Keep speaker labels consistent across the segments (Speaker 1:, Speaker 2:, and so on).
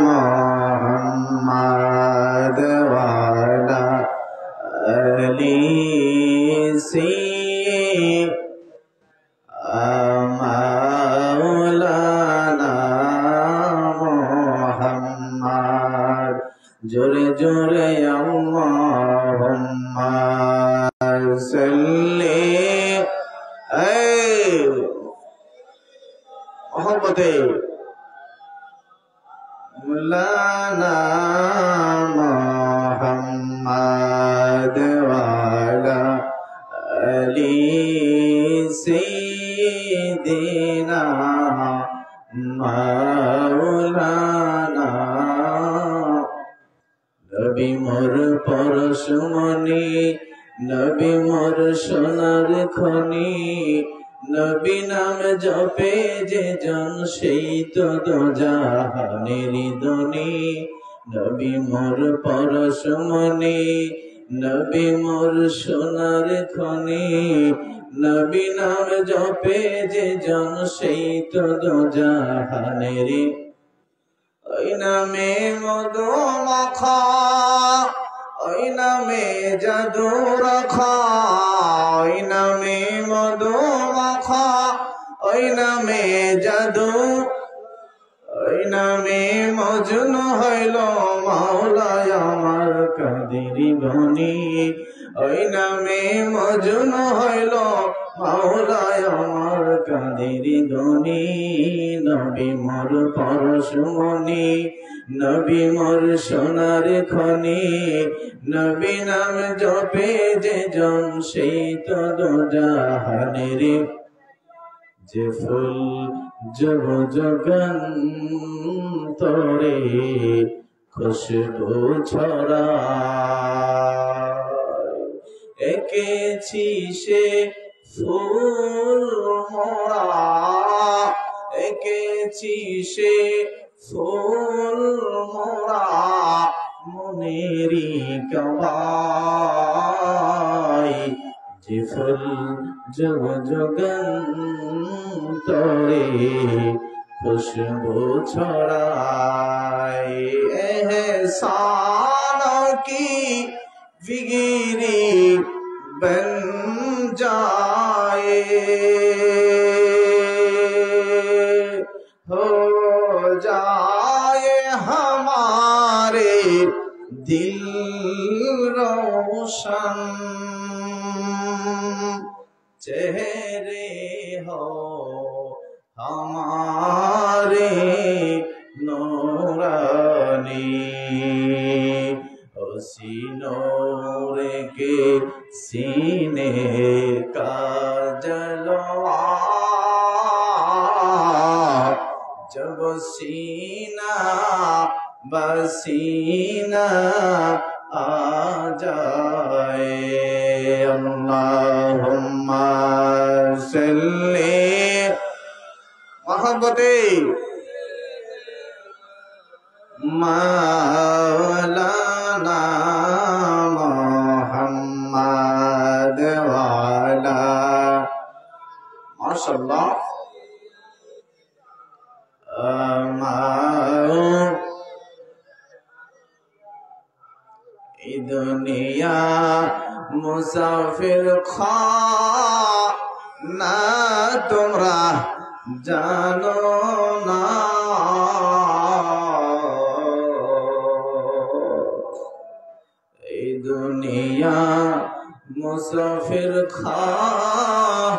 Speaker 1: मोहम्मद वाला अली सी मौलाना मोहम्मद जोरे जोरे अल्लाहुम्मा सल्ली मोहब्बते मौलाना मोहम्मद वाला अली सैयदना मौलाना नबी मोर परशुमणि नबी मोर सोनार खनि नबी नाम जपे जे जन সেই তো দোজাহানেরই ধনী नबी मोर परशुमणि नबी मोर सोनार खनि नबी नाम जपे जे जन সেই তো দোজাহানেরই ওই নামে মধু মাখা ওই নামে জাদু রাখা ওই নামে মধু মাখা ওই নামে জাদু ওই নামে মজনু হইল মাওলায় আমার কাদেরি গনি ওই নামে মজনু হইল মাওলায় আমার কাদেরি গনি নবী মোর পরশমণি নবী মোর সোনার খনি নবী নাম জপে যে জন সেই তো দোজাহানের যে ফুল জব জগন তোরে খুশবু ছড়া এঁকেছি সে ফুল মোরা এঁকেছি সে ফুল মোরা মনেরি কবাই যে ফুল জব জগন তোরে খুশবু ছড়ায় এহসান কি बिगिरी बन जाए हो जाए हमारे दिल रोशन चेहरे हो हमारे नूरानी सीनों के सीने का जलवा जब सीना बसीना आ जाए अल्लाहुम्मा सल्ली मोहब्बते मौलाना मोहम्मद वाला माशाअल्लाह दुनिया मुसाफिर खाना तुमरा जानो ना दुनिया मुसाफिर खाना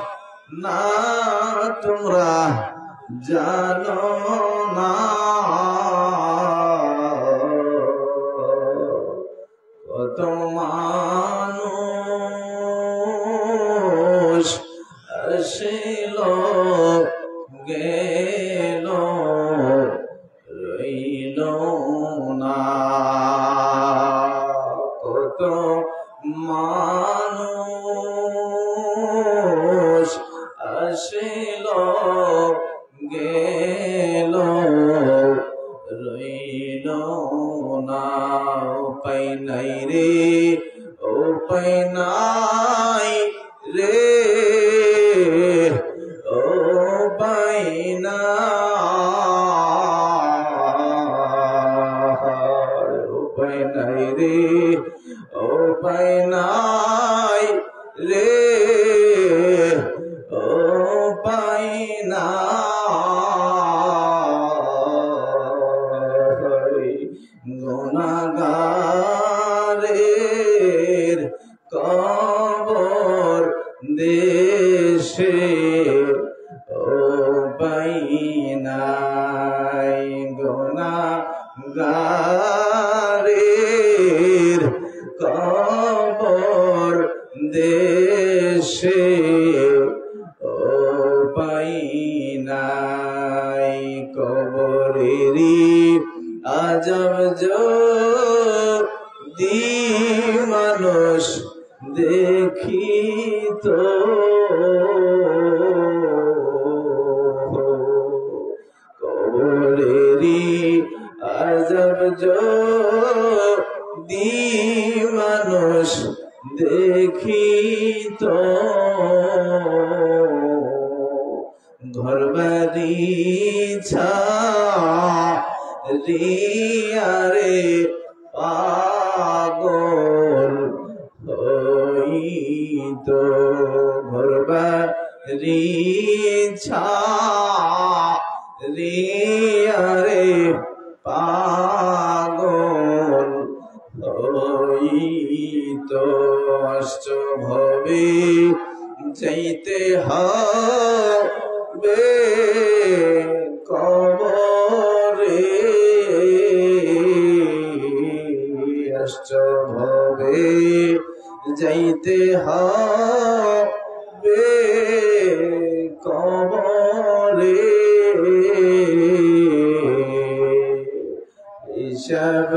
Speaker 1: तुमरा जानो ना কত মানুষ আসিল গেল রইল না কত মানুষ আসিল গেল রইল না উপায় নাই রে উপায় নাই রে উপায় নাই উপায় নাই রে, উপায় নাই রে, উপায় নাই। গুনাহগারের কবর দেশে উপায় নাই, গুনাহগারের কবর দেশে উপায় নাই। কবরেরই আজব যদি মানুষ দেখিত, কবরেরই আজব যদি মানুষ দেখিত, ঘরবাড়ি ছাড়িয়া রে পাগল হইত, ঘরবাড়ি ছাড়িয়া রে পাগল হইত। অষ্ট ভবে যাইতে হবে কবরে, অষ্ট ভবে যাইতে হবে কবরে, হিসাব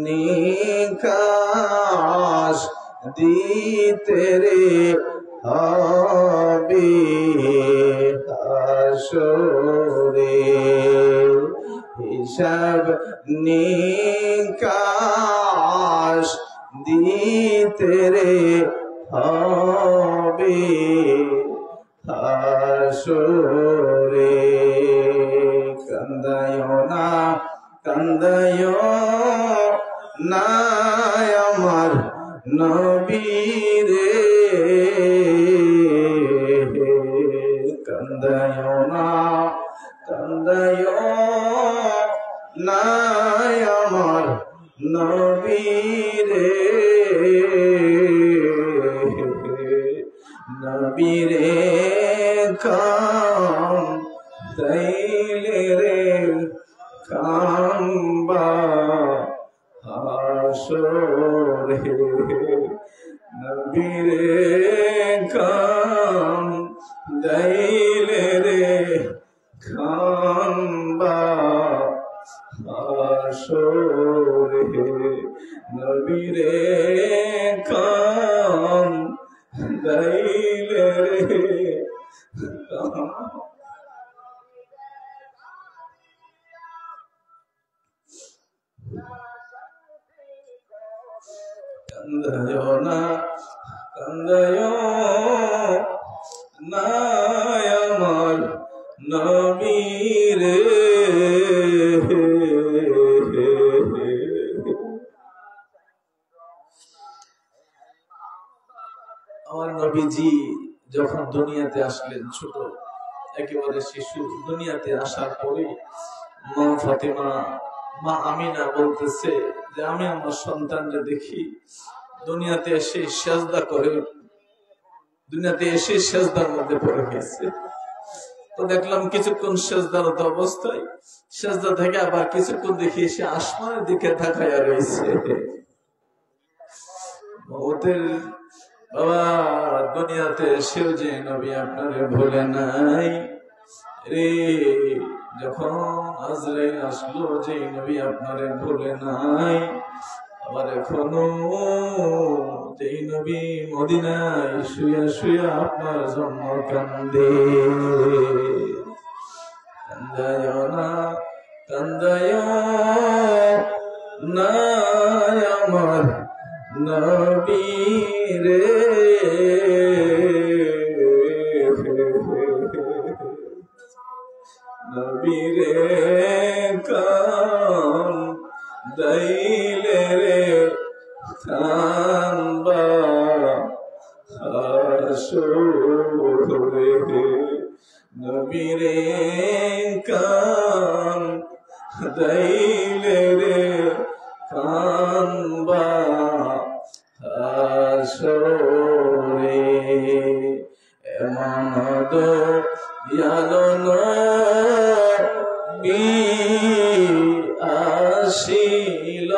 Speaker 1: নিকাশ দিতে রে হবে হাসরে, হিসাব নিকাশ দিতে রে হবে হাসরে। কান্দায়ো না, কান্দায়ো না আমার নবী রে, কান্দায়ো না, কান্দায়ো না আমার নবী রে, নবী রে কান্দাইলে রে কাম্বা হাসরে, নবী রে কান্দাইলে রে কাম্বা হাসরে, নবী রে কান্দাইলে রে কান্দায়ো না, কান্দায়ো না আমার নবী রে, আমার নবীজি যখন দুনিয়াতে আসলেন ছোট একেবারে শিশু, দুনিয়াতে আসার পরে মা ফাতেমা, মা আমিনা বলতেছে যে আমি আমার সন্তানকে দেখি দুনিয়াতে এসে সেজদা করে, দুনিয়াতে এসে সেজদার মধ্যে পড়ে গেছে। তো দেখলাম কিছুক্ষণ সেজদারত অবস্থায়, সেজদা থেকে আবার কিছুক্ষণ দেখি এসে আসমানের দিকে তাকায়া রয়েছে। ওদের বাবা দুনিয়াতে এসেও যে নবী আপনারে ভুলে নাই রে, যখন আজরাইল আসলো যে নবী আপনারে ভুলে নাই, আবার এখনো যেই নবী মদিনায় শুয়া শুয়া আপনার জন্য কান্দে। কান্দায় না, কান্দায় না আমার নবী রে, নবী রে দাইলে রে কানবা হাসরে নবীরে কান দাইলে রে কানবা হাসরে এমন দয়ালো নবী আসিল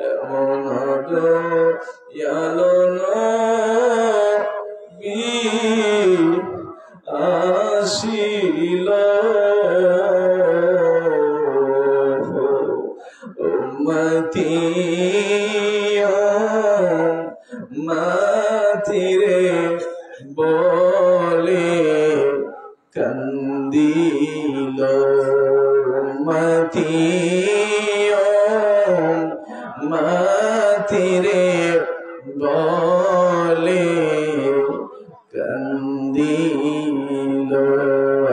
Speaker 1: এমন দয়ালো নবী আসিল উম্মতি মাতিরে বলে কান্দিল উম্মতি মাতিরে বলে কান্দিল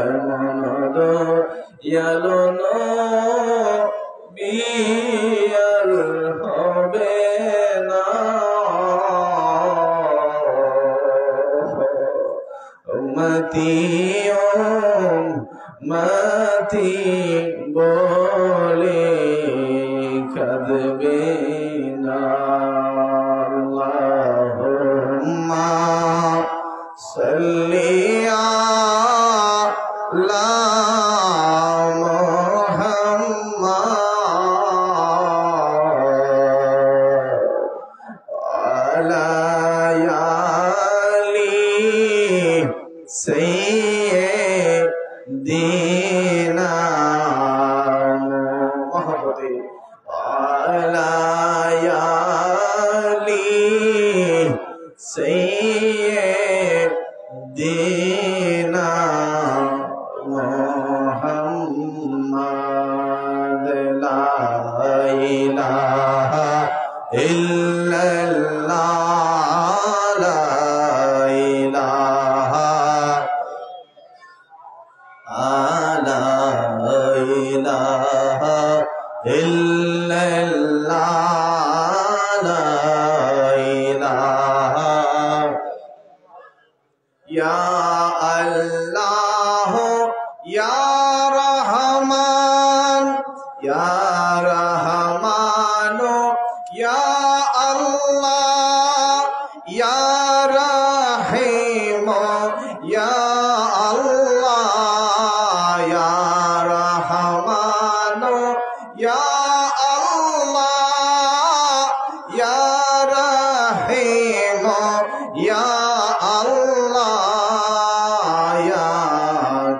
Speaker 1: এমন দয়ালো নবী আর হবে না উম্মতি উম্মতি বলে কাঁদবে না আল্লাহুম্মা সাল্লি আলা سيدنا محمد على آله سيدنا محمد لا إله إلا الله لا إله لا إله إلا الله لا إله يا الله يا رحمن يا رحمن يا الله يا رحيم يا الله يا رحمن يا الله يا رحيم يا الله يا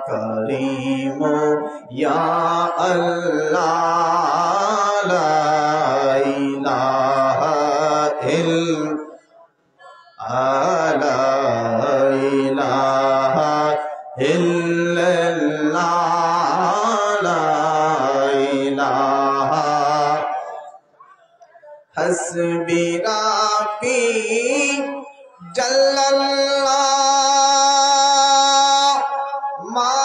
Speaker 1: كريم يا الله لا إله إلا إله إلا الله لا إله حسبي ربي جل الله ما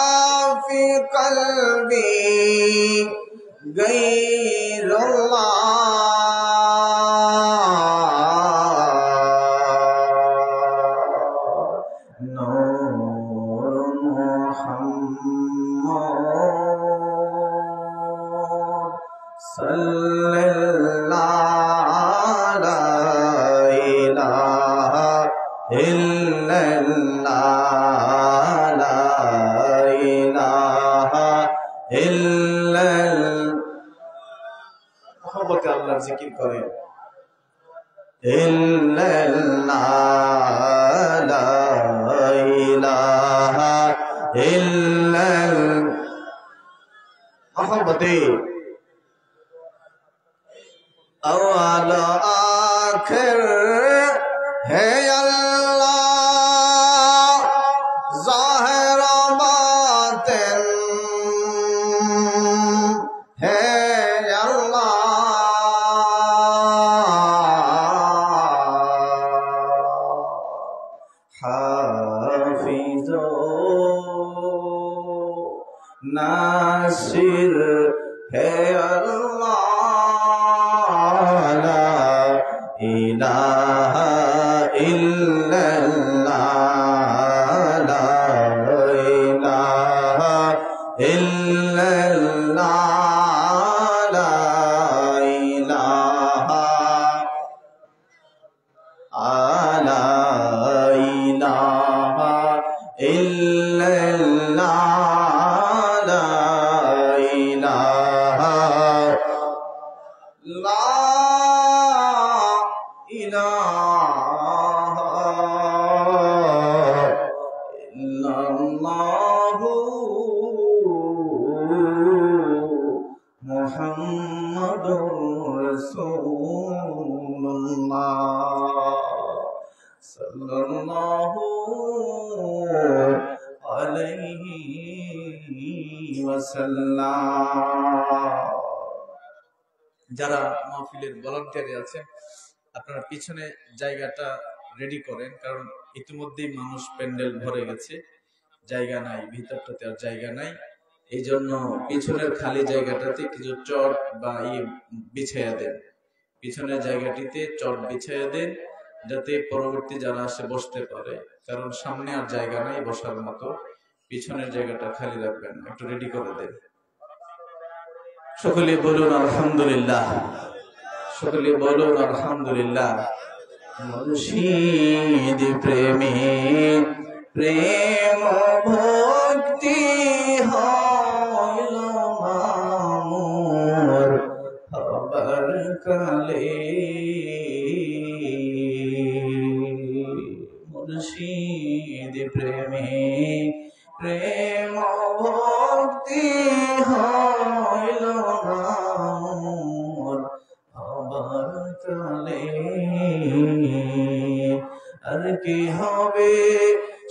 Speaker 1: في قلبي غير الله نور محمد صلى الله لا إله إلا الله لا إله إلا محبت الله ذكر করেন إلا الله لا إله إلا محبتي أول آخر ہے اللہ ظاہر باطن ہے اللہ حافظ नासिर है अल्लाह ला इलाहा इल्लल्लाह ला इलाहा इल्लल्लाह ला इलाहा ला इलाहा इल्लल्लाह ला इलाहा ला इलाहा इल्लल्लाहु मुहम्मदुर रसूलुल्लाह सल्लल्लाहु अलैहि ওয়াসাল্লাম। যারা মাহফিলের ভলান্টিয়ারে আছেন আপনারা পিছনে জায়গাটা রেডি করেন, কারণ ইতিমধ্যেই মানুষ প্যান্ডেল ভরে গেছে, জায়গা নাই, ভিতরটাতে আর জায়গা নাই। এই জন্য পিছনের খালি জায়গাটাতে কিছু চট বা বিছাইয়া দেন, পিছনের জায়গাটিতে চট বিছাইয়া দেন, যাতে পরবর্তী যারা আসে বসতে পারে, কারণ সামনে আর জায়গা নাই বসার মতো। পিছনের জায়গাটা খালি রাখবেন, একটু রেডি করে দেন। সকলে বলুন আলহামদুলিল্লাহ, সকলে বলুন আলহামদুলিল্লাহ। মুর্শিদ প্রেমী প্রেম ভক্তি হইল মোর হবার কালে, মুর্শিদ প্রেমী প্রেম ভক্তি হইল মোর হবার কালে। আর কি হবে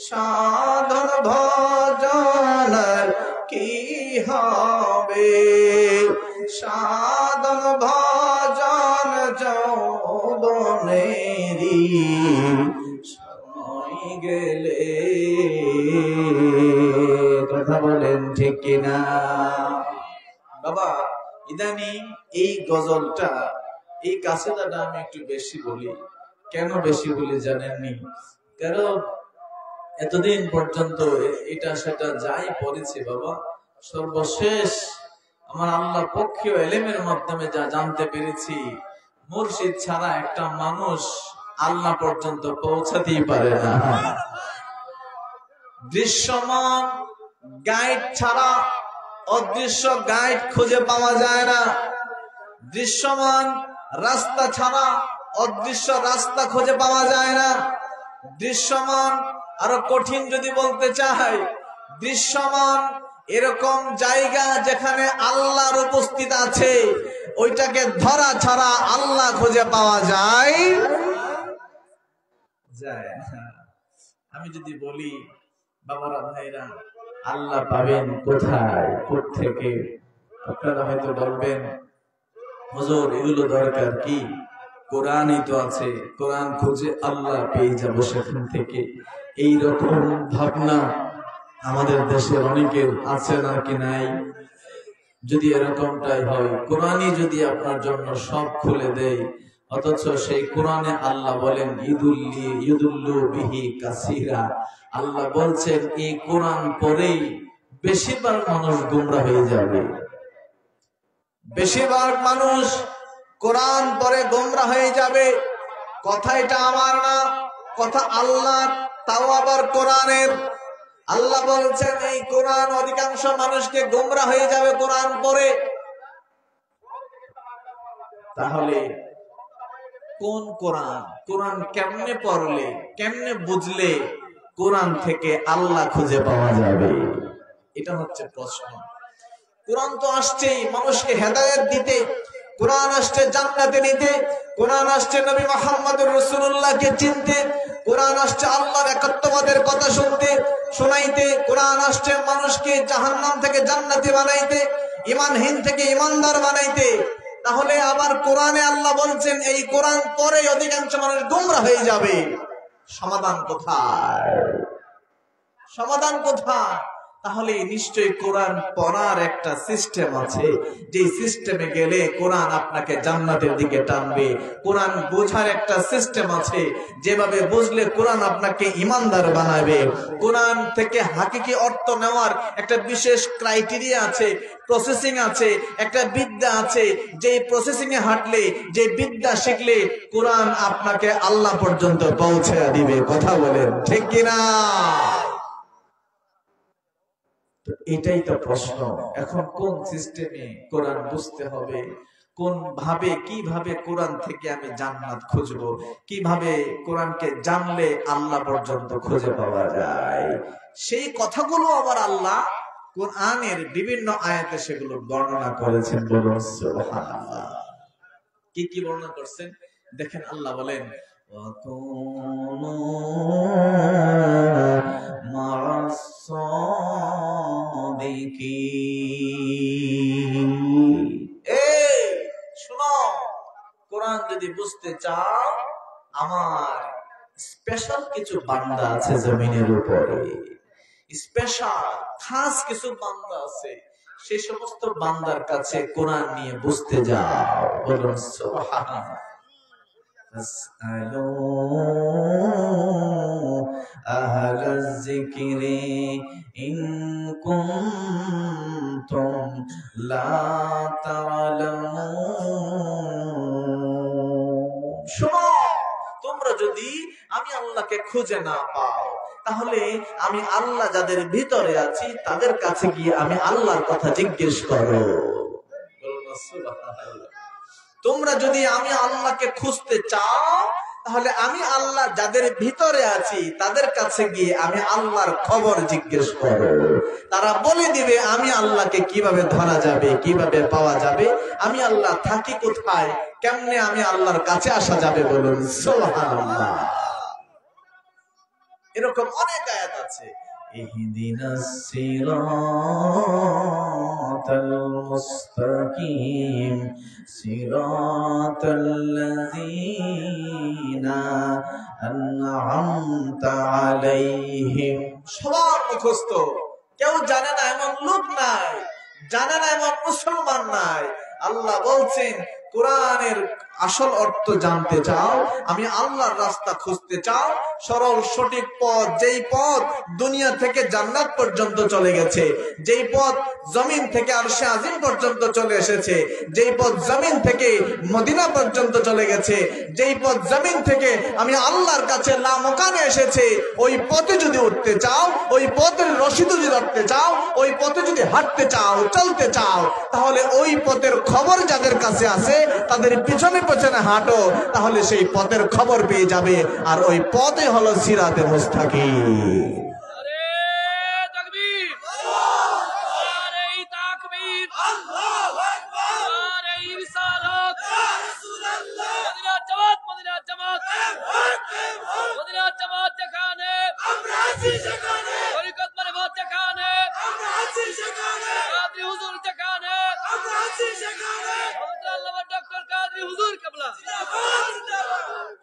Speaker 1: সাধন ভজন, কি হবে সাধন ভজন যৌবনেরি সময় গেলে। কথা বলেন ঠিক কিনা? বাবা ইদানিং এই গজলটা, এই কাসেদাটা আমি একটু বেশি বলি। কেন বেশি বলি জানেননি? কারণ এতদিন পর্যন্ত এটা সেটা যাই পড়েছি বাবা, সর্বশেষ আমার আল্লাহর পক্ষীয় এলেমের মাধ্যমে যা জানতে পেরেছি, মুর্শিদ ছাড়া একটা মানুষ আল্লাহ পর্যন্ত পৌঁছাতেই পারে না। দৃশ্যমান গাইড ছাড়া অদৃশ্য গাইড খুঁজে পাওয়া যায় না। দৃশ্যমান রাস্তা ছাড়া অদৃশ্য রাস্তা খুঁজে পাওয়া যায় না। দৃশ্যমান, আরো কঠিন যদি বলতে চাই, দৃশ্যমান এরকম জায়গা যেখানে আল্লাহর উপস্থিত আছে, ওইটাকে ধরা ছাড়া আল্লাহ খুঁজে পাওয়া যায় যায় না। আমি যদি বলি বাবারা ভাইরা আল্লাহ পাবেন কোথায়, কোত্থেকে, আপনারা হয়তো বলবেন হুজুর এগুলো দরকার কি, কোরআনই তো আছে, কোরআন খুঁজে আল্লাহ পেয়ে যাবো সেখান থেকে। এইরকম ভাবনা আমাদের দেশের অনেকের আছে নাকি নাই? যদি এরকমটাই হয়, কোরআনই যদি আপনার জন্য সব খুলে দেয়, অথচ সেই কোরআনে আল্লাহ বলেন ইদুল্লু বিহি কাসীরা, আল্লাহ বলছেন এই কোরআন পড়েই বেশিরভাগ মানুষ গোমরা হয়ে যাবে। বেশিরভাগ মানুষ কোরআন পড়ে গোমরা হয়ে যাবে। কথা এটা আমার না, কথা আল্লাহর, তাও আবার কোরআনের। আল্লাহ বলছেন এই কোরআন অধিকাংশ মানুষকে গোমরা হয়ে যাবে কোরআন পড়ে। তাহলে কোন কোরআন? কোরআন কেমনে পড়লে, কেমনে বুঝলে কোরআন থেকে আল্লাহ খুঁজে পাওয়া যাবে? এটা হচ্ছে প্রশ্ন। কোরআন তো আসছেই মানুষকে হেদায়েত দিতে, কোরআন আসছে জান্নাতে নিতে, কোরআন আসছে নবী মুহাম্মদুর রাসূলুল্লাহকে চিনতে, কোরআন আসছে আল্লাহর একাত্মবাদের কথা শুনতে শোনাইতে, কোরআন আসছে মানুষকে জাহান্নাম থেকে জান্নাতি বানাইতে, ঈমানহীন থেকে ঈমানদার বানাইতে। তাহলে আবার কোরআনে আল্লাহ বলছেন এই কোরআন পড়ে অধিকাংশ মানুষ গোমরা হয়ে যাবে। সমাধান কোথায়? সমাধান কোথায়? তাহলে নিশ্চয়ই কোরআন পড়ার একটা সিস্টেম আছে, যে সিস্টেমে গেলে কোরআন আপনাকে জান্নাতের দিকে টানবে। কোরআন বোঝার একটা সিস্টেম আছে, যেভাবে বুঝলে কোরআন আপনাকে ইমানদার বানাবে। কোরআন থেকে হাকিকি অর্থ নেওয়ার একটা বিশেষ ক্রাইটেরিয়া আছে, প্রসেসিং আছে, একটা বিদ্যা আছে, যে প্রসেসিং এ হাঁটলে, যে বিদ্যা শিখলে কোরআন আপনাকে আল্লাহ পর্যন্ত পৌঁছে দিবে। কথা বলেন ঠিক কিনা? এটাই তো প্রশ্ন। এখন কোন সিস্টেমে কোরআন বুঝতে হবে, কোন ভাবে কিভাবে কোরআন থেকে আমি জান্নাত খুঁজবো, কিভাবে কোরআনকে জানলে আল্লাহ পর্যন্ত খুঁজে পাওয়া যায়, সেই কথাগুলো আবার আল্লাহ কোরআনের বিভিন্ন আয়াতে সেগুলো বর্ণনা করেছেন। বলুন সুবহানাল্লাহ। কি কি বর্ণনা করছেন দেখেন। আল্লাহ বলেন শোনো, কোরআন যদি বুঝতে চাও, আমার স্পেশাল কিছু বান্দা আছে জমিনের উপরে, স্পেশাল খাস কিছু বান্দা আছে, সেই সমস্ত বান্দার কাছে কোরআন নিয়ে বুঝতে যাও। বলুন সুবহানাল্লাহ। فاسألوا أهل الذكر إن كنتم لا تعلمون। শোনো, তোমরা যদি আমি আল্লাহকে খুঁজে না পাও, তাহলে আমি আল্লাহ যাদের ভিতরে আছি তাদের কাছে গিয়ে আমি আল্লাহর কথা জিজ্ঞেস করো। তোমরা যদি আমি আল্লাহকে খুঁজতে চাও, তাহলে আমি আল্লাহ যাদের ভিতরে আছি তাদের কাছে গিয়ে আমি আল্লাহর খবর জিজ্ঞেস করো। তারা বলে দিবে আমি আল্লাহকে কিভাবে ধরা যাবে, কিভাবে পাওয়া যাবে, আমি আল্লাহ থাকি কোথায়, কেমনে আমি আল্লাহর কাছে আসা যাবে। বলুন সুবহানাল্লাহ। এরকম অনেক আয়াত আছে। ইহদিনাস সিরাতাল মুস্তাকিম সিরাতাল্লাযীনা আন'আমতা আলাইহিম। সবার মুখস্থ, কেউ জানে না এমন লোক নাই, জানে না এমন মুসলমান নাই। আল্লাহ বলছেন কোরআনের আসল অর্থ জানতে চাও, আমি আল্লাহর রাস্তা খুঁজতে চাও, সরল সঠিক পথ, যেই পথ দুনিয়া থেকে জান্নাত পর্যন্ত চলে গেছে, যেই পথ জমিন থেকে আরশে আজিম পর্যন্ত চলে এসেছে, যেই পথ জমিন থেকে মদিনা পর্যন্ত চলে গেছে, যেই পথ জমিন থেকে আমি আল্লাহর কাছে লামকানে এসেছে, ওই পথে যদি উঠতে চাও, ওই পথের রশিদ যদি ধরতে চাও, ওই পথে যদি হাঁটতে চাও, চলতে চাও, তাহলে ওই পথের খবর যাদের কাছে আছে তাদের পিছনে পিছনে হাঁটো, তাহলে সেই পথের খবর পেয়ে যাবে। আর ওই পথে হলো সিরাতে মুস্তাকিম।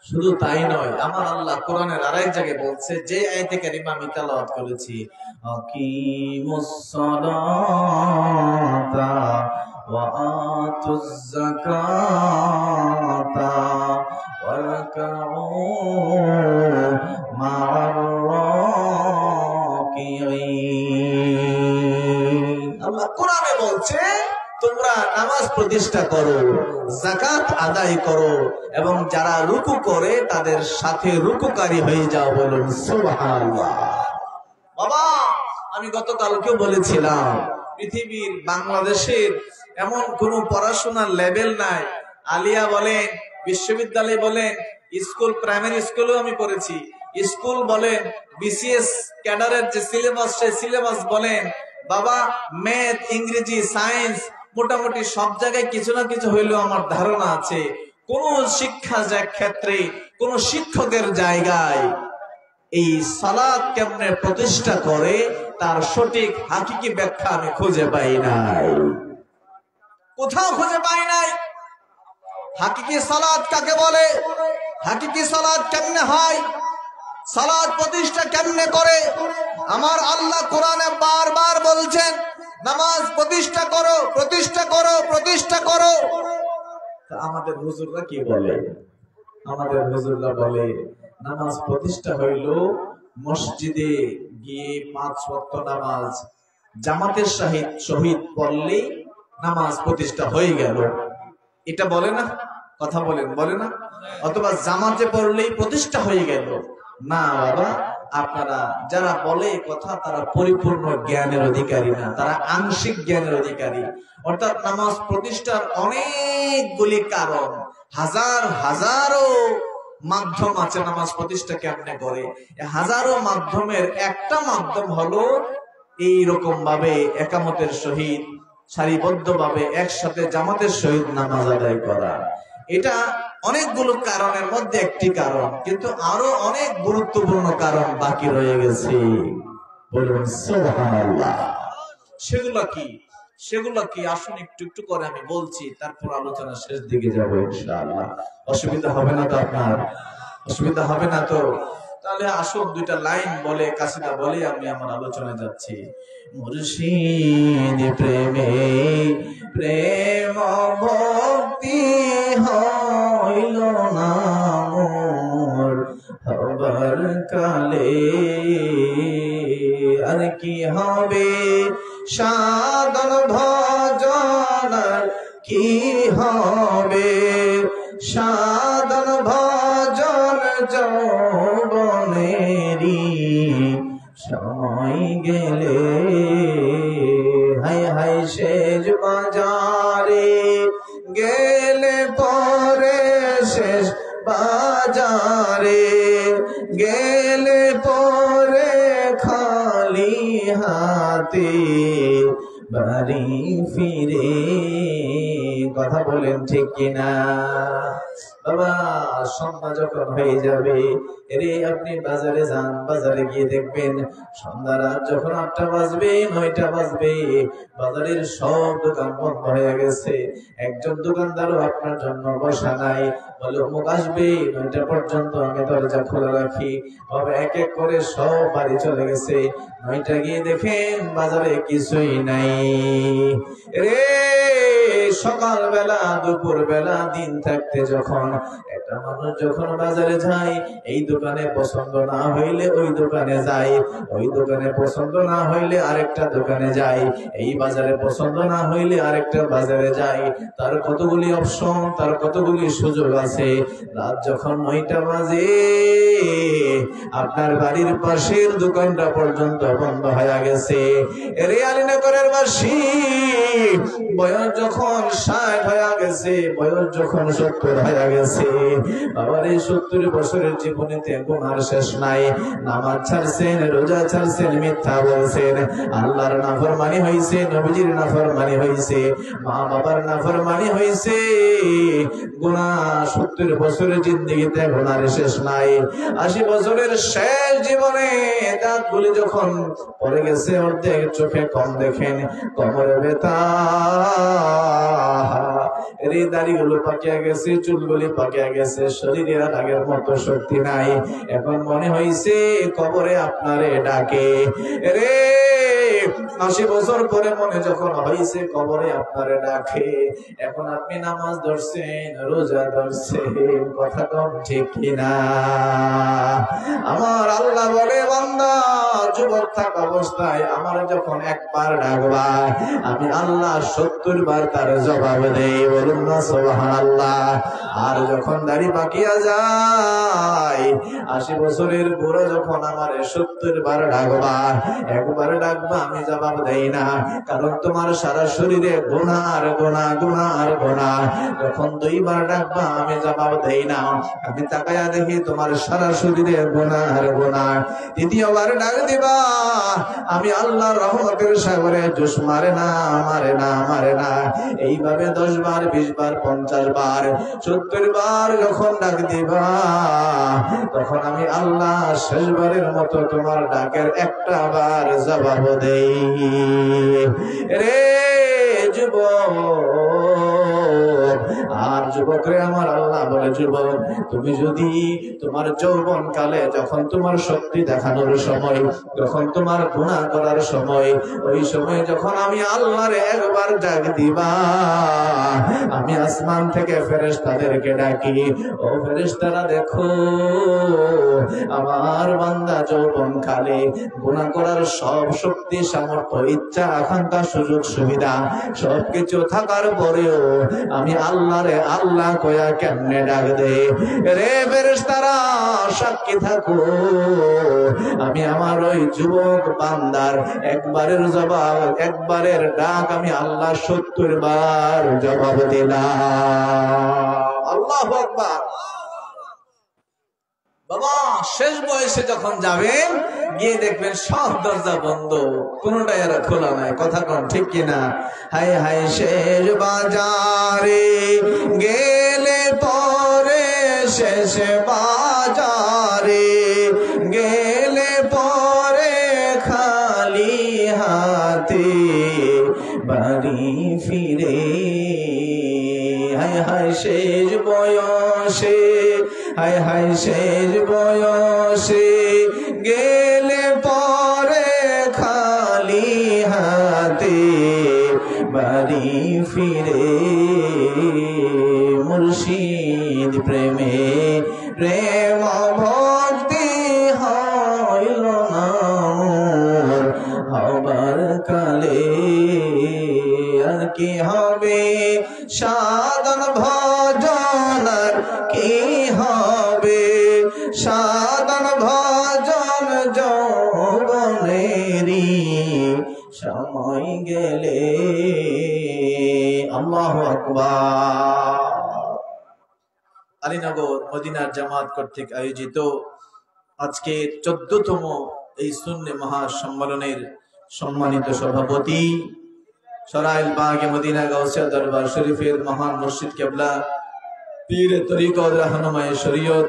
Speaker 1: শুধু তাই নয়, আমার আল্লাহ কোরআনের আরেক জায়গায় বলছে, যে আয়াতে কারিমা আমি তেলাওয়াত করেছি, আকিমুস সালাতা ওয়া আতুজ যাকাতা ওয়ারকাউ মা'আর রাকিঈন। আল্লাহ কোরআনে বলছে তোমরা নামাজ প্রতিষ্ঠা করো, যাকাত আদায় করো, এবং যারা রুকু করে তাদের সাথে রুকুকারী হয়ে যাও। বলুন সুবহানাল্লাহ। বাবা, আমি গতকালকেও বলেছিলাম, পৃথিবীর বাংলাদেশের এমন কোন পড়াশোনার লেভেল নাই। আলিয়া বলেন, বিশ্ববিদ্যালয় বলেন, স্কুল, প্রাইমারি স্কুলেও আমি পড়েছি, স্কুল বলেন, বিসিএস ক্যাডারের যে সিলেবাস, সেই সিলেবাস বলেন, বাবা ম্যাথ, ইংরেজি, সায়েন্স, মোটামুটি সব জায়গায় কিছু না কিছু হইলেও আমার ধারণা আছে কোন শিক্ষা ক্ষেত্রে, কোন শিক্ষকের জায়গায় এই সালাত কেমনে প্রতিষ্ঠা করে তার সঠিক হাকিকি ব্যাখ্যা আমি খুঁজে পাই নাই, কোথাও খুঁজে পাই নাই। হাকিকি সালাত কাকে বলে, হাকিকি সালাত কেমনে হয়,
Speaker 2: সালাত প্রতিষ্ঠা কেমনে করে? আমার আল্লাহ কোরআনে বারবার বলছেন নামাজ প্রতিষ্ঠা করো, প্রতিষ্ঠা করো, প্রতিষ্ঠা করো।
Speaker 1: আমাদের হুজুররা কি বলে? আমাদের হুজুররা বলে নামাজ প্রতিষ্ঠা হইল মসজিদে গিয়ে 5 ওয়াক্ত নামাজ জামাতের সহিত পড়লে নামাজ প্রতিষ্ঠা হয়ে গেল। এটা বলে না? কথা বলেন, বলে না? অথবা জামাতে পড়লেই প্রতিষ্ঠা হয়ে গেল। না বাবা, আপনারা যারা বলে কথা তারা পরিপূর্ণ জ্ঞানের অধিকারী না, তারা আংশিক জ্ঞানের অধিকারী। অর্থাৎ নামাজ প্রতিষ্ঠার অনেকগুলি কারণ, হাজারো মাধ্যম আছে নামাজ প্রতিষ্ঠা কেমনে করে। হাজারো মাধ্যমের একটা মাধ্যম হলো এইরকম ভাবে একামতের সহিত সারিবদ্ধ ভাবে একসাথে জামাতের সহিত নামাজ আদায় করা। এটা অনেকগুলো কারণের মধ্যে একটি কারণ, কিন্তু আরো অনেক গুরুত্বপূর্ণ কারণ বাকি রয়ে গেছে। বলুন সুবহানাল্লাহ। সেগুলো কি আসুন একটু একটু করে আমি বলছি, তারপর আলোচনা শেষ দিকে যাব ইনশাআল্লাহ। অসুবিধা হবে না তো? আপনার অসুবিধা হবে না তো? তাহলে আসুন দুইটা লাইন বলে, কাসিদা বলে আমি আমার আলোচনায় যাচ্ছি। মুর্শিদ প্রেমে প্রেম ভক্তি হইল না মোর হবার কালে, আর কি হবে সাধন ভজন, কি হবে সাধন ভজন, যৌবনেরি সময় গেলে। হাই হাই শেষ বাজারে গেলে পরে, শেষ বাজারে গেলে পরে খালি হাতে বাড়ি ফিরে। কথা বলেন ঠিক কিনা? বাবা সন্ধ্যা যখন হয়ে যাবে, এরে আপনি বাজারে যান, বাজারে গিয়ে দেখবেন সন্ধ্যা রাত যখন 8টা বাজবে 9টা বাজবে, বাজারের সব দোকান বন্ধ হয়ে গেছে। একজন দোকানদারও আপনার জন্য বসা নাই। বলে অমুক আসবে 9টা পর্যন্ত আমি দরজা খোলা রাখি। বাবা এক এক করে সব বাড়ি চলে গেছে। 9টা গিয়ে দেখেন বাজারে কিছুই নাই। রে সকাল বেলা, দুপুর বেলা, দিন থাকতে যখন একটা মানুষ যখন বাজারে যায়, এই দোকানে পছন্দ না হইলে ওই দোকানে যায়, ওই দোকানে পছন্দ না হইলে আরেকটা দোকানে যায়, এই বাজারে পছন্দ না হইলে আরেকটা বাজারে যায়। তার কতগুলি অপশন, তার কতগুলি সুযোগ আছে। রাত যখন 9টা বাজে, আপনার বাড়ির পাশের দোকানটা পর্যন্ত বন্ধ হয়ে গেছে। রে আলীনগরের বাসী, বয়স যখন 60 হয়ে গেছে, বয়স যখন 70 হয়ে গেছে, বাবার এই 70 বছরের জীবনেতে গুনার শেষ নাই। নামাজ ছাড়ছেন, রোজা ছাড়ছেন, মিথ্যা বলছেন, আল্লাহর নাফরমানি হইছে, নবীজির নাফরমানি হইছে, মা বাবার নাফরমানি হইছে। গুনাহ 70 বছরের জিন্দেগিতে গুনার শেষ নাই। 80 বছরের শেষ জীবনে দাঁতগুলি যখন পড়ে গেছে অর্ধেক, চোখে কম দেখেন, কোমরে ব্যথা, দাড়িগুলো পাকিয়া গেছে, চুলগুলি পাকিয়া গেছে, শরীরে আর আগের মতো শক্তি নাই। এখন মনে হইছে কবরে আপনারে ডাকে। রে 80 বছর পরে মনে যখন হইছে কবরে আপনারে ডাকে, এখন আপনি নামাজ ধরছেন, রোজা ধরছেন, কথা কম ঠিক কিনা? আমার আল্লাহ বলে, বান্দা যুবক থাকা অবস্থায় আমার যখন একবার ডাকবা, আমি আল্লাহ 70 বার তার জবাব দেই। বলুন না সুবহানাল্লাহ। আর যখন দাড়ি পাকিয়া যায়, 80 বছরের বুড়ো যখন আমার 70 বার ডাকবা, একবার ডাকবা আমি জবাব দেই না, কারণ তোমার সারা শরীরে গুনাহ আর গুনাহ, গুনাহ আর গুনাহ। যখন 2 বার ডাকবা আমি জবাব দেই না, আমি তাকায়া দেখি তোমার সারা শরীরে গুনাহ আর গুনাহ। 3য়বার ডাক দিবা, আমি আল্লাহর রহমতের সাগরে জোশ মারে না, মারে না, মারে না। এইভাবে 10 বার, 20 বার, 50 বার, 70 বার যখন ডাক দিবা, তখন আমি আল্লাহ শেষবারের মতো তোমার ডাকের একটা বার জবাব দেই। রে যুবক, আর যুবকরে আমার আল্লাহ বলে, যুবক তুমি যদি তোমার যৌবন কালে যখন তোমার শক্তি দেখানোর সময়, যখন তোমার গুনাহ করার সময়, ওই সময় যখন আমি আল্লাহরে একবার ডাক দিবা, আমি আসমান থেকে ফেরেশতাদেরকে ডাকি, ও ফেরেশতারা দেখো আমার বান্দা যৌবন কালে গুনাহ করার সব শক্তি সামর্থ্য ইচ্ছা আকাঙ্ক্ষা সুযোগ সুবিধা সবকিছু থাকার পরেও আমি আল্লাহরে আল্লাহ কয়া কেমনে ডাক দে রে ফেরেশতারা, সাক্ষী থাকো আমি আমার ওই যুবক বান্দার একবারের জবাব, একবারের ডাক আমি আল্লাহ 70 বার জবাব দিলাম। আল্লাহু আকবার। বাবা শেষ বয়সে যখন যাবেন, গিয়ে দেখবেন সব দরজা বন্ধ, কোনটাই আর খোলা নাই। কথা কোন ঠিক কিনা? হায় হায় শেষ বাজারে গেলে পরে, শেষ বাজারে গেলে পরে খালি হাতে বাড়ি ফিরে। হায় হায় শেষ বয়সে, হায় হায় শেষ বয়সে গেলে পরে খালি হাতে বাড়ি ফিরে। মুর্শিদ প্রেমে প্রেম ভক্তি হইল না মোর, হবার কালে আর কি হবে সাধন ভজন, আর কি হবে সাধন ভজন, যৌবনেরই সময় গেলে। আল্লাহু আকবার। আলীনগর মদিনার জামাত কর্তৃক আয়োজিত আজকে 14তম এই সুন্নে মহাসম্মেলনের সম্মানিত সভাপতি, সরাইল বাগে মদিনা গাউসিয়া দরবার শরীফের মহান মুর্শিদ কেবলা পীর তরিকত রাহনুমায়ে শরীয়ত,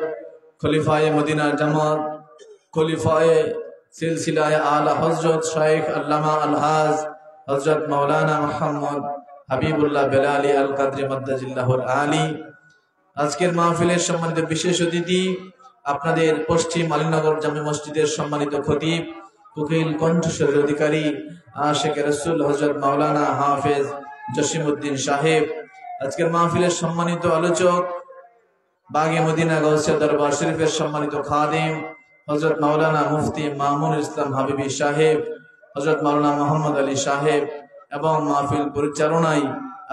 Speaker 1: খলিফায়ে মদিনার জামাত, খলিফায়ে সিলসিলায়ে আলা হযরত শাইখ আল্লামা আলহাজ হযরত মাওলানা মুহাম্মদ হাবিবুল্লাহ বেলালী আল কাদরি মাদ্দাজিল্লাহুল আলী, আজকের মাহফিলের সম্মানিত বিশেষ অতিথি, আপনাদের পশ্চিম আলীনগর জামে মসজিদের সম্মানিত খতিব, কুকিল কণ্ঠস্বরের অধিকারী, আশিকে রাসূল হযরত মাওলানা হাফেজ জসিমউদ্দিন সাহেব, আজকের মাহফিলের সম্মানিত আলোচক, বাগে মদিনা গাউসিয়া দরবার শরীফের সম্মানিত খাদেম হযরত মাওলানা মুফতি মামুনুল ইসলাম হাবিবি সাহেব, হযরত মাওলানা মোহাম্মদ আলী সাহেব, এবং মাহফিল পরিচালনায়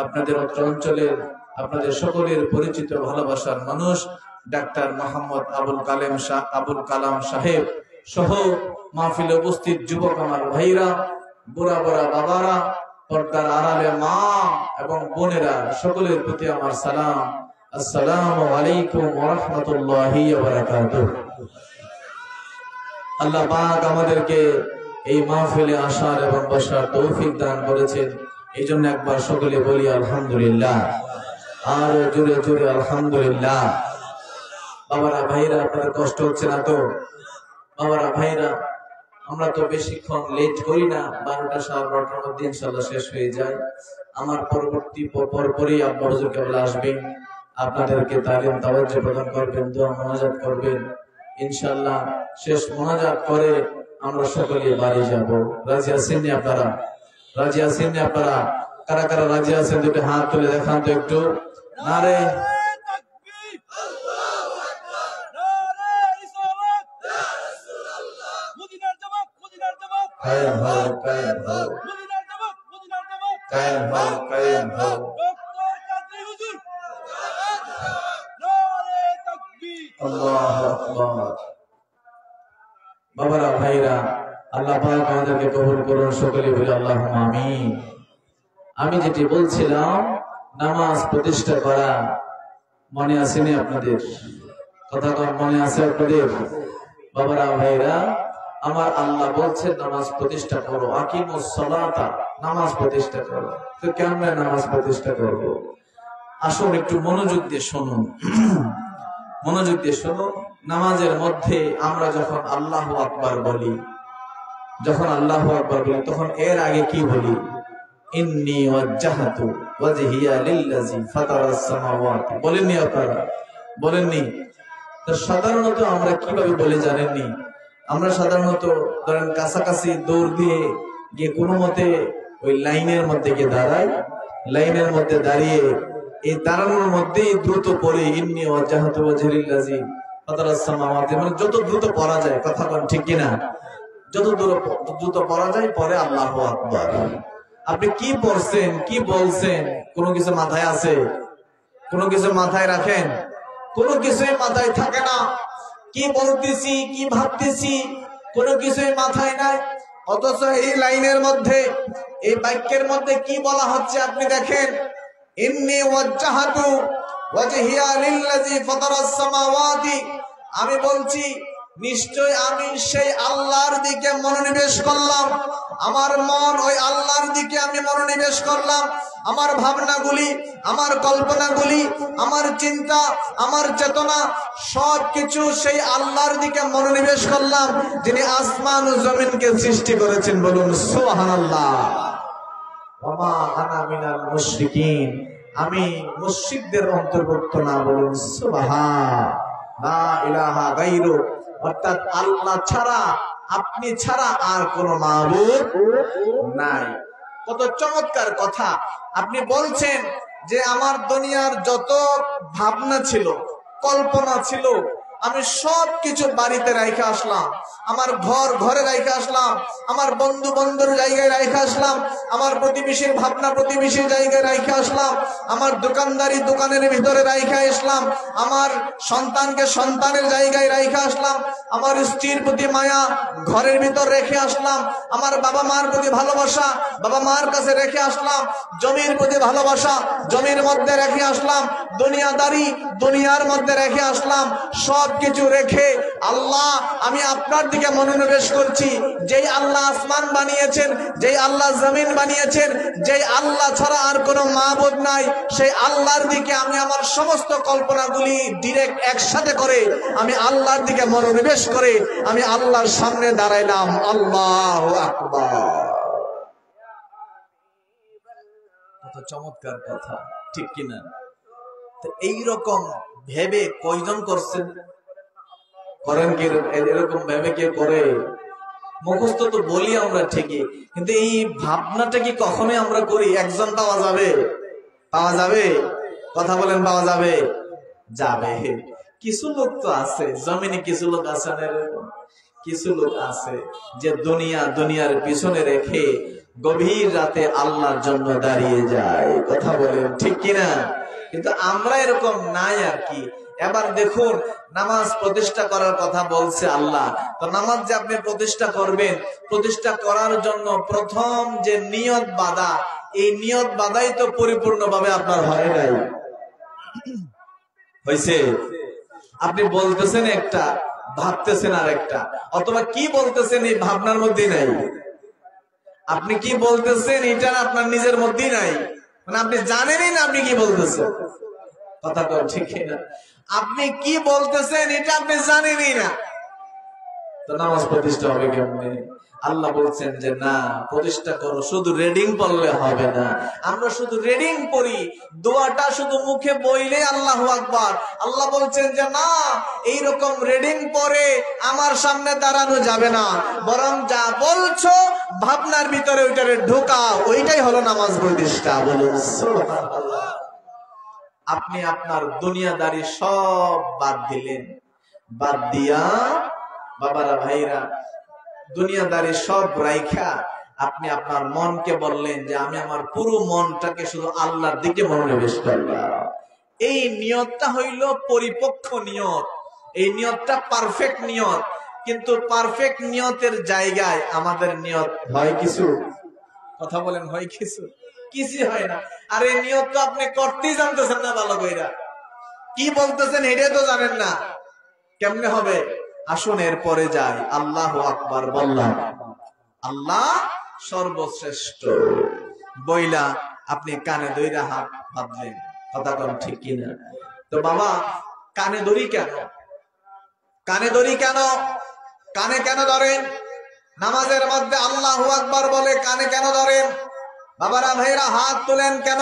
Speaker 1: আপনাদের অঞ্চলের আপনাদের সকলের পরিচিত ভালোবাসার মানুষ ডাক্তার মোহাম্মদ আবুল কালাম সাহেব সহ মাহফিলে উপস্থিত যুবক আমার ভাইরা, বুড়া বুড়া বাবারা, পর্দার আড়ালে মা এবং বোনেরা, সকলের প্রতি আমার সালাম। আসসালামু আলাইকুম ওয়া রাহমাতুল্লাহি ওয়া বারাকাতুহু। আল্লাহ পাক আমাদেরকে এই মাহফিলে আসার এবং বসার তৌফিক দান করেছেন, এই জন্য একবার সকলে বলি আলহামদুলিল্লাহ, আর জোরে জোরে আলহামদুলিল্লাহ। বাবারা ভাইরা, আপনাদের কষ্ট হচ্ছে না তো? বাবারা ভাইরা, আমরা তো বেশিক্ষণ লেট করি না, 12টা 12:30 মধ্যে ইনশাআল্লাহ শেষ হয়ে যায়। আমার পরবর্তী পরপরই আব্বা হুজুর কেবল আসবেন, আপনাদেরকে তালিম তাওয়াজ্জুহ প্রদান করবেন, দোয়া মুনাজাত করবেন। ইনশাআল্লাহ শেষ মুনাজাত করে আমরা সকলে বাড়ি যাব। রাজি আছেন নি আপনারা? রাজি আছেন নি আপনারা? কারা কারা রাজি আছেন দুটো হাত তুলে দেখান তো একটু। নারে তাকবীর, আল্লাহু আকবার, নারে রিসালাত, ইয়া রাসূলুল্লাহ, মদিনার জামাত, মদিনার জামাত, কায়েম হও, কায়েম হও, মদিনার জামাত, মদিনার জামাত, কায়েম হও, কায়েম হও, ডক্টর কাজী হুজুর নারে তাকবীর, আল্লাহু আকবার। বাবারা ভাইরা, আল্লাহ পাক আমাদেরকে কবুল করুন, সকলে বলি আল্লাহুম্মা আমিন। আমি যেটি বলছিলাম, নামাজ প্রতিষ্ঠা করা মনে আসেনি আপনাদের? কথা কম মনে আছে আপনাদের? বাবারা ভাইরা আমার, আল্লাহ বলছেন নামাজ প্রতিষ্ঠা করো, আকিমুস সালাতা, নামাজ প্রতিষ্ঠা করো। তো কেমনে নামাজ প্রতিষ্ঠা করব? আসুন একটু মনোযোগ দিয়ে শুনুন, মনোযোগ দিয়ে শুনুন। নামাজের মধ্যে আমরা যখন আল্লাহু আকবার বলি, যখন আল্লাহু আকবার বলি, তখন এর আগে কি বলি? ইন্নী ওয়াজ্জাহতু ওয়াজহিয়া লিল্লাযী ফাতারাস সামাওয়াতি, বলেননি আপনারা? বলেননি? তো সাধারণত আমরা কিভাবে বলে জানেননি? আমরা সাধারণত ধরেন কাছাকাছি দৌড় দিয়ে গিয়ে কোনো মতে ওই লাইনের মধ্যে গিয়ে দাঁড়াই, লাইনের মধ্যে দাঁড়িয়ে এই দাঁড়ানোর মধ্যেই দ্রুত পড়ে ইন্নী ওয়াজ্জাহতু ওয়াজহিয়া লিল্লাযী ফাতারাস সামাওয়াতি, মানে যত দ্রুত পড়া যায়, কথা বলেন ঠিক কিনা? যত দ্রুত পড়া যায় পরে আল্লাহু আকবার। আপনি কি পড়ছেন, কি বলছেন, কোনো কিছু মাথায় আছে? কোনো কিছু মাথায় রাখেন? কোনো কিছুই মাথায় থাকে না। কি বলতেছি, কি ভাবতেছি, কোনো কিছুই মাথায় নাই। অথচ এই লাইনের মধ্যে, এই বাক্যের মধ্যে কি বলা হচ্ছে আপনি দেখেন, ইন্নী ওয়াজ্জাহাতু ওয়াজহিয়া লিল্লাযী ফাতারাস সামাওয়াতি, আমি বলছি নিশ্চয় আমি সেই আল্লাহর দিকে মনোনিবেশ করলাম, আমার মন ওই আল্লাহর দিকে আমি মনোনিবেশ করলাম, আমার ভাবনাগুলি, আমার কল্পনাগুলি, আমার চিন্তা, আমার চেতনা সবকিছু সেই আল্লাহর দিকে মনোনিবেশ করলাম যিনি আসমান ও জমিনকে সৃষ্টি করেছেন। বলুন সুবহানাল্লাহ। ওয়া মা আনা মিনাল মুশরিকিন, আমি মুশরিকদের অন্তর্ভুক্ত না। বলুন সুবহান। লা ইলাহা গায়রু, অর্থাৎ আল্লাহ ছাড়া, আপনি ছাড়া আর কোন মাবুদ নাই। কত চমৎকার কথা! আপনি বলছেন যে আমার দুনিয়ার যত ভাবনা ছিল, কল্পনা ছিল, আমি সব কিছু বাড়িতে রাইখে আসলাম, আমার ঘরে রাইখে আসলাম, আমার বন্ধু বন্ধুর জায়গায় রাইখে আসলাম, আমার প্রতিবেশীর ভাবনা প্রতিবেশীর জায়গায় রাইখে আসলাম, আমার দোকানদারি দোকানের ভিতরে রাইখে আসলাম, আমার সন্তানকে সন্তানের জায়গায় রাইখে আসলাম, আমার স্ত্রীর প্রতি মায়া ঘরের ভিতর রেখে আসলাম, আমার বাবা মার প্রতি ভালোবাসা বাবা মার কাছে রেখে আসলাম, জমির প্রতি ভালোবাসা জমির মধ্যে রেখে আসলাম, দুনিয়াদারি দুনিয়ার মধ্যে রেখে আসলাম। সব কিছু রেখে আল্লাহ, আমি আপনার দিকে মনোনিবেশ করছি। যেই আল্লাহ আসমান বানিয়েছেন, যেই আল্লাহ জমিন বানিয়েছেন, যেই আল্লাহ ছাড়া আর কোনো মাবুদ নাই, সেই আল্লাহর দিকে আমি আমার সমস্ত কল্পনাগুলি ডিরেক্ট একসাথে করে আমি আল্লাহর দিকে মনোনিবেশ করে আমি আল্লাহর সামনে দাঁড়াইলাম। আল্লাহু আকবার। কত চমৎকার কথা, ঠিক কিনা? তো এইরকম ভেবে কয়জন করছেন? করেন কি? এরকম ভেবে কে করে? মুখস্থ তো বলি আমরা ঠিকই, কিন্তু এই ভাবনাটা কি কখনোই আমরা করি? একজন পাওয়া যাবে? পাওয়া যাবে? কথা বলেন, পাওয়া যাবে? যাবে। কিছু লোক তো আছে জমিনে, কিছু লোক আছে না এরকম, কিছু লোক আছে যে দুনিয়ার পিছনে রেখে গভীর রাতে আল্লাহর জন্য দাঁড়িয়ে যায়। কথা বলেন ঠিক কিনা? কিন্তু আমরা এরকম নাই আর কি। এবার দেখুন, নামাজ প্রতিষ্ঠা করার কথা বলছে আল্লাহ। তো নামাজ যে আপনি প্রতিষ্ঠা করবেন, প্রতিষ্ঠা করার জন্য প্রথম যে নিয়ত বাঁধা, এই নিয়ত বাঁধাই তো পরিপূর্ণভাবে আপনার হয় নাই। হয়েছে? আপনি বলতেছেন একটা, ভাবতেছেন আর একটা, অথবা কি বলতেছেন এই ভাবনার মধ্যে নাই। আপনি কি বলতেছেন এটা আপনার নিজের মধ্যেই নাই, মানে আপনি জানেনই না আপনি কি বলতেছেন। কথা তো ঠিক না? আপনি কি বলতেছেন এটা আপনি জানেনই না, তো নামাজ প্রতিষ্ঠা হবে কেমনে? আল্লাহ বলছেন যে না, প্রতিষ্ঠা করো। শুধু রিডিং পড়লে হবে না। আমরা শুধু রিডিং পড়ি, দোয়াটা শুধু মুখে বইলে আল্লাহু আকবার। আল্লাহ বলছেন যে না, এইরকম রিডিং পড়ে আমার সামনে দাঁড়ানো যাবে না, বরং যা বলছো ভাবনার ভিতরে ওইটারে ঢোকা, ওইটাই হলো নামাজ প্রতিষ্ঠা। বলুন সুবহানাল্লাহ। আপনি আপনার দুনিয়াদারি সব বাদ দিলেন, বাদ দিয়া বাবারা ভাইরা দুনিয়াদারি সব রাইখা আপনি আপনার মনকে বললেন যে আমি আমার পুরো মনটাকে শুধু আল্লাহর দিকে মনোনিবেশ করলাম। এই নিয়তটা হইল পরিপক্ক নিয়ত, এই নিয়তটা পারফেক্ট নিয়ত। কিন্তু পারফেক্ট নিয়তের জায়গায় আমাদের নিয়ত হয় কিছু। কথা বলেন, হয় কিছু? কিছু হয় না। আর এই নিয়ত তো আপনি করতেই জানতেছেন না ভালো কইরা, কি বলতেছেন এটা তো জানেন না, কেমনে হবে? আসুন এরপরে যাই। আল্লাহু আকবার বললাম, আল্লাহ সর্বশ্রেষ্ঠ বইলা আপনি কানে ধইরা হাত বাঁধলেন। কথা কম ঠিক কিনা? তো বাবা, কানে ধরি কেন? কানে ধরি কেন? কানে কেন ধরেন? নামাজের মধ্যে আল্লাহু আকবার বলে কানে কেন ধরেন?
Speaker 2: বাবারা ভাইরা হাত তোলেন কেন?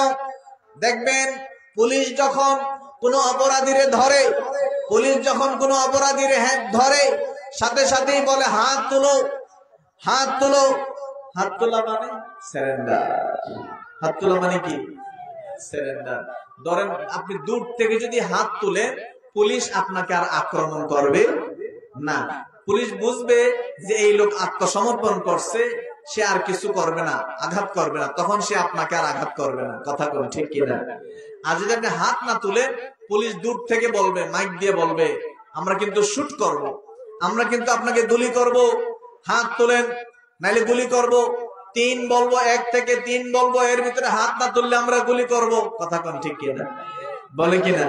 Speaker 2: দেখবেন পুলিশ যখন কোনো অপরাধীরে ধরে, পুলিশ যখন কোনো অপরাধীরে ধরে, সাথে সাথেই বলে হাত তুলো, হাত তুলো। হাত তোলা মানে সারেন্ডার। হাত তোলা মানে কি? সারেন্ডার। ধরেন আপনি দূর থেকে যদি হাত তুলেন, পুলিশ আপনাকে আর আক্রমণ করবে না। পুলিশ বুঝবে যে এই লোক আত্মসমর্পণ করছে, সে আর কিছু করবে না, আঘাত করবে না, তখন সে আপনাকে আর আঘাত করবে না। কথা বলেন ঠিক কিনা? আর যদি আপনি হাত না তুলে, পুলিশ দূর থেকে বলবে, মাইক দিয়ে বলবে, আমরা কিন্তু শুট করব, আমরা কিন্তু আপনাকে গুলি করব, হাত তোলেন নাইলে গুলি করব। 3 বলবো, 1 থেকে 3 বলবো, এর ভিতরে হাত না তুললে আমরা গুলি করব। কথা কোন ঠিক কিনা? বলে কিনা?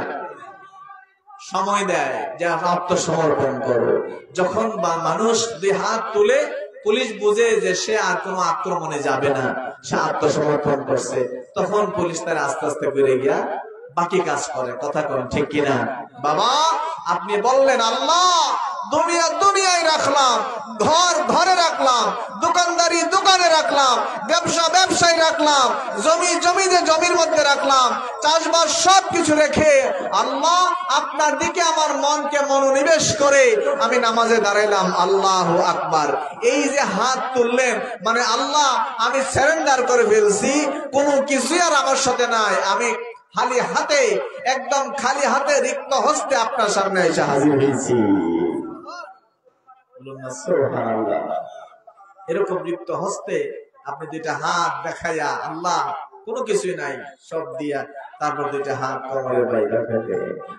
Speaker 2: সময় দেয় যে আত্মসমর্পণ করো। যখন মানুষ 2 হাত তুলে, পুলিশ বুঝে যে সে আর কোনো আক্রমণে যাবে না, সে আত্মসমর্পণ করছে, তখন পুলিশ তার আস্তে আস্তে বেড়ে গিয়া বাকি কাজ করে। কথা কোন ঠিক কিনা? বাবা আপনি বললেন আল্লাহ দুনিয়া দুনিয়ায় রাখলাম, ঘর ঘরে রাখলাম, দোকানদারি দোকানে রাখলাম, ব্যবসা ব্যবসায় রাখলাম, জমি জমিতে জমির মধ্যে রাখলাম, চাষবাস সবকিছু রেখে আল্লাহ আপনার দিকে আমার মনকে মনোনিবেশ করে আমি নামাজে দাঁড়াইলাম। আল্লাহু আকবার। এই যে হাত তুললেন মানে আল্লাহ আমি সারেন্ডার করে ফেলছি, কোনো কিছুই আর আমার সাথে নাই, আমি খালি হাতে, একদম খালি হাতে রিক্ত হস্তে আপনার সামনে এসে হাজির হয়েছি। এরকম রিক্ত হস্তে আপনি 2টা হাত দেখাইয়া আল্লাহ কোনো কিছুই নাই সব দিয়া, তারপর 2টা হাত কোমরে বাইধা ফেলে।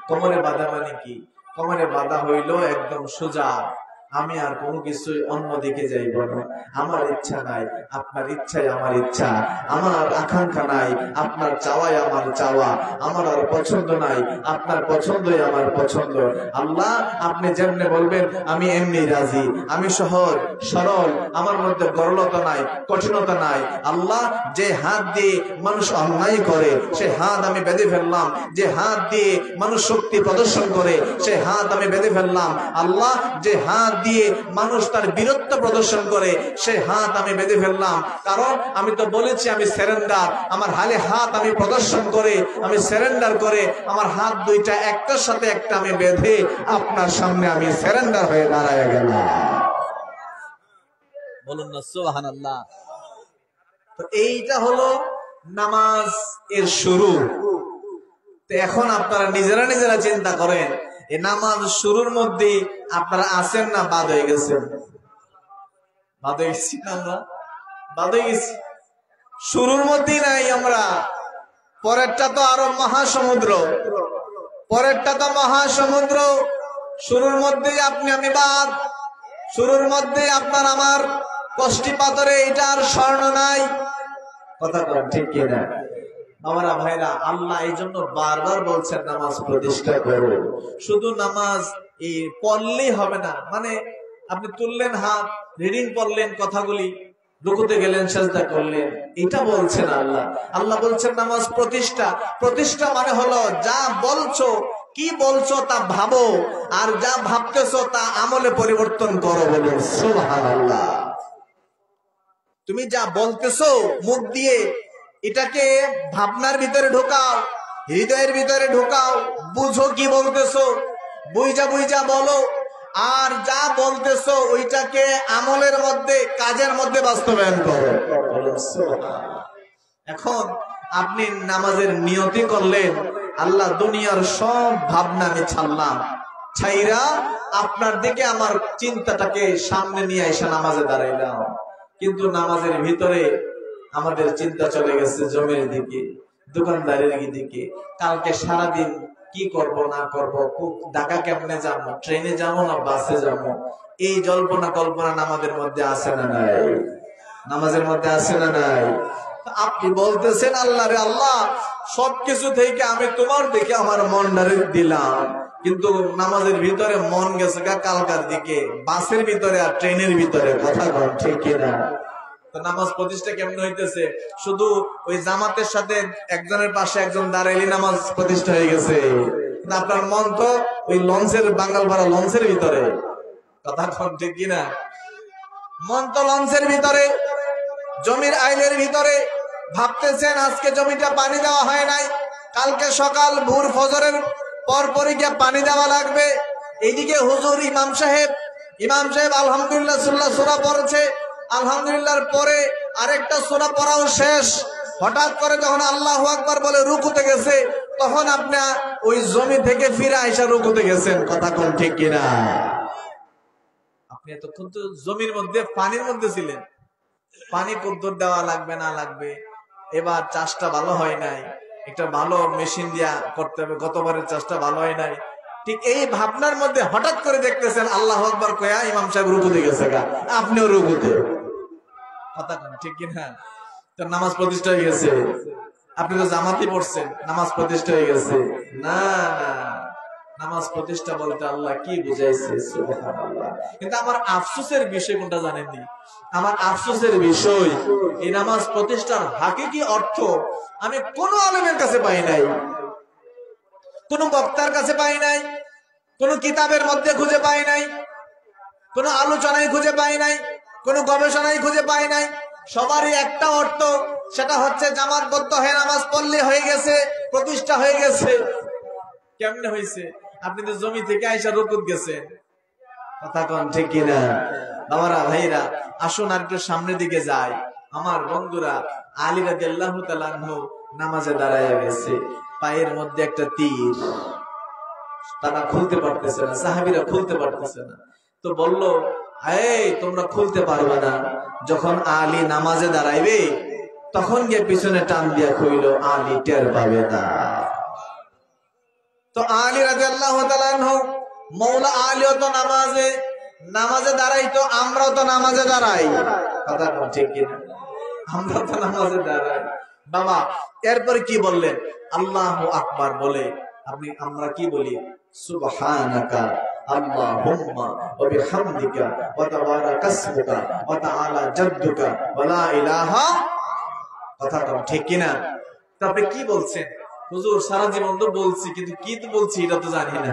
Speaker 2: কোমরে বাঁধা মানে কি? কোমরে বাঁধা হইল একদম সোজা, আমি আর কোনো কিছু অন্যদিকে যাইব না, আমার ইচ্ছা নাই, আপনার ইচ্ছাই আমার ইচ্ছা, আমার আকাঙ্ক্ষা নাই, আপনার চাওয়াই আমার চাওয়া, আমার আর পছন্দ নাই, আপনার পছন্দই আমার পছন্দ। আল্লাহ আপনি যেমনি বলবেন আমি এমনি রাজি, আমি সহজ সরল, আমার মধ্যে গরলতা নাই, কঠিনতা নাই। আল্লাহ যে হাত দিয়ে মানুষ অন্যায় করে সে হাত আমি বেঁধে ফেললাম, যে হাত দিয়ে মানুষ শক্তি প্রদর্শন করে সে হাত আমি বেঁধে ফেললাম। আল্লাহ যে হাত দিয়ে মানুষ তার বীরত্ব প্রদর্শন করে সে হাত আমি বেঁধে ফেললাম, কারণ আমি তো বলেছি আমি সারেন্ডার। আমার হালে হাত আমি প্রদর্শন করে, আমি সারেন্ডার করে, আমার হাত 2টা একটার সাথে একটা আমি বেঁধে আপনার সামনে আমি সারেন্ডার হয়ে দাঁড়ায় গেলাম। বলুন না সুবহানাল্লাহ। তো এইটা হলো নামাজ এর শুরু। তো এখন আপনারা নিজেরা নিজেরা চিন্তা করেন, এই নামাজ শুরুর মধ্যে আপনারা আছেন না বাদ হয়ে গেছেন? বাদ হয়ে গেছি না? আমরা বাদ হয়ে গেছি, শুরুর মধ্যেই নাই আমরা। পরেরটা তো আরো মহাসমুদ্র, পরেরটা তো মহাসমুদ্র, শুরুর মধ্যেই আপনি আমি বাদ, শুরুর মধ্যেই আপনার আমার কষ্টি পাথরে এটা আর স্বর্ণ নাই। কথা ঠিক কিনা? আমার ভাইরা আল্লাহ এই জন্য বারবার বলছেন নামাজ প্রতিষ্ঠা করো। শুধু নামাজ এই পড়লেই হবে না, মানে আপনি তুললেন হাত, রিডিং পড়লেন, কথাগুলি রুকুতে গেলেন, সেজদা করলেন, এটা বলছেন আল্লাহ। আল্লাহ বলছেন নামাজ প্রতিষ্ঠা। প্রতিষ্ঠা মানে হলো যা বলছো, কি বলছো তা ভাবো, আর যা ভাবতেছো তা আমলে পরিবর্তন করো। বলুন সুবহানাল্লাহ। তুমি যা বলতেছো মুখ দিয়ে, এটাকে ভাবনার ভিতরে ঢোকাও, হৃদয়ের ভিতরে ঢোকাও, বুঝো কি বলতেছো, বুঝা বুঝা বলো, আর যা বলতেছো ওইটাকে আমলের মধ্যে, কাজের মধ্যে বাস্তবায়ন করো। এখন আপনি নামাজের নিয়তি করলেন, আল্লাহ দুনিয়ার সব ভাবনা আমি ছাড়লাম, ছাইরা আপনার দিকে আমার চিন্তাটাকে সামনে নিয়ে এসে নামাজে দাঁড়াইলাম। কিন্তু নামাজের ভিতরে আমাদের চিন্তা চলে গেছে জমির দিকে, দোকানদারের দিকে, কালকে সারাদিন কি করব না করব, ঢাকা কেমনে যাবো, ট্রেনে যাবো না বাসে যাবো, এই জল্পনা কল্পনা নামাজের মধ্যে আছে না নাই? নামাজের মধ্যে আছে না নাই? আপনি বলতেছেন আল্লাহ রে আল্লাহ, সবকিছু থেকে আমি তোমার দিকে আমার মনটারে দিলাম, কিন্তু নামাজের ভিতরে মন গেছে কালকার দিকে, বাসের ভিতরে আর ট্রেনের ভিতরে। কথা বল ঠিক কিনা? নামাজ প্রতিষ্ঠা কেমন হইতেছে? শুধু ওই জামাতের সাথে একজনের পাশে একজন দাঁড়াইলে নামাজ প্রতিষ্ঠা হয়ে গেছে, আপনার মন তো ওই লঞ্চের, বাঙ্গাল ভাড়া লঞ্চের ভিতরে। কথা ঠিক কিনা? মন তো লঞ্চের ভিতরে, জমির আইলের ভিতরে, ভাবতেছেন আজকে জমিটা পানি দেওয়া হয় নাই, কালকে সকাল ভোর ফজরের পরপরই গিয়ে পানি দেওয়া লাগবে। এইদিকে হুজুর ইমাম সাহেব আলহামদুলিল্লাহ সূরা পড়ছে, আলহামদুলিল্লাহর পরে আরেকটা সূরা পড়াও শেষ। হঠাৎ করে যখন আল্লাহু আকবার বলে রুকুতে গেছে, তখন আপনি ওই জমি থেকে ফিরে আইসা রুকুতে গেছেন। কথা কোন ঠিক কিনা? আপনি এতক্ষণ তো জমির মধ্যে পানির মধ্যে ছিলেন। পানি কদ্দুর দেওয়া লাগবে না লাগবে, এবার চাষটা ভালো হয় নাই, একটা ভালো মেশিন দিয়া করতে হবে, গতবারের চাষটা ভালো হয় নাই। ঠিক এই ভাবনার মধ্যে হঠাৎ করে দেখতেছেন আল্লাহু আকবার কয়া ইমাম সাহেব রুকুতে গেছে, আপনিও রুকুতে। কথা কোন ঠিক কিনা? তো নামাজ প্রতিষ্ঠা হয়ে গেছে। আপনি তো জামাতি পড়ছেন, নামাজ প্রতিষ্ঠা হয়ে গেছে? না না, নামাজ প্রতিষ্ঠা বলতে আল্লাহ কি বুঝাইছে, সুবহানাল্লাহ। কিন্তু আমার আফসোসের বিষয় কোনটা জানেননি? আমার আফসোসের বিষয় এই নামাজ প্রতিষ্ঠার হাকিকি অর্থ আমি কোন আলেমের কাছে পাই নাই, কোন বক্তার কাছে পাই নাই, কোন কিতাবের মধ্যে খুঁজে পাই নাই, কোন আলোচনায় খুঁজে পাই নাই, কোন গবেষণায় খুঁজে পাই নাই। সবারই একটা অর্থ, সেটা হচ্ছে জামাতবদ্ধ হয়ে নামাজ পড়লে হয়ে গেছে, প্রতিষ্ঠা হয়ে গেছে। কেমনে হয়েছে? আপনি তো জমি থেকে আইসা রুকুত গেছেন। কথা কোন ঠিক কিনা? বাবারা ভাইরা, আসুন আর একটু সামনের দিকে যাই। আমার বন্ধুরা, আলী রাদিয়াল্লাহু তাআলা আনহু নামাজে দাঁড়ায় গেছে, পায়ের মধ্যে একটা তীর, তারা খুলতে পারতেছে না, সাহাবীরা খুলতে পারতেছে না। তো বলল, এই তোমরা খুলতে পারবে না, যখন আলী নামাজে দাঁড়াইবে তখন গিয়ে পিছনে টান দিয়া খুইল, আলী টের পাবে না। তো আলী রাদিয়াল্লাহু তাআলা আনহু, মওলা আলীও তো নামাজে দাঁড়াই, তো আমরাও তো নামাজে দাঁড়াই। কথা ঠিক কিনা? আমরা তো নামাজে দাঁড়াই। বাবা এরপরে কি বললেন? আল্লাহু আকবার বলে আমরা কি বলি? সুবহানাকা আল্লাহুম্মা ওয়া বিহামদিকা ওয়া তাবারাকা ইসমুকা ওয়া তাআলা জাদ্দুকা ওয়া লা ইলাহা। কথা ঠিক কিনা? তারপরে কি বলছেন? হুজুর সারা জীবন তো বলছি, কিন্তু কি তো বলছি এটা তো জানি না।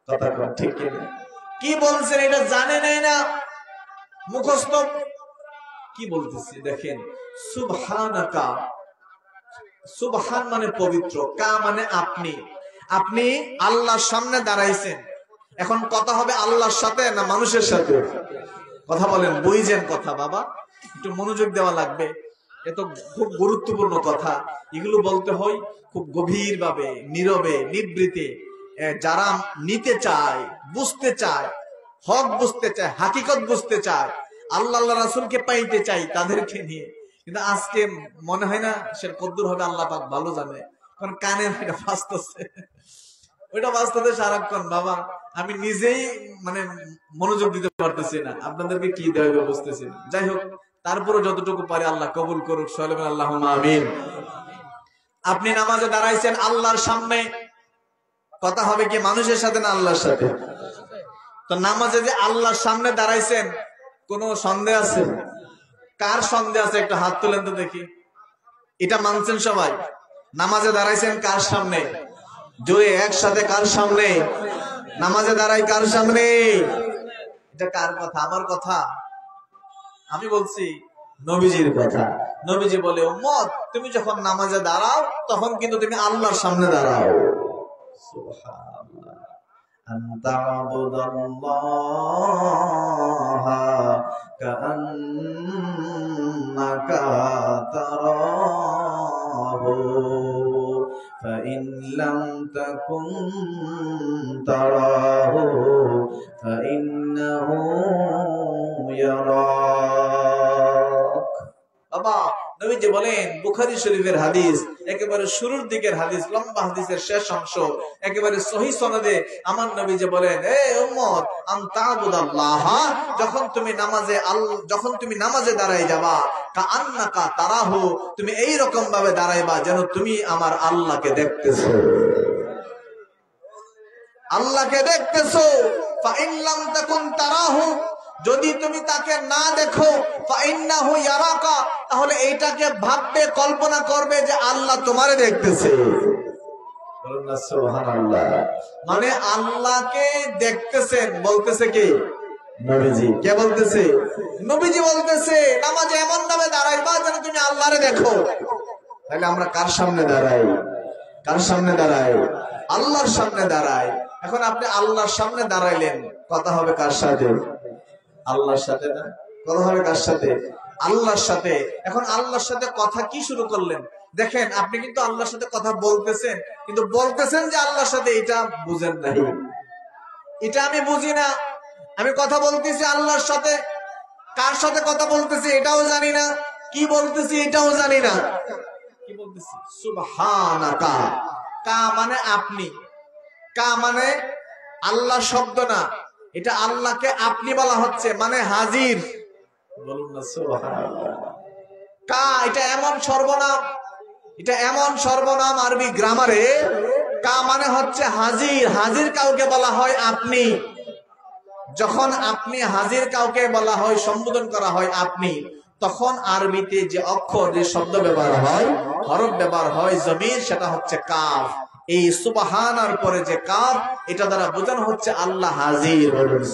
Speaker 2: কথা ঠিক কিনা? কি বলছেন এটা জানে নাই না, মুখস্থ। কি বলতেছি দেখেন, সুবহানাকা, সুবহান মানে পবিত্র, কা মানে আপনি। আপনি আল্লাহর সামনে দাঁড়াইছেন। এখন কথা হবে আল্লাহর সাথে না মানুষের সাথে? কথা বলেন, বুঝেন কথা বাবা, একটু মনোযোগ দেওয়া লাগবে। এত খুব গুরুত্বপূর্ণ কথা, এগুলো বলতে হয় খুব গভীর ভাবে, নীরবে, নিবৃতে। যারা নিতে চায়, বুঝতে চায়, হক বুঝতে চায়, হাকিকত বুঝতে চায়, আল্লাহ রাসূলকে পাইতে চাই, তাদেরকে নিয়ে। কিন্তু আজকে মনে হয় না সে কদ্দুর হবে আল্লাহ পাক ভালো জানে, কারণ কানে ওইটা বাজতেছে, ওইটা বাজতেছে সারাক্ষণ। বাবা আমি নিজেই মানে মনোযোগ দিতে পারতেছি না, আপনাদেরকে কি দেওয়া বুঝতেছি না। যাই হোক, তারপরে যতটুকু পারে আল্লাহ কবুল করুক, সকলে বলেন আল্লাহুম্মা আমিন। আপনি নামাজে দাঁড়াইছেন আল্লাহর সামনে, কথা হবে কি মানুষের সাথে না আল্লাহর সাথে? তো নামাজে যে আল্লাহর সামনে দাঁড়াইছেন, কোনো সন্দেহ আছে? কার সন্দেহ আছে একটু হাত তুলেন তো দেখি। এটা মানছেন সবাই? নামাজে দাঁড়াইছেন কার সামনে? জোরে একসাথে কার সামনে? নামাজে দাঁড়াই কার সামনে? এটা কার কথা? আমার কথা? আমি বলছি নবীজির কথা। নবীজি বলে, উম্মত তুমি যখন নামাজে দাঁড়াও তখন কিন্তু তুমি আল্লাহর সামনে দাঁড়াও। সুবহানাল্লাহ। আনতা আবুদাল্লাহা কাআন্নাকা তারাহু ফাইন লাম তাকুন তারাহু ফাইন্নাহু ইয়ারাক। বাবা নবীজি বলেন, বুখারী শরীফের হাদিস, একেবারে শুরুর দিকের হাদিস, লম্বা হাদিসের শেষ অংশ, একেবারে সহিহ সনদে আমার নবীজি বলেন, এ উম্মত আনতাবুদাল্লাহ, যখন তুমি নামাজে দাঁড়াই যাবা, কাআন্নাকা তারাহু, তুমি এই রকম ভাবে দাঁড়াইবা যেন তুমি আমার আল্লাহকে দেখতেছো। আল্লাহকে দেখতেছো। ফাইন লাম তাকুন তারাহু, যদি তুমি তাকে না দেখো, ফাইন্নাহু ইয়ারাকা, তাহলে এইটাকে ভাববে, কল্পনা করবে যে আল্লাহ তোমারে দেখতেছে। বলুন না সুবহানাল্লাহ। মানে আল্লাহকে দেখতেছেন, বলতেছে কি?
Speaker 1: নবীজি।
Speaker 2: কে বলতেছে? নবীজি বলতেছে নামাজে এমন ভাবে দাঁড়াইবা যেন তুমি আল্লাহরে দেখো। তাহলে আমরা কার সামনে দাঁড়াই? কার সামনে দাঁড়াই? আল্লাহর সামনে দাঁড়াই। এখন আপনি আল্লাহর সামনে দাঁড়াইলেন, কথা হবে কার সাথে? আল্লাহর সাথে না? কথা হবে কার সাথে? আল্লাহর সাথে। এখন আল্লাহর সাথে কথা কি শুরু করলেন? দেখেন আপনি কিন্তু আল্লাহর সাথে কথা বলতেছেন, কিন্তু বলতেছেন যে আল্লাহর সাথে, এটা বুঝেন নাই। এটা আমি বুঝি না, আমি কথা বলতেছি আল্লাহর সাথে। কার সাথে কথা বলতেছি এটাও জানি না, কি বলতেছি এটাও জানি না। কি বলতেছি? সুবহানাকা। কা মানে আপনি, কা মানে আল্লাহ শব্দ না, এটা আল্লাহকে আপনি বলা হচ্ছে, মানে হাজির। বলুন না সুবহানাল্লাহ। কা এটা এমন সর্বনাম, এটা এমন সর্বনাম আরবি গ্রামারে। কা মানে হচ্ছে হাজির। হাজির কাউকে বলা হয় আপনি। যখন আপনি হাজির কাউকে বলা হয়, সম্বোধন করা হয় আপনি, তখন আরবিতে যে অক্ষর, যে শব্দ ব্যবহার হয়, হরফ ব্যবহার হয়, জমির, সেটা হচ্ছে কাফ। এই সুবহানার পরে যে কাফ, এটা দ্বারা বোঝানো হচ্ছে আল্লাহ হাজির।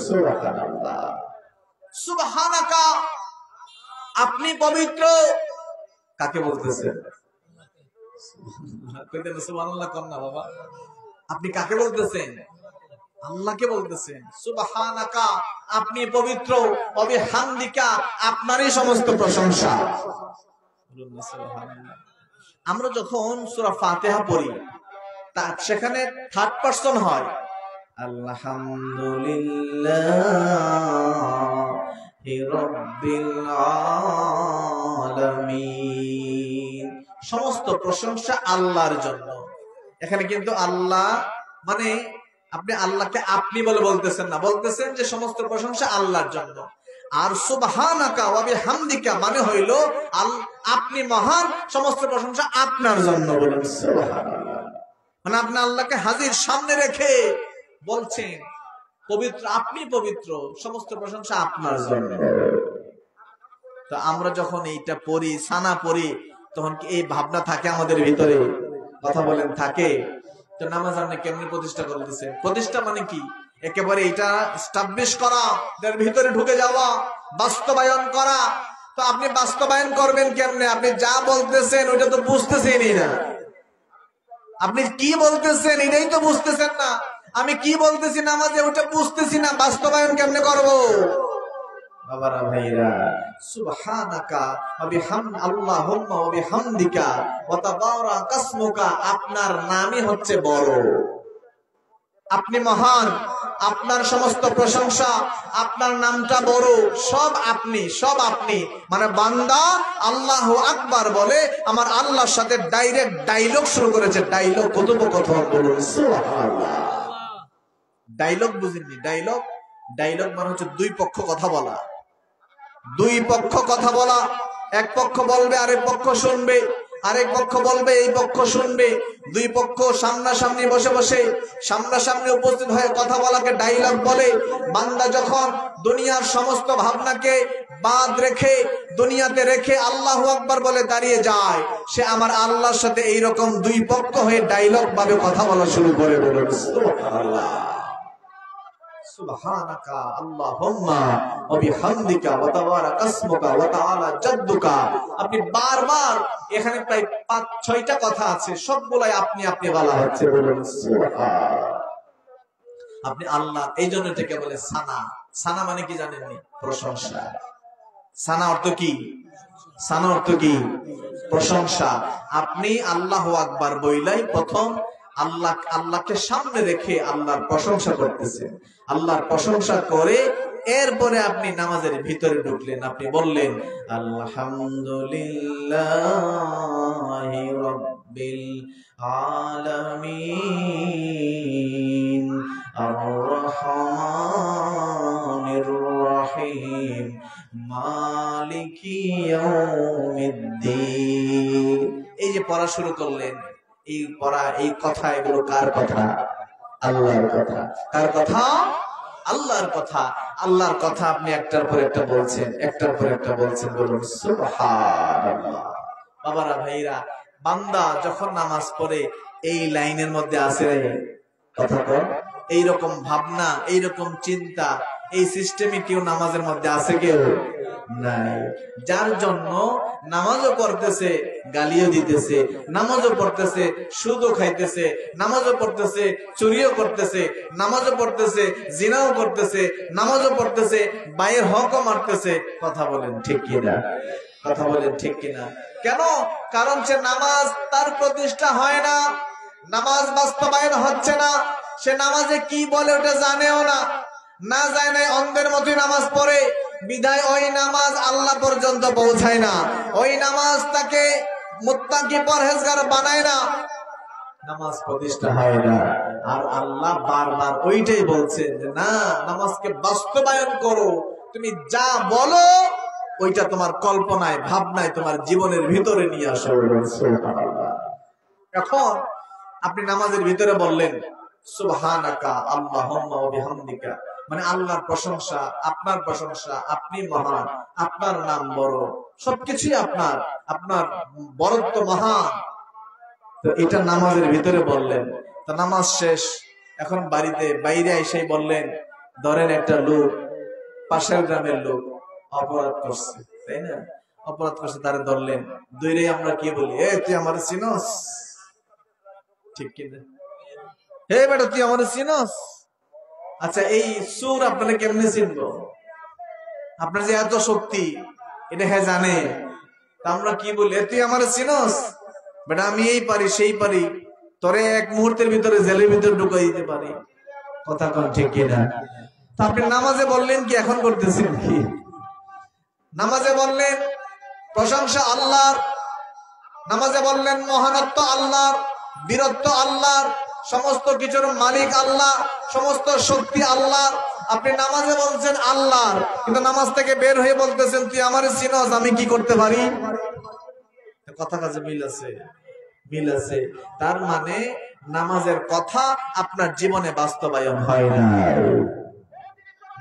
Speaker 2: সুবহানাল্লাহ। সুবহানাকা, আপনি পবিত্র। কাকে বলতেছেন? সুবহানাল্লাহ কর না বাবা। আপনি কাকে বলতেছেন? আল্লাহকে বলতেছেন। সুবহানাকা, আপনি পবিত্র। ওয়া বিহামদিকা, আপনারই সমস্ত প্রশংসা। আমরা যখন সূরা ফাতিহা পড়ি, তা সেখানে থার্ড পারসন হয়। আলহামদুলিল্লাহি রাব্বিল আলামিন, সমস্ত প্রশংসা আল্লাহর জন্য। এখানে কিন্তু আল্লাহ মানে আপনি আল্লাহকে আপনি বলে বলতেছেন না, বলতেছেন যে সমস্ত প্রশংসা আল্লাহর জন্য। আর সুবহানাকা ওয়া বিহামদিকা মানে হইল আপনি মহান, সমস্ত প্রশংসা আপনার জন্য। বলেন সুবহানাল্লাহ। মানে আপনি আল্লাহকে হাজির সামনে রেখে বলছেন পবিত্র, আপনি পবিত্র, সমস্ত প্রশংসা আপনার জন্য। তো আমরা যখন এইটা পড়ি, সানা পড়ি, তখন কি এই ভাবনা থাকে আমাদের ভিতরে? কথা বলেন, থাকে? তো নামাজ আপনি কেমনি প্রতিষ্ঠা করতেছেন? প্রতিষ্ঠা মানে কি? একেবারে এটা এস্টাবলিশ করা, এর ভিতরে ঢুকে যাওয়া, বাস্তবায়ন করা। তো আপনি বাস্তবায়ন করবেন কেমনে? আপনি যা বলতেছেন ওইটা তো বুঝতেছেনই না। আপনি কি বলতেছেন এটাই তো বুঝতেছেন না। আমি কি বলতেছি নামাজে ওটা বুঝতেছি না, বাস্তবায়ন কেমনে করব? বাবারা ভাইরা, সুবহানাকা ওয়া আল্লাহুম্মা ওয়া বিহামদিকা ওয়া তাবারাকা ইসমুকা, আপনার নামই হচ্ছে বড়। আপনি মহান, আপনার সমস্ত প্রশংসা, আপনার নামটা বড়, সব আপনি, সব আপনি। মানে বান্দা আল্লাহু আকবার বলে আমার আল্লাহর সাথে ডাইরেক্ট ডায়লগ শুরু করেছে। ডায়লগ, কথোপকথন। বলুন সুবহানাল্লাহ। ডায়লগ বুঝেননি? ডায়লগ, ডায়লগ মানে হচ্ছে দুই পক্ষ কথা বলা। দুই পক্ষ কথা বলা, এক পক্ষ বলবে আরেক পক্ষ শুনবে, আরেক পক্ষ বলবে এই পক্ষ শুনবে। দুই পক্ষ সামনাসামনি বসে বসে সামনাসামনি উপস্থিত হয়ে কথা বলাকে ডায়লগ বলে। বান্দা যখন দুনিয়ার সমস্ত ভাবনাকে বাদ রেখে, দুনিয়াতে রেখে আল্লাহু আকবার বলে দাঁড়িয়ে যায়, সে আমার আল্লাহর সাথে এইরকম দুই পক্ষ হয়ে ডায়লগ ভাবে কথা বলা শুরু করে। বলুন সুবহানাল্লাহ। সুবহানাকা আল্লাহুম্মা ওয়া বিহামদিকা ওয়া তাবারাকা ইসমুকা ওয়া তাআলা জাদ্দুকা। আপনি বারবার এখানে প্রায় ৫-৬টা কথা আছে, সবগুলাই আপনি আপনি বলা হচ্ছে। বলুন সুবহান। আপনি আল্লাহ, এই জন্য এটাকে বলে সানা। সানা মানে কি জানেননি? প্রশংসা। সানা অর্থ কি? সানা অর্থ কি? প্রশংসা। আপনি আল্লাহু আকবার বইলাই প্রথম আল্লাহকে সামনে রেখে আল্লাহর প্রশংসা করতেছেন। আল্লাহর প্রশংসা করে এরপরে আপনি নামাজের ভিতরে ঢুকলেন, আপনি বললেন আলহামদুলিল্লাহি রাব্বিল আলামিন আর রহমানির রহিম মালিকি ইয়াউমিদ্দিন। এই যে পড়া শুরু করলেন, এই পড়া, এই কথা, এগুলো কার কথা? আল্লাহর কথা। কার কথা? আল্লাহর কথা। আল্লাহর কথা আপনি একটার পর একটা বলছেন, একটার পর একটা বলছেন। বলুন সুবহানাল্লাহ। বাবারা ভাইরা, বান্দা যখন নামাজ পড়ে এই লাইনের মধ্যে আছে কথা তো, এইরকম ভাবনা, এইরকম চিন্তা, এই সিস্টেমে কেউ নামাজের মধ্যে আছে কেউ নাই। যার জন্য নামাজও পড়তেছে, গালিও দিতেছে, নামাজও পড়তেছে, সুদও খাইতেছে, নামাজও পড়তেছে, চুরিও করতেছে, নামাজও পড়তেছে, জিনাও করতেছে, নামাজও পড়তেছে, বাইরের হকও মারতেছে। কথা বলেন ঠিক কিনা? কথা বলেন ঠিক কিনা? কেন? কারণ সে নামাজ তার প্রতিষ্ঠা হয় না, নামাজ বাস্তবায়ন হচ্ছে না। সে নামাজে কি বলে ওটা জানেও না, না যায় না, অন্ধের মতোই নামাজ পড়ে। বিধায় ওই নামাজ আল্লাহ পর্যন্ত পৌঁছায় না, ওই নামাজ তাকে মুত্তাকি পরহেজগার বানায় না, নামাজ প্রতিষ্ঠা হয় না। আর আল্লাহ বারবার ওইটাই বলছেন যে না, নামাজকে বাস্তবায়ন করো। তুমি যা বলো ওইটা তোমার কল্পনায়, ভাবনায়, তোমার জীবনের ভিতরে নিয়ে আসো। এখন আপনি নামাজের ভিতরে বললেন সুবহানাকা আল্লাহুম্মা ওয়া বিহামদিকা, মানে আল্লাহর প্রশংসা, আপনার প্রশংসা, আপনি মহান, আপনার নাম বড়, সবকিছুই আপনার, আপনার বরত্ব মহান। তো এটা নামাজের ভিতরে বললেন। তো নামাজ শেষ, এখন বাড়িতে বাইরে এসে বললেন, ধরেন একটা লোক, পাশের গ্রামের লোক অপরাধ করছে, তাই না? অপরাধ করছে, তারা ধরলেন, দূরে আমরা কি বলি, এ তুই আমার চিনস? ঠিক কিনা? হে বেটা তুই আমার চিনস? আচ্ছা, এই সুর আপনারা কেমনে চিনবো? আপনার যে এত শক্তি এটা হ্যাঁ জানে। আমরা কি বলি, তুই আমার চিনস? বেটা আমি এই পারি সেই পারি, তোরে এক মুহূর্তের ভিতরে জেলের ভিতরে ঢুকাই দিতে পারি। কথা কোন ঠিক কিনা? তা আপনি নামাজে বললেন কি, এখন করতেছেন কি? নামাজে বললেন প্রশংসা আল্লাহর, নামাজে বললেন মহানত্ব আল্লাহর, বীরত্ব আল্লাহর, সমস্ত কিছুর মালিক আল্লাহ, সমস্ত শক্তি আল্লাহর। আপনি নামাজে বলছেন আল্লাহর, কিন্তু নামাজ থেকে বের হয়ে বলতেছেন তুই আমারে চিনস, আমি কি করতে পারি? কথা কাজে মিল আছে, মিল আছে। তার মানে নামাজের কথা আপনার জীবনে বাস্তবায়ন হয় না।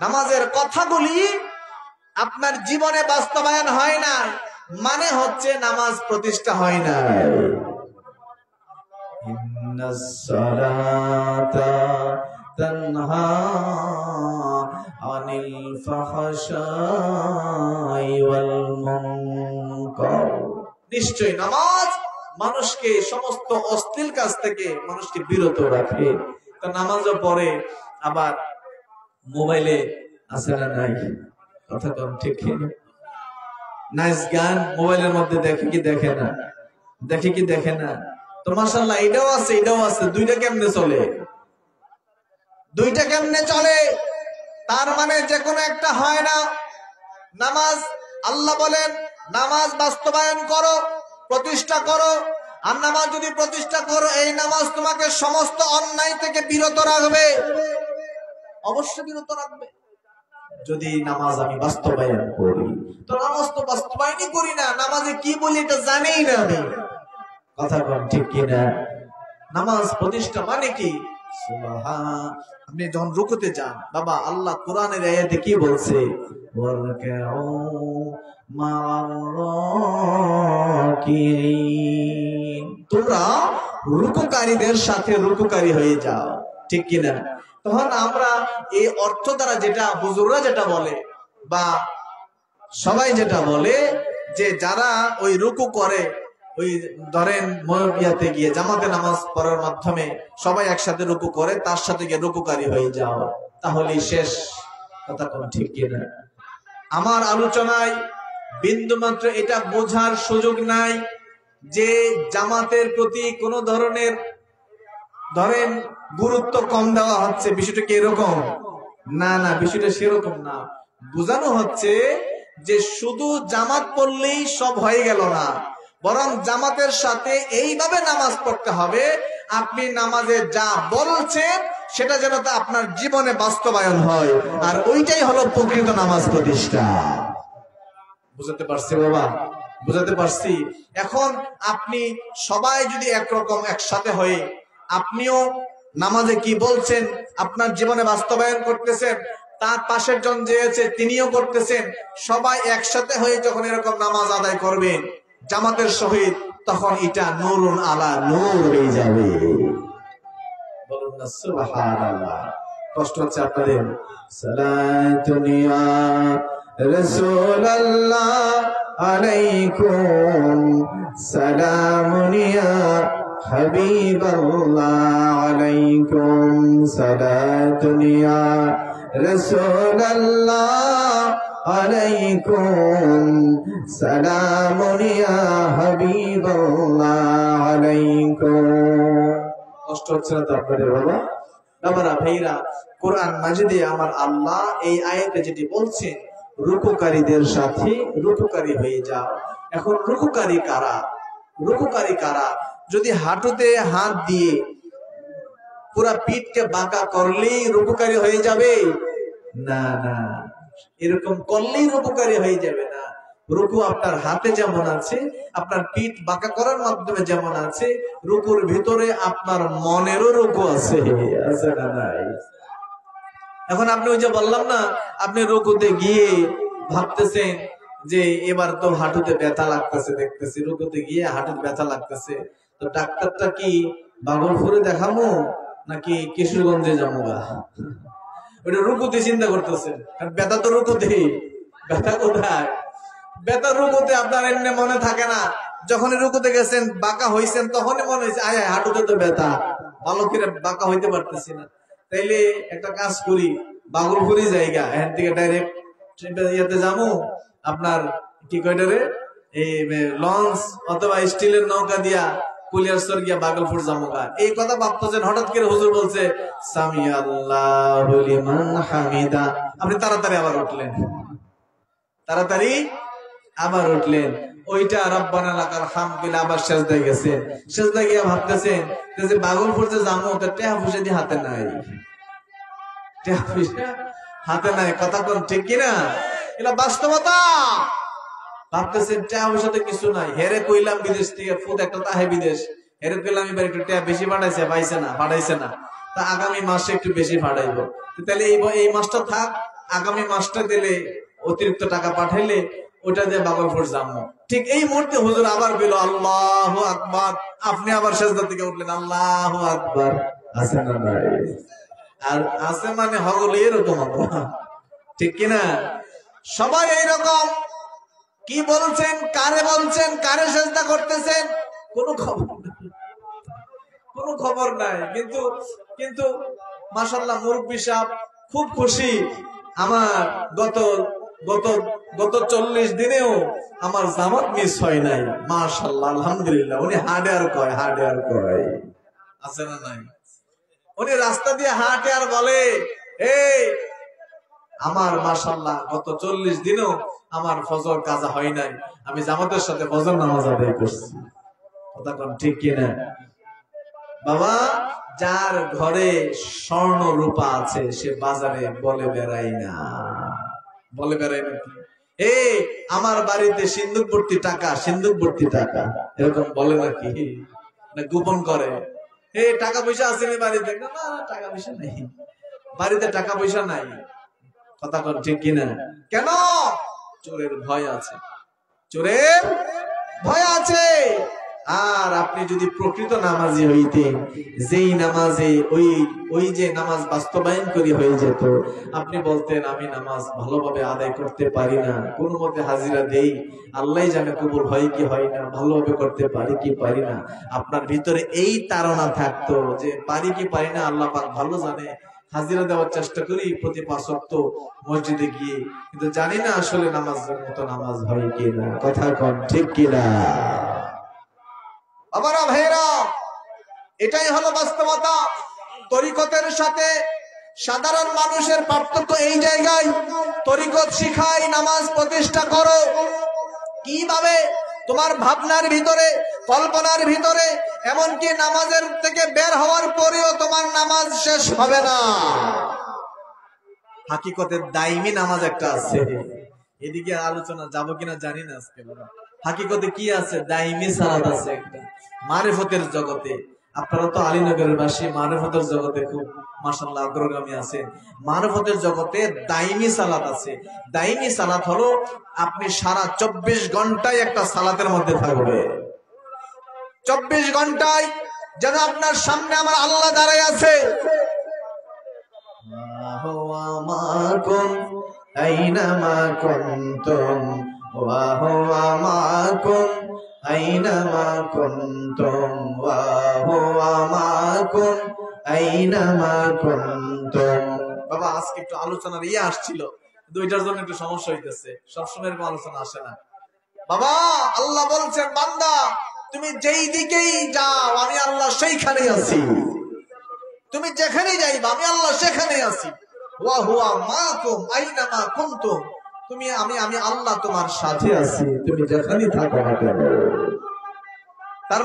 Speaker 2: নামাজের কথাগুলি আপনার জীবনে বাস্তবায়ন হয় না, মানে হচ্ছে নামাজ প্রতিষ্ঠা হয় না। ইন্নাস সালাতা তানহা আনিল ফাহশাই ওয়াল মুনকার। নিশ্চয় নামাজ মানুষকে সমস্ত অশ্লীল কাজ থেকে মানুষকে বিরত রাখে। তো নামাজও পড়ে, আবার মোবাইলে আছে না নাই? কথা কম ঠিক না? নাইস গান মোবাইলের মধ্যে দেখে কি দেখে না? দেখে কি দেখে না? তো মাশাআল্লাহ এটাও আছে, এটাও আছে। দুইটা কেমনে চলে? দুইটা কেমনে চলে? তার মানে যে কোনো একটা হয় না। নামাজ, আল্লাহ বলেন নামাজ বাস্তবায়ন করো, প্রতিষ্ঠা করো। আর নামাজ যদি প্রতিষ্ঠা করো, এই নামাজ তোমাকে সমস্ত অন্যায় থেকে বিরত রাখবে, অবশ্যই বিরত রাখবে। যদি নামাজ আমি বাস্তবায়ন করি, তো নামাজ তো বাস্তবায়নই করি না, নামাজে কি বলি এটা জানেই না আমি। কথা বল ঠিক কিনা? নামাজ প্রতিষ্ঠা মানে কি? সুবহান। আপনি যখন রুকুতে যান, বাবা আল্লাহ কোরআনের আয়াতে কি বলছে? ওয়ারকাউ মা'আর রাকিঈন, তোমরা রুকুকারীদের সাথে রুকুকারী হয়ে যাও, ঠিক কিনা? তখন আমরা এই অর্থ দ্বারা যেটা হুজুররা যেটা বলে বা সবাই যেটা বলে, যে যারা ওই রুকু করে, ওই ধরেন মসজিদে গিয়ে জামাতে নামাজ পড়ার মাধ্যমে সবাই একসাথে রুকু করে, তার সাথে গিয়ে রুকুকারী হয়ে যাও, তাহলেই শেষ। কথা কোন ঠিক কিনা? আমার আলোচনায় বিন্দুমাত্র এটা বোঝার সুযোগ নাই যে জামাতের প্রতি কোন ধরনের ধরেন গুরুত্ব কম দেওয়া হচ্ছে। বিষয়টা কি এরকম? না না, বিষয়টা সেরকম না। বোঝানো হচ্ছে যে শুধু জামাত পড়লেই সব হয়ে গেল না, বরং জামাতের সাথে এইভাবে নামাজ পড়তে হবে, আপনি নামাজে যা বলছেন সেটা যেন তা আপনার জীবনে বাস্তবায়ন হয়। আর ওইটাই হলো প্রকৃত নামাজ প্রতিষ্ঠা। বুঝাতে পারছি বাবা? বুঝাতে পারছি? এখন আপনি সবাই যদি একরকম একসাথে হয়ে আপনিও নামাজে কি বলছেন আপনার জীবনে বাস্তবায়ন করতেছেন, তার পাশের জন যে আছে তিনিও করতেছেন, সবাই একসাথে হয়ে যখন এরকম নামাজ আদায় করবেন জামাতের সহিত, তখন এটা নূরুন আলা নূর হয়ে যাবে। বলুন না সুবহানাল্লাহ।
Speaker 1: কষ্ট হচ্ছে আপনাদের। সালাতুন ইয়া রাসূলুল্লাহ আলাইকুম, সালামুন ইয়া হাবিবাল্লাহ আলাইকুম, সালাতুন ইয়া রাসূলুল্লাহ আলাইকুম, সালামুন ইয়া হাবিবাল্লাহ আলাইকুম। কষ্ট হচ্ছে না তো আপনাদের বাবা? বাবারা ভাইরা, কোরআন মাজিদে আমার আল্লাহ এই আয়াতে যেটি বলছেন, রুকুকারীদের সাথে রুকুকারী হয়ে যাও। এখন রুকুকারী কারা? রুকুকারী কারা? যদি হাঁটুতে হাত দিয়ে পুরা পিঠকে বাঁকা করলেই রুকুকারী হয়ে যাবে? না না, এরকম করলেই রুকুকারী হয়ে যাবে না। রুকু আপনার হাতে যেমন আছে, আপনার পিঠ বাঁকা করার মাধ্যমে যেমন আছে, রুকুর ভিতরে আপনার মনেরও রুকু আছে, আছে না নাই? এখন আপনি ওই যে বললাম না, আপনি রুকুতে গিয়ে ভাবতেছেন যে এবার তো হাঁটুতে ব্যথা লাগতেছে, দেখতেছি রুকুতে গিয়ে হাঁটুতে ব্যথা লাগতেছে, তো ডাক্তারটা কি ভাগলপুরে দেখাবো নাকি কিশোরগঞ্জে যাবো? ওটা রুকুতে চিন্তা করতেছেন, কারণ ব্যথা তো রুকুতে। ব্যথা কোথায়? ব্যথা রুকুতে। আপনার এমনি মনে থাকে না, যখন রুকুতে গেছেন বাঁকা হয়েছেন তখনই মনে হয়েছে আয় হাঁটুতে তো ব্যথা, ভালো করে বাঁকা হইতে পারতেছি না। তাইলে একটা কাজ করি, বাগলপুরি জায়গা এখান থেকে ডাইরেক্ট ইয়েতে যাবো, আপনার কি কয়টারে এই লঞ্চ অথবা স্টিলের নৌকা দিয়া কুলিয়ারচর গিয়া বাগলপুর যাবো। এই কথা ভাবতেছেন, হঠাৎ করে হুজুর বলছে সামি আল্লাহু লিমান হামিদা। আপনি তাড়াতাড়ি আবার উঠলেন, তাড়াতাড়ি আবার উঠলেন। ওইটা রব্বানা লাকাল হামদ বলে আবার সেজদায় গেছেন। সেজদায় গিয়া ভাবতেছেন যে বাগলপুর যে যাবো, তো টাকা পয়সা দিয়ে হাতে নাই, টাকা পয়সা হাতে নাই। কথা কোন ঠিক কিনা? এটা বাস্তবতা। ভাবতেছেন টাকা পয়সা তো কিছু নাই। হেরে কইলাম বিদেশ থেকে ফুদ একটা তাহে বিদেশ, হেরে কইলাম এবার একটু টাকা বেশি পাঠাইছে, পাঠাইছে না, তা আগামী মাসে একটু বেশি পাঠাইবো। তাহলে এই মাসটা থাক, আগামী মাসটা দিলে অতিরিক্ত টাকা পাঠাইলে ওটা দিয়ে বাগলপুর যাবো। ঠিক এই মুহূর্তে হুজুর আবার বলল আল্লাহু আকবার। আপনি আবার সেজদা থেকে উঠলেন, আল্লাহু আকবার। আছে না নাই? আর আছে মানে হগলে এরকম, ঠিক কিনা? সবাই এইরকম। কি বলছেন, কারে বলছেন, কারে সেজদা করতেছেন, কোনো খবর নাই, কোনো খবর নাই। কিন্তু মাশাআল্লাহ মুরব্বি সাহেব খুব খুশি। আমার গত 40 দিনেও আমার জামাত মিস হয় নাই, মাশাআল্লাহ আলহামদুলিল্লাহ। উনি হাঁটে আর কয় আছে না নাই? উনি রাস্তা দিয়ে হাঁটে আর বলে এই আমার মাশাআল্লাহ গত 40 দিনেও আমার ফজর কাজা হয় নাই, আমি জামাতের সাথে ফজর নামাজ আদায় করছি। কথা কোন ঠিক কিনা? বাবা, যার ঘরে স্বর্ণ রূপা আছে সে বাজারে বলে বেড়াই না, বলে বেড়াই না এই আমার বাড়িতে সিন্দুক ভর্তি টাকা, এরকম বলে নাকি? না গোপন করে, এই টাকা পয়সা আছে না বাড়িতে? না টাকা পয়সা নেই, বাড়িতে টাকা পয়সা নাই। কথা কোন ঠিক কিনা? কেন? চোরের ভয় আছে, চোরের ভয় আছে। আর আপনি যদি প্রকৃত নামাজি হইতেন, যেই নামাজে ওই যে নামাজ বাস্তবায়ন করি হয়ে যেত, আপনি বলতেন আমি নামাজ ভালোভাবে আদায় করতে পারি না, কোন মতে হাজিরা দেই, আল্লাহ জানে কবুল হয় কি হয় না, ভালোভাবে করতে পারি কি পারি না। আপনার ভিতরে এই তাড়না থাকতো যে পারি কি পারি না আল্লাহ পাক ভালো জানে, হাজিরা দেওয়ার চেষ্টা করি প্রতি 5 ওয়াক্ত মসজিদে গিয়ে, কিন্তু জানি না আসলে নামাজের মতো নামাজ হয় কিনা। কথা কোন ঠিক কিনা? আমারা ভাইরা, এটাই হলো বাস্তবতা। তরিকতের সাথে সাধারণ মানুষের পার্থক্য এই জায়গায়, তরিকত শিখাই নামাজ প্রতিষ্ঠা করো। কিভাবে? তোমার ভাবনার ভিতরে, কল্পনার ভিতরে, এমনকি নামাজের থেকে বের হওয়ার পরেও তোমার নামাজ শেষ হবে না। হাকিকতের দাইমি নামাজ একটা আছে, এদিকে আলোচনা যাব কিনা জানি না আজকে। হাকিকতে কি আছে? দাইমি সালাত আছে একটা মারিফতের জগতে। আপনারা তো আলীনগরের বাসী, মারিফতের জগতে খুব মাশাআল্লাহ অগ্রগামী আছেন। মারিফতের জগতে দাইমি সালাত আছে। দাইমি সালাত হলো আপনি সারা 24 ঘন্টায় একটা সালাতের মধ্যে থাকবে। 24 ঘন্টায় যেন আপনার সামনে আমার আল্লাহ দাঁড়ায় আছে।
Speaker 2: মাকুম আইনামা কুনতুম ওয়া হুয়া মাকুম আইনামা কুনতুম ওয়া হুয়া মাকুম আইনামা কুনতুম। বাবা আজকে একটু আলোচনার আসছিল, দুইটার জন্য একটু সমস্যা হইতেছে, সবসময় এরকম আলোচনা আসে না। বাবা আল্লাহ বলছেন বান্দা তুমি যেই দিকেই যাও আমি আল্লাহ সেইখানেই আছি, তুমি যেখানে যাইবা আমি আল্লাহ সেখানেই আছি। ওয়া হুয়া মাকুম আইনামা কুনতুম, তুমি আমি আল্লাহ তোমার সাথে আছি, তুমি যেখানেই থাকো না কেন। তার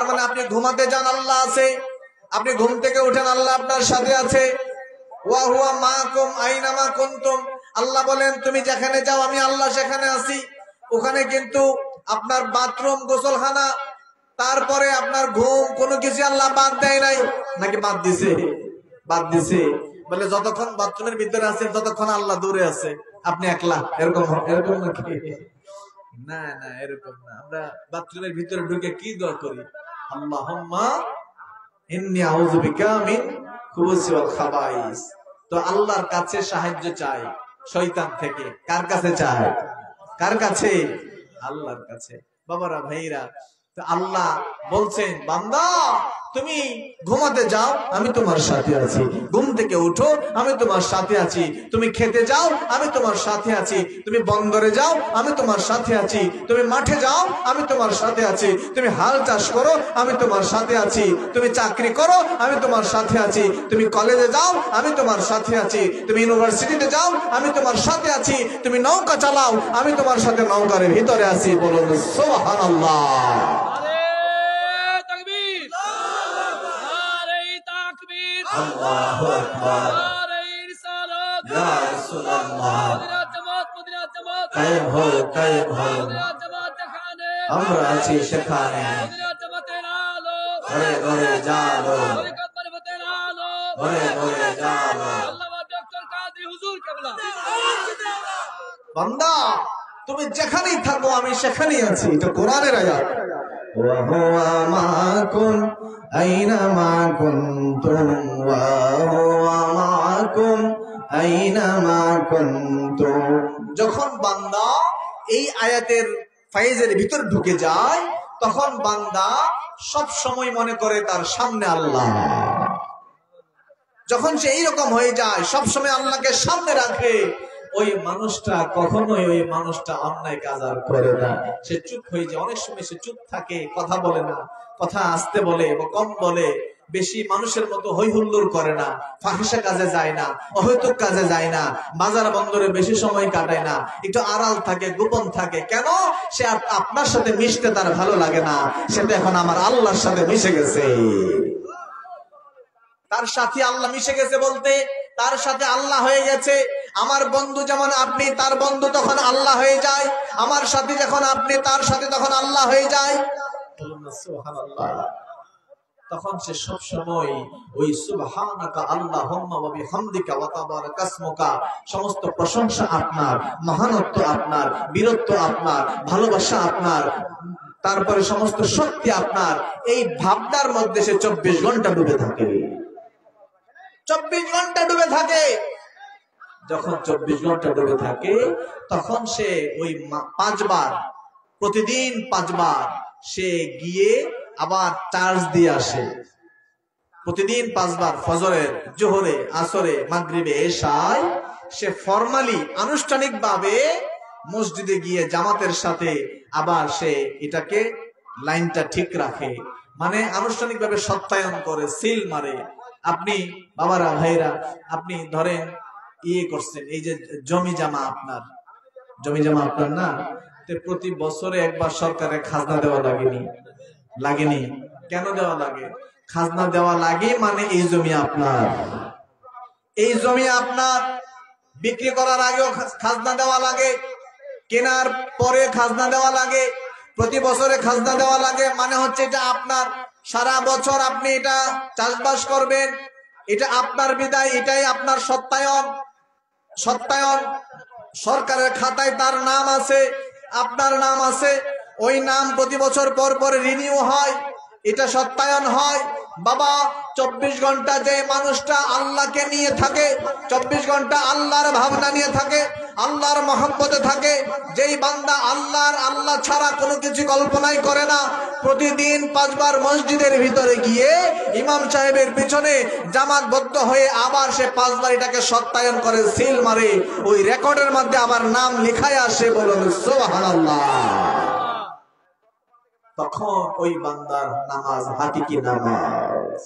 Speaker 2: মানে আপনি ঘুমাতে যান আল্লাহ আছে, আপনি ঘুম থেকে উঠেন আল্লাহ আপনার সাথে আছে। ওয়া হুয়া মাকুম আইনামা কুনতুম, আল্লাহ বলেন তুমি যেখানে যাও আমি আল্লাহ সেখানে আছি। ওখানে কিন্তু আপনার বাথরুম, গোসলখানা, তারপরে আপনার ঘুম, কোনো কিছু আল্লাহ বাদ দেয় নাই, নাকি বাদ দিছে? বাদ দিছে। বলে যতক্ষণ বাথরুমের ভিতরে আছেন ততক্ষণ আল্লাহ দূরে আছে, আপনি একলা, এরকম এরকম নাকি? না না, এরকম না। আমরা বাথরুমের ভিতরে ঢুকে কি দোয়া করি? আল্লাহুম্মা ইন্নী আউযু বিকা মিন খুবুসি ওয়াল খাবাইস। তো আল্লাহর কাছে সাহায্য চাই শয়তান থেকে। কার কাছে চাই? কার কাছে? আল্লাহর কাছে। বাবারা ভাইরা, তো আল্লাহ বলছেন বান্দা তুমি ঘুমাতে যাও আমি তোমার সাথে আছি, ঘুম থেকে উঠো আমি তোমার সাথে আছি, তুমি খেতে যাও আমি তোমার সাথে আছি, তুমি বন্দরে যাও আমি তোমার সাথে আছি, তুমি মাঠে যাও আমি তোমার সাথে আছি, তুমি হাল চাষ করো আমি তোমার সাথে আছি, তুমি চাকরি করো আমি তোমার সাথে আছি, তুমি কলেজে যাও আমি তোমার সাথে আছি, তুমি ইউনিভার্সিটিতে যাও আমি তোমার সাথে আছি, তুমি নৌকা চালাও আমি তোমার সাথে নৌকার ভিতরে আছি। বলুন সুবহানাল্লাহ। আল্লাহু আকবার। ইয়া রাসূলুল্লাহ কায়েম হও, কায়েম হও, আমরা আছি সেখানে, ঘরে ঘরে জালো, ঘরে ঘরে জালো। বান্দা তুমি যেখানেই থাকো আমি সেখানেই আছি, এটা কোরআনের আয়াত। ওয়া হুয়া মাকুম আইনামা কুনতুম ওয়া হুয়া মাকুম আইনামা কুনতুম। যখন বান্দা এই আয়াতের ফায়েজের ভিতর ঢুকে যায় তখন বান্দা সব সময় মনে করে তার সামনে আল্লাহ। যখন সে এইরকম হয়ে যায়, সব সময় আল্লাহকে সামনে রাখে, ওই মানুষটা কখনোই ওই মানুষটা অন্যায় কাজ আর করে না, সে চুপ হয়ে যায়। অনেক সময় সে চুপ থাকে, কথা বলে না, কথা আস্তে বলে বা কম বলে, বেশি মানুষের মতো হই হুল্লোড় করে না, ফাহিশা কাজে যায় না, অহৈতুক কাজে যায় না, বাজার বন্দরে বেশি সময় কাটায় না, একটু আড়াল থাকে, গোপন থাকে। কেন? সে আপনার সাথে মিশতে তার ভালো লাগে না, সেটা এখন আমার আল্লাহর সাথে মিশে গেছে। তার সাথে আল্লাহ মিশে গেছে বলতে তার সাথে আল্লাহ হয়ে গেছে। আমার বন্ধু যেমন আপনি, তার বন্ধু তখন আল্লাহ হয়ে যায়। আমার সাথে যখন আপনি, তার সাথে তখন আল্লাহ হয়ে যায়। তখন সে সব সময় ওই সুবহানাকা আল্লাহুম্মা ওয়া বিহামদিকা ওয়া তাবারাকা ইসমুকা, সমস্ত প্রশংসা আপনার, মহানত্ব আপনার, বীরত্ব আপনার, ভালোবাসা আপনার, তারপরে সমস্ত শক্তি আপনার, এই ভাবনার মধ্যে সে 24 ঘন্টা ডুবে থাকে। 24 ঘন্টা ডুবে থাকে। যখন 24 ঘন্টা ডুবে থাকে তখন সে ওই 5 বার, প্রতিদিন 5 বার সে গিয়ে আবার চার্জ দিয়ে আসে। প্রতিদিন 5 বার, ফজরের, জোহরে, আসরে, মাগরিবে, এশায় সে ফরমালি, আনুষ্ঠানিকভাবে মসজিদে গিয়ে জামাতের সাথে আবার সে এটাকে লাইনটা ঠিক রাখে, মানে আনুষ্ঠানিকভাবে সত্যায়ন করে, সিল মারে। আপনি বাবারা ভাইরা, আপনি ধরেন করছেন, এই যে জমি জমা আপনার, জমি জমা আপনার না, প্রতি বছরে একবার সরকারে খাজনা দেওয়া লাগেনি? কেন দেওয়া লাগে? খাজনা দেওয়া লাগে মানে এই জমি আপনার, এই জমি আপনার। বিক্রি করার আগেও খাজনা দেওয়া লাগে, কেনার পরে খাজনা দেওয়া লাগে, প্রতি বছরে খাজনা দেওয়া লাগে। মানে হচ্ছে এটা আপনার, সারা বছর আপনি এটা চাষবাস করবেন, এটা আপনার বিদায়, এটাই আপনার সত্যায়ন। সরকারের খাতায় তার নাম আছে, আপনার নাম আছে, ওই নাম প্রতি বছর পর পর রিনিউ হয়, এটা সত্যায়ন হয়। বাবা 24 ঘন্টা যে মানুষটা আল্লাহকে নিয়ে থাকে, 24 ঘন্টা আল্লাহর ভাবনা নিয়ে থাকে, আল্লাহর মহব্বতে থাকে, যেই বান্দা আল্লাহ ছাড়া কোনো কিছু কল্পনাই করে না, প্রতিদিন 5 বার মসজিদের ভিতরে গিয়ে ইমাম সাহেবের পিছনে জামাতবদ্ধ হয়ে আবার সে 5 বার এটাকে সত্যায়ন করে, সিল মারে, ওই রেকর্ডের মধ্যে আবার নাম লেখায় আসে, বলুন সুবহানাল্লাহ। তখন ওই বান্দার নামাজ হাকিকি নামাজ,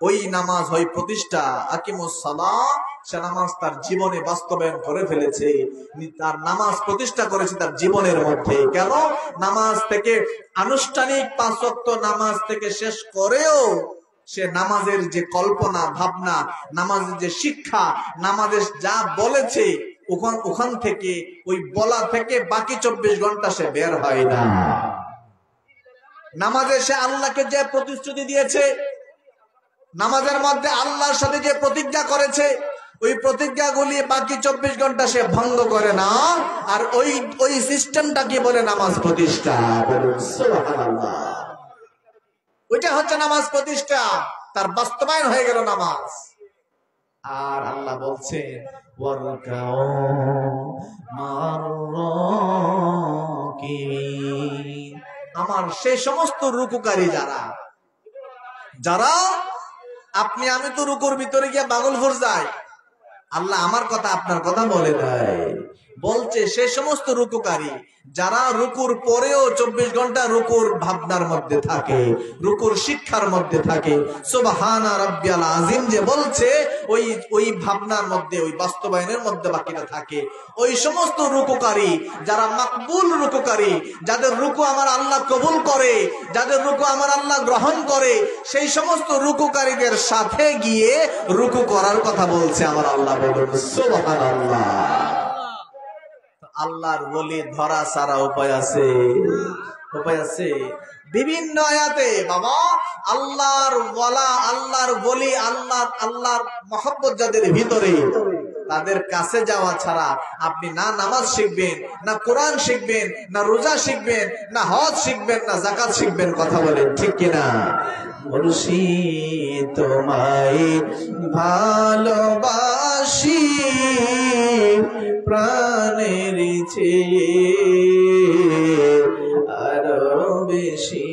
Speaker 2: ওই নামাজ হয় প্রতিষ্ঠা, আকিমুস সালাহ, সে নামাজ তার জীবনে বাস্তবায়ন করে ফেলেছে, তার নামাজ প্রতিষ্ঠা করেছে তার জীবনের মধ্যে। কেন? নামাজ থেকে আনুষ্ঠানিক 5 ওয়াক্ত নামাজ থেকে শেষ করেও সে নামাজের যে কল্পনা ভাবনা, নামাজের যে শিক্ষা, নামাজের যা বলেছে ওখান থেকে, ওই বলা থেকে বাকি 24 ঘন্টা সে বের হয় না। নামাজে সে আল্লাহকে যে প্রতিশ্রুতি দিয়েছে, নামাজের মধ্যে আল্লাহর সাথে যে প্রতিজ্ঞা করেছে, ওই প্রতিজ্ঞাগুলি বাকি 24 ঘন্টা সে ভঙ্গ করে না। আর ওই সিস্টেমটাকে বলে নামাজ প্রতিষ্ঠা। সুবহানাল্লাহ। ওইটা হচ্ছে নামাজ প্রতিষ্ঠা, তার বাস্তবায়ন হয়ে গেল নামাজ। আর আল্লাহ বলছে ওয়ারকাউ মাররাকিন, আমার সেই সমস্ত রুকুকারী যারা আপনি আমি তো রুকুর ভিতরে গিয়ে পাগলপুর যাই, আল্লাহ আমার কথা আপনার কথা বলে দেয়, বলছে সে সমস্ত রুকুকারী যারা রুকুর পরেও 24 ঘন্টা রুকুর ভাবনার মধ্যে থাকে, রুকুর শিক্ষার মধ্যে থাকে। সুবহানা রাব্বিয়াল আযীম যে বলছে, ওই ভাবনার মধ্যে, ওই বাস্তবায়নের মধ্যে বাকিটা থাকে। ওই সমস্ত রুকুকারী যারা মাকবুল রুকুকারী, যাদের রুকু আমার আল্লাহ কবুল করে, যাদের রুকু আমার আল্লাহ গ্রহণ করে, সেই সমস্ত রুকুকারীদের সাথে গিয়ে রুকু করার কথা বলছে আমার আল্লাহ। বলুন সুবহানাল্লাহ। আল্লাহর ওলি ধরা সারা উপায় আছে? উপায় আছে। বিভিন্ন আয়াতে বাবা আল্লাহর ওয়ালা, আল্লাহর ওলি, আল্লাহর মহব্বত যাদের ভিতরে, তাদের কাছে যাওয়া ছাড়া আপনি না নামাজ শিখবেন, না কোরআন শিখবেন, না রোজা শিখবেন, না হজ শিখবেন, না যাকাত শিখবেন। কথা বলেন ঠিক কিনা? মুর্শিদ তোমায় ভালোবাসি প্রাণের চেয়ে আরো বেশি,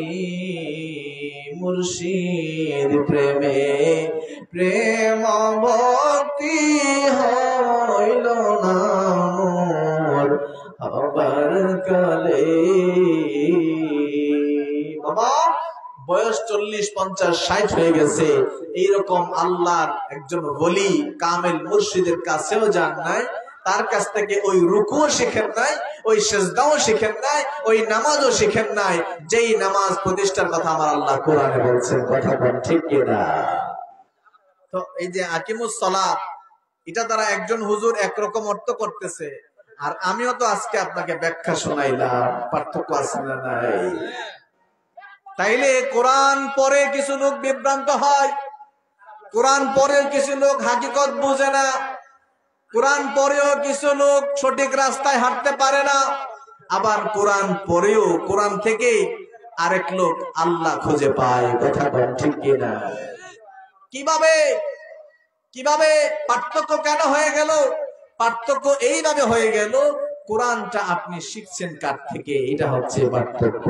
Speaker 2: মুর্শিদ প্রেমে প্রেম ভক্তি হইল না মোর আবার কালে। বাবা বয়স 40, 50, 60 হয়ে গেছে, এইরকম আল্লাহর একজন ওলি কামেল মুর্শিদের কাছেও যান নাই, তার কাছ থেকে ওই রুকুও শিখেন নাই, ওই সিজদাও শিখেন নাই, ওই নামাজও শিখেন নাই, যেই নামাজ প্রতিষ্ঠার কথা আমার আল্লাহ কোরআনে বলছেন। কথা বল ঠিক কিনা? তো এই যে আকিমুস সালাত, এটা দ্বারা একজন হুজুর একরকম অর্থ করতেছে, আর আমিও তো আজকে আপনাকে ব্যাখ্যা শোনাইলাম। পার্থক্য আছে না নাই? তাইলে কোরআন পরে কিছু লোক বিভ্রান্ত হয়, কোরআন পরে কিছু লোক হাকিকত বুঝে না, কোরআন পরেও কিছু লোক সঠিক রাস্তায় হাঁটতে পারে না, আবার কোরআন পরেও কোরআন থেকে আরেক লোক আল্লাহ খুঁজে পায়। কথা বল ঠিক কিনা? কিভাবে পার্থক্য কেন হয়ে গেল? পার্থক্য এইভাবে হয়ে গেল, কোরআনটা আপনি শিখছেন কার থেকে, এটা হচ্ছে পার্থক্য।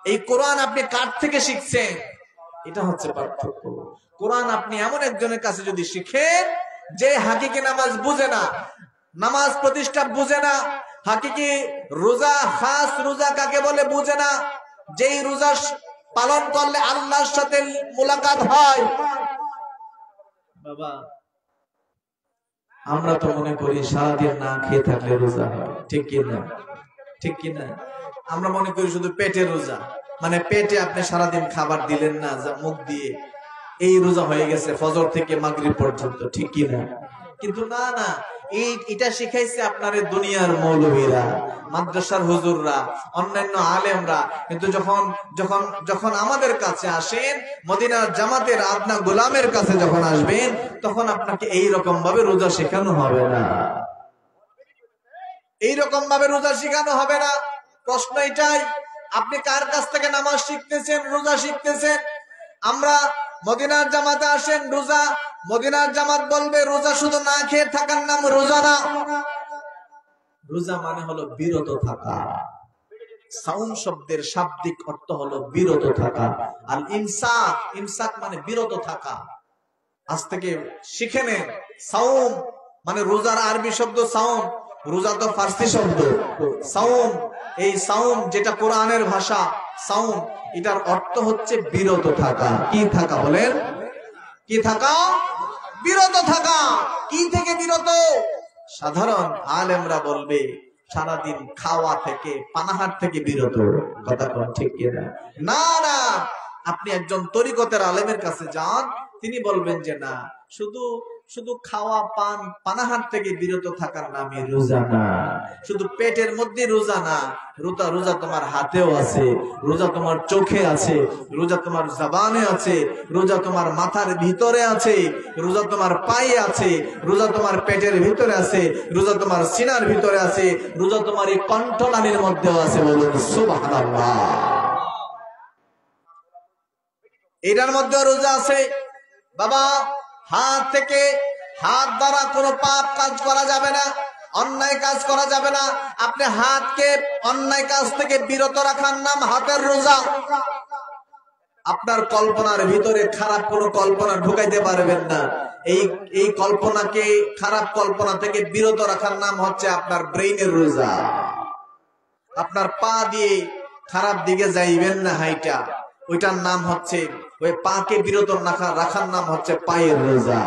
Speaker 2: এই কোরআন আপনি কার থেকে শিখছেন, এটা হচ্ছে পার্থক্য। কোরআন আপনি এমন একজনের কাছে যদি শিখেন যে হাকিকি নামাজ বুঝে না, নামাজ প্রতিষ্ঠা বুঝে না, হাকিকি রোজা, খাস রোজা কাকে বলে বুঝে না, যেই রোজা পালন করলে আল্লাহর সাথে মুলাকাত হয়। বাবা আমরা তো মনে করি সারাদিন না খেয়ে থাকলে রোজা হয়, ঠিক কিনা? ঠিক কিনা? আমরা মনে করি শুধু পেটে রোজা, মানে পেটে আপনি সারাদিন খাবার দিলেন না মুখ দিয়ে, এই রোজা হয়ে গেছে ফজর থেকে মাগরিব পর্যন্ত, ঠিক কিনা? কিন্তু না না, এটা শিখাইছে আপনার দুনিয়ার মৌলবীরা, মাদ্রাসার হুজুররা, অন্যান্য আলেমরা। কিন্তু যখন আমাদের কাছে আসেন, মদিনার জামাতের আদনা গোলামের কাছে যখন আসবেন, তখন আপনাকে এইরকম ভাবে রোজা শেখানো হবে না, এইরকম ভাবে রোজা শেখানো হবে না। প্রশ্ন এটাই, আপনি কার কাছ থেকে নামাজ শিখতেছেন, রোজা শিখতেছেন? আমরা মদিনার জামাতে আসেন, রোজা, মদিনার জামাত বলবে রোজা শুধু না খেয়ে থাকার নাম রোজা না। রোজা মানে হলো বিরত থাকা। সাউম শব্দের শাব্দিক অর্থ হলো বিরত থাকা। আর ইমসাক, ইমসাক মানে বিরত থাকা। আজ থেকে শিখে নেন, সাউম মানে রোজার আরবি শব্দ সাউম, রোজা তো ফার্সি শব্দ। সাউম, এই সাউম যেটা কোরআনের ভাষা সাউম, এটার অর্থ হচ্ছে বিরত থাকা। কি থাকা বলেন? কি থাকা? বিরত থাকা। কি থেকে বিরত? সাধারণ আলেমরা বলবে সারাদিন খাওয়া থেকে, পানাহার থেকে বিরত। কথা কোন ঠিক কিনা? না না, আপনি একজন তরিকতের আলেমের কাছে যান, তিনি বলবেন যে না, শুধু শুধু খাওয়া পান পানাহার থেকে বিরত থাকার নামে রোজা না। শুধু পেটের মধ্যে রোজা না, রোজা রোজা তোমার হাতেও আছে, রোজা তোমার চোখে আছে, রোজা তোমার জবানে আছে, রোজা তোমার মাথার ভিতরে আছে, রোজা তোমার পায়ে আছে, রোজা তোমার পেটের ভিতরে আছে, রোজা তোমার সিনার ভিতরে আছে, রোজা তোমার এই কণ্ঠনালীর মধ্যেও আছে। বলুন সুবহানাল্লাহ। এটার মধ্যে রোজা আছে। বাবা, হাত থেকে, হাত দ্বারা কোনো পাপ কাজ করা যাবে না, অন্যায় কাজ করা যাবে না। আপনি হাতকে অন্যায় কাজ থেকে বিরত রাখার নাম হাতের রোজা। আপনার কল্পনার ভিতরে খারাপ কোনো কল্পনা ঢুকাইতে পারবেন না। এই কল্পনাকে, খারাপ কল্পনা থেকে বিরত রাখার নাম হচ্ছে আপনার ব্রেইনের রোজা। আপনার পা দিয়ে খারাপ দিকে যাইবেন না হাইটা, ওইটার নাম হচ্ছে, ওই পাকে বিরত রাখার নাম হচ্ছে পায়ের রোজা।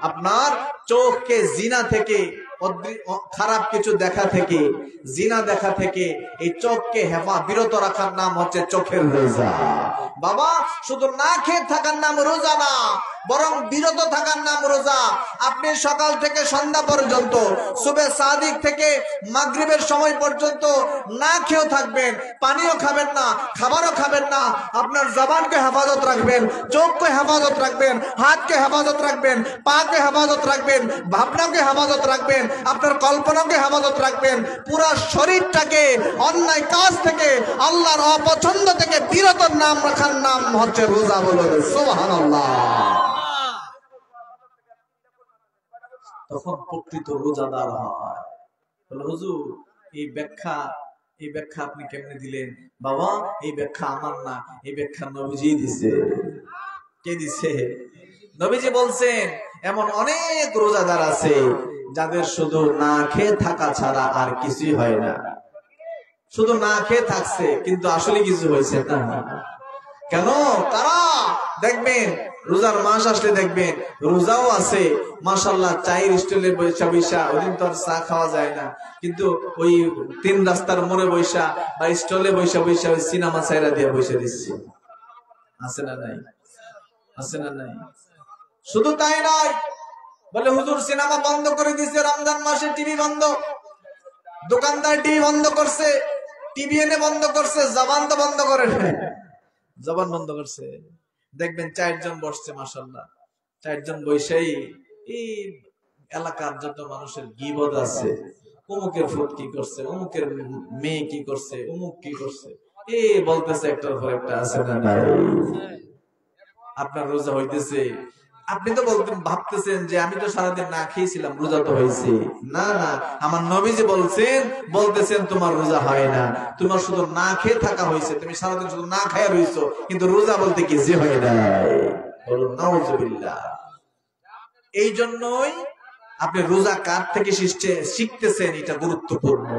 Speaker 2: আপনার চোখকে জিনা থেকে, খারাপ কিছু দেখা থেকে, জিনা দেখা থেকে এই চোখকে বিরত রাখার নাম হচ্ছে চোখের রোজা। বাবা, শুধু না খেয়ে থাকার নাম রোজা না, বরং বিরত থাকার নাম রোজা। আপনি সকাল থেকে সন্ধ্যা পর্যন্ত, সুবে সাদিক থেকে মাগরিবের সময় পর্যন্ত না খেয়েও থাকবেন, পানিও খাবেন না, খাবারও খাবেন না। আপনার জবানকে হেফাজত রাখবেন, চোখকে হেফাজত রাখবেন, হাতকে হেফাজত রাখবেন, পাকে হেফাজত রাখবেন, ভাবনাকে হেফাজত রাখবেন, আপনার কল্পনাকে হেফাজত রাখবেন। পুরো শরীরটাকে অন্যায় কাজ থেকে, আল্লাহর অপছন্দ থেকে বিরত নাম রাখার নাম হচ্ছে রোজা। বলুন সুবহানাল্লাহ। তখন প্রকৃত রোজাদার হয়। বলে হুজুর, এই ব্যাখ্যা আপনি কেমনে দিলেন? বাবা, এই ব্যাখ্যা আমার না, এই ব্যাখ্যা নবীজি দিছে। কে দিছে? নবীজি বলছেন এমন অনেক রোজাদার আছে যাদের শুধু না খেয়ে থাকা ছাড়া আর কিছুই হয় না। শুধু না খেয়ে থাকছে, কিন্তু আসলে কিছু হয়েছে না। কেন? তারা দেখবেন রোজার মাস আসলে দেখবেন রোজাও আছে, মাশাআল্লাহ, চায়ের স্টলে বৈশা বৈশা, ওদিন তো আর চা খাওয়া যায় না, কিন্তু ওই 3 রাস্তার মোড়ে বৈশা বা স্টলে বৈশা বৈশা ওই সিনেমা চাইরা দিয়ে বৈশা দিচ্ছে। আছে না নাই? আছে না নাই? শুধু তাই নয়, বলে হুজুর সিনেমা বন্ধ করে দিয়েছে, রমজান মাসে টিভি বন্ধ, দোকানদার টিভি বন্ধ করছে, টিভি এনে বন্ধ করছে, জবান তো বন্ধ করে না, জবান বন্ধ করছে। দেখবেন 4 জন বসছে, মাশাআল্লাহ, 4 জন বৈশাই এই এলাকার যত মানুষের গীবত আছে, অমুকের ফুট কি করছে, অমুকের মেয়ে কি করছে, অমুক কি করছে, এই বলতেছে একটার পর একটা। আছে না নাই? আপনার রোজা হইতেছে, আপনি তো ভাবতেছেন যে আমি তো সারাদিন না খেয়েছিলাম, রোজা তো হয়েছে। না না, আমার নবীজি বলতেছেন তোমার রোজা হয় না, তোমার শুধু না খেয়ে থাকা হয়েছে। তুমি সারাদিন শুধু না খেয়ে রয়েছো, কিন্তু রোজা বলতে কিছু হয় না। বলুন নাউজুবিল্লাহ। এই জন্যই আপনি রোজা কার থেকে শিখতেছেন এটা গুরুত্বপূর্ণ।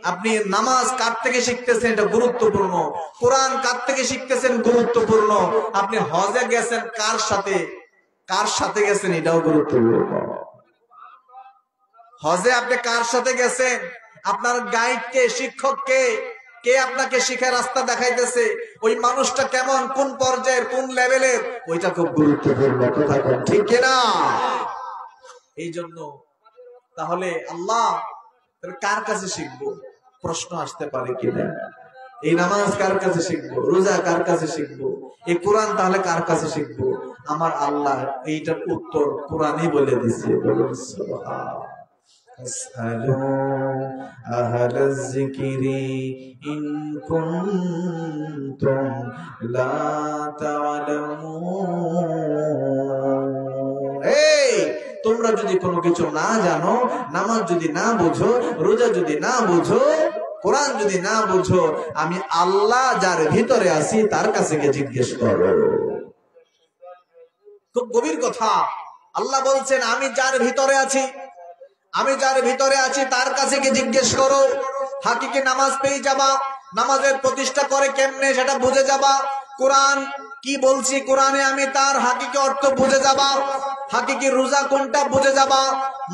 Speaker 2: আপনি নামাজ কার থেকে শিখতেছেন এটা গুরুত্বপূর্ণ। কোরআন কার থেকে শিখতেছেন গুরুত্বপূর্ণ। আপনি হজে গেছেন কার সাথে গেছেন এটাও গুরুত্বপূর্ণ। হজে আপনি কার সাথে গেছেন, আপনার গাইড কে, শিক্ষক কে আপনাকে শিখে রাস্তা দেখাইতেছে, ওই মানুষটা কেমন, কোন পর্যায়ের, কোন লেভেলের, ওইটা খুব গুরুত্বপূর্ণ। কথা বলেন ঠিক কিনা? এই জন্য তাহলে আল্লাহ কার কাছে শিখবো, প্রশ্ন আসতে পারে কিনা? এই নামাজ কার কাছে শিখবো, রোজা কার কাছে শিখবো, এই কোরআন তাহলে কার কাছে শিখবো? আমার আল্লাহ এইটার উত্তর কোরআনই বলে দিছে। বলুন সুবহানাল্লাহ।
Speaker 1: ফাসআলু আহলাজ যিকরি ইন কুনতুম লা তা'লামুন। এই তোমরা যদি কোনো কিছু না জানো, নামাজ যদি না বুঝো, রোজা যদি না বুঝো, কোরআন যদি না বুঝো, আমি আল্লাহ যার ভিতরে আছি তার কাছে গিয়ে জিজ্ঞেস করো। খুব গভীর কথা। আল্লাহ বলছেন আমি যার ভিতরে আছি, আমি যার ভিতরে আছি তার কাছে গিয়ে জিজ্ঞেস করো। হাকিকি নামাজ পেয়ে যাবা, নামাজের প্রতিষ্ঠা করে কেমনে সেটা বুঝে যাবা। কোরআন কি বলছি, কোরআনে আমি তার হাকিকি অর্থ বুঝে যাবা। হাকিকি রোজা কোনটা বুঝে যাবা।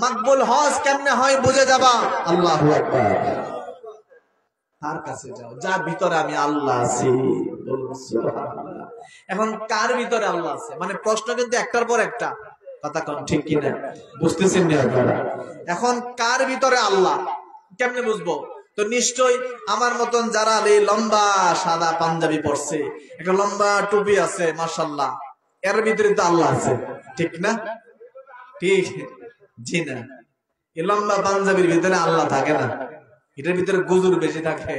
Speaker 1: মাকবুল হজ কেমনে হয় বুঝে যাবা। আল্লাহু আকবার। তার কাছে যাও যার ভিতরে আমি আল্লাহ আছি। সুবহানাল্লাহ। এখন কার ভিতরে আল্লাহ আছে, মানে প্রশ্ন কিন্তু একটার পর একটা, কথা কোন ঠিক কিনা বুঝতেছেন না আপনারা? এখন কার ভিতরে আল্লাহ কেমনে বুঝবো? তো নিশ্চয়ই আমার মতন যারা এই লম্বা সাদা পাঞ্জাবি পরছে, একটা লম্বা টুপি আছে, মাশাআল্লাহ, এর ভিতরে তো আল্লাহ আছে, ঠিক না? ঠিক জি না? এই লম্বা পাঞ্জাবির ভিতরে আল্লাহ থাকে না, এটার ভিতরে গুজুর বেশি থাকে।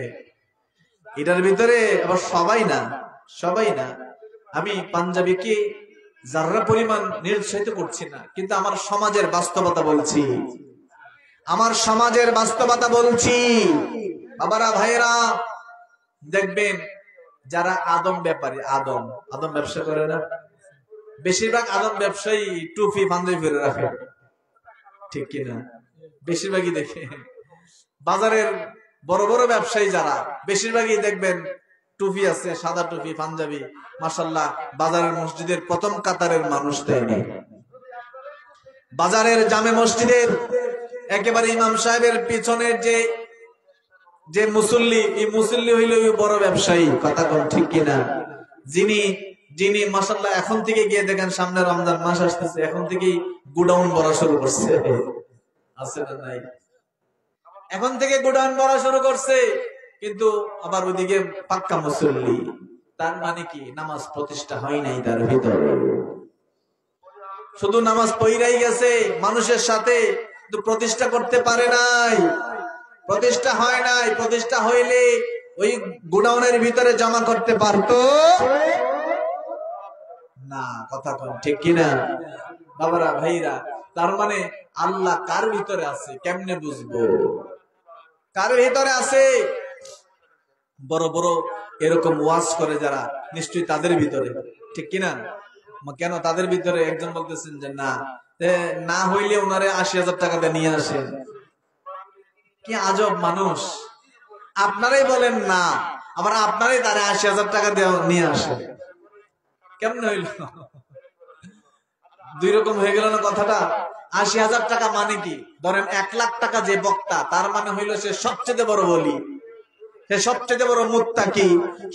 Speaker 1: এটার ভিতরে আবার সবাই না, সবাই না। আমি পাঞ্জাবিকে যারা পরিমাণ নিরুৎসাহিত করছি না, কিন্তু আমার সমাজের বাস্তবতা বলছি, আমার সমাজের বাস্তবতা বলছি। বাবারা ভাইরা দেখবেন যারা আদম ব্যাপারী, আদম ব্যবসা করে না, বেশিরভাগ আদম ব্যবসায়ী টুপি পাঞ্জাবি পরে রাখে, ঠিক কিনা? বেশিরভাগই দেখে বাজারের বড় বড় ব্যবসায়ী যারা, বেশিরভাগই দেখবেন টুপি আছে, সাদা টুপি পাঞ্জাবি, মাশাআল্লাহ। বাজারের মসজিদের প্রথম কাতারের মানুষ দেয়নি, বাজারের জামে মসজিদের একেবারে ইমাম সাহেবের পিছনের যে মুসল্লি, এই মুসল্লি হইল বড় ব্যবসায়ী, কথা কোন ঠিক কিনা? যিনি মাশাআল্লাহ এখন থেকে গিয়ে দেখেন সামনে রমজান মাস আসতেছে, এখন থেকেই গোডাউন ভরা শুরু করছে, আছে না নাই? এখন থেকে গোডাউন ভরা শুরু করছে, কিন্তু আবার ওইদিকে পাক্কা মুসল্লি। তার মানে কি নামাজ প্রতিষ্ঠা হয় নাই তার ভিতরে, শুধু নামাজ পড়াই গেছে মানুষের সাথে, কিন্তু প্রতিষ্ঠা করতে পারে নাই, প্রতিষ্ঠা হয় নাই। প্রতিষ্ঠা হইলে ওই গোডাউনের ভিতরে জমা করতে পারতো না, কথা কোন ঠিক কিনা? বাবারা ভাইরা, তার মানে আল্লাহ কার ভিতরে আছে কেমনে বুঝবো? কার ভিতরে আছে? বড় বড় এরকম ওয়াজ করে যারা, নিশ্চয়ই তাদের ভিতরে, ঠিক কিনা? কেন তাদের ভিতরে? একজন বলতেছেন যে না হইলে ওনারে ৮০,০০০ টাকা দিয়ে নিয়ে আসেন। কি আজব মানুষ! আপনারাই বলেন না, আবার আপনারাই তারে ৮০,০০০ টাকা দিয়ে নিয়ে আসেন। কেমন হইল? দুই রকম হয়ে গেল না কথাটা? ৮০,০০০ টাকা মানে কি? ধরেন ১,০০,০০০ টাকা যে বক্তা, তার মানে হইল সে সবচেয়ে বড় বলি, সে সবচেয়ে বড় মুত্তাকি,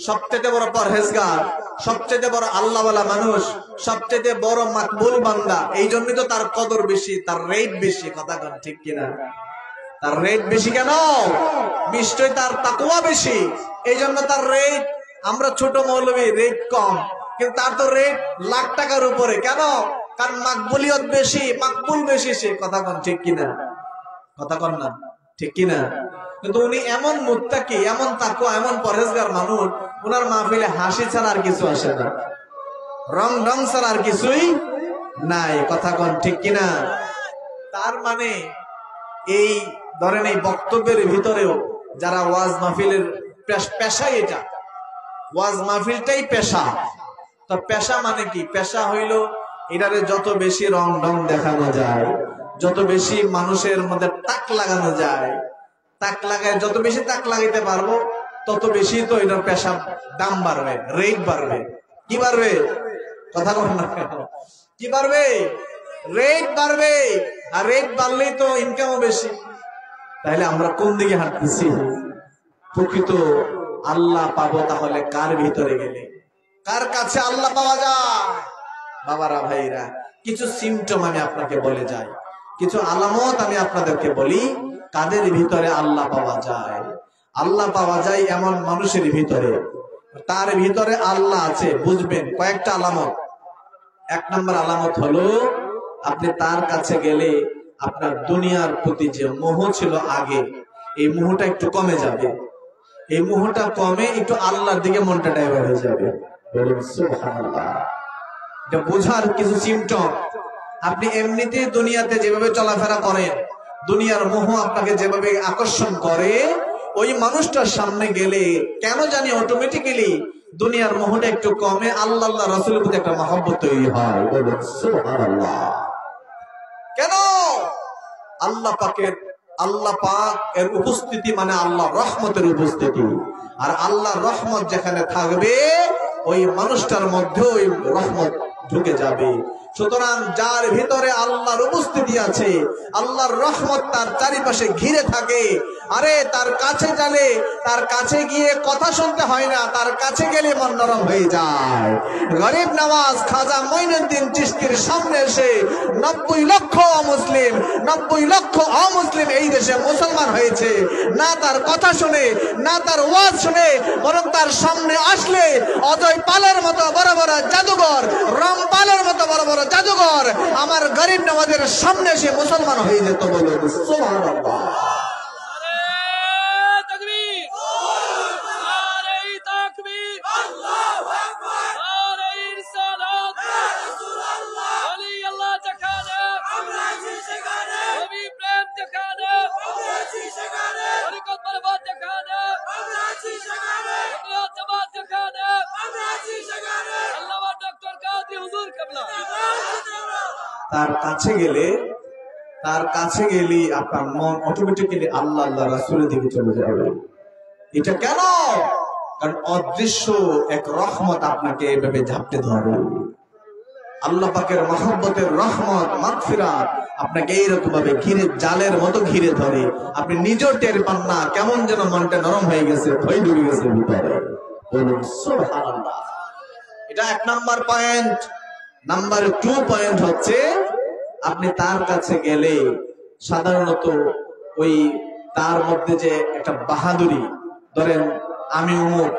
Speaker 1: সবচেয়ে বড় পরহেজগার, সবচেয়ে বড় আল্লাহওয়ালা মানুষ, সবচেয়ে বড় মাকবুল বান্দা। এই জন্যই তো তার কদর বেশি, তার রেট বেশি, কথা কোন ঠিক কিনা? তার রেট বেশি কেন? নিশ্চয়ই তার তাকওয়া বেশি, এই জন্য তার রেট। আমরা ছোট মৌলবী, রেট কম, কিন্তু তার তো রেট লাখ টাকার উপরে। কেন? কারণ মাকবুলিয়ত বেশি, মাকবুল বেশি সে, কথা কোন ঠিক কিনা? কথা কোন না ঠিক কিনা? কিন্তু উনি এমন মুত্তাকি, এমন তাকওয়া, এমন পরহেজগার মানুষ, উনার মাহফিলে হাসি ছাড়া আর কিছু আসে না, রং ছাড়া আর কিছুই নাই, কথা কোন ঠিক কিনা? তার মানে এই ধরেন এই বক্তব্যের ভিতরেও যারা ওয়াজ মাহফিলের পেশাই, এটা ওয়াজ মাহফিলটাই পেশা। তো পেশা মানে কি? পেশা হইল এটারে যত বেশি রং দেখানো যায়, যত বেশি মানুষের মধ্যে তাক লাগানো যায়, তাক লাগায় যত বেশি তাক লাগাইতে পারবো, তত বেশি তো এটার পেশা দাম বাড়বে, রেট বাড়বে। কি বাড়বে? কথা বল না, কি বাড়বে? রেট বাড়বে। আর রেট বাড়লেই তো ইনকামও বেশি। তাহলে আমরা কোন দিকে হাঁটতেছি? প্রকৃত আল্লাহ পাবো তাহলে কার ভিতরে গেলে? কার কাছে আল্লাহ পাওয়া যায়? বাবারা ভাইরা, কিছু সিমটম আমি আপনাকে বলে যাই, কিছু আলামত আমি আপনাদেরকে বলি, কাদের ভিতরে আল্লাহ পাওয়া যায়। আল্লাহ পাওয়া যায় এমন মানুষের ভিতরে, তার ভিতরে আল্লাহ আছে বুঝবেন কয়েকটা আলামত। ১ নম্বর আলামত হলো, আপনি তার কাছে গেলে আপনার দুনিয়ার প্রতি যে মোহ ছিল আগে, এই মোহটা একটু কমে যাবে। এই মোহটা কমে একটু আল্লাহর দিকে মনটা ডাইভার্ট হয়ে যাবে। এটা বোঝার কিছু সিমটম। আপনি এমনিতেই দুনিয়াতে যেভাবে চলাফেরা করেন, দুনিয়ার মোহ আপনাকে যেভাবে আকর্ষণ করে, ওই মানুষটার সামনে গেলে কেন জানি অটোমেটিক্যালি দুনিয়ার মোহটা একটু কমে, আল্লাহ আল্লাহ রাসূলের প্রতি একটা মহব্বত তৈরি হয়। কেন? আল্লাহ পাক এর উপস্থিতি মানে আল্লাহ রহমতের উপস্থিতি। আর আল্লাহর রহমত যেখানে থাকবে, ওই মানুষটার মধ্যে ওই রহমত ঢুকে যাবে। সুতরাং যার ভিতরে আল্লাহর উপস্থিতি আছে, আল্লাহর রহমত তার চারিপাশে ঘিরে থাকে, আরে তার কাছে গেলে, তার কাছে গিয়ে কথা শুনতে হয় না, তার কাছে গেলে মন নরম হয়ে যায়। গরিব নওয়াজ খাজা মঈনুদ্দিন চিশতির সামনে এসে 90 লক্ষ অমুসলিম এই দেশে মুসলমান হয়েছে, না তার কথা শুনে, না তার ওয়াজ শুনে, বরং তার সামনে আসলে অজয় পালের মতো বড় বড় জাদুঘর, রামপালের মতো বড় বড় জাদুঘর আমার গরিব নওয়াজের সামনে এসে মুসলমান হয়ে যেত। বলে সুবহানাল্লাহ। তার কাছে গেলে আপনার মন অটোমেটিক্যালি আল্লাহ আল্লাহ রাসূলের দিকে চলে যাবে। এটা কেন? কারণ অদৃশ্য এক রহমত আপনাকে এভাবে ঝাপটে ধরে। আল্লাহ পাকের মহব্বতের রহমত, মাগফিরাত আপনাকে এইরকম ভাবে ঘিরে, জালের মতো ঘিরে ধরে, আপনি নিজেও টের পান না, কেমন যেন মনটা নরম হয়ে গেছে, ভয় ঢুকে গেছে ভিতরে। বলুন সুবহানাল্লাহ। এটা 1 নাম্বার পয়েন্ট। নাম্বার 2 পয়েন্ট হচ্ছে, আপনি তার কাছে গেলে সাধারণত ওই তার মধ্যে যে একটা বাহাদুরি, ধরেন আমি অমুক,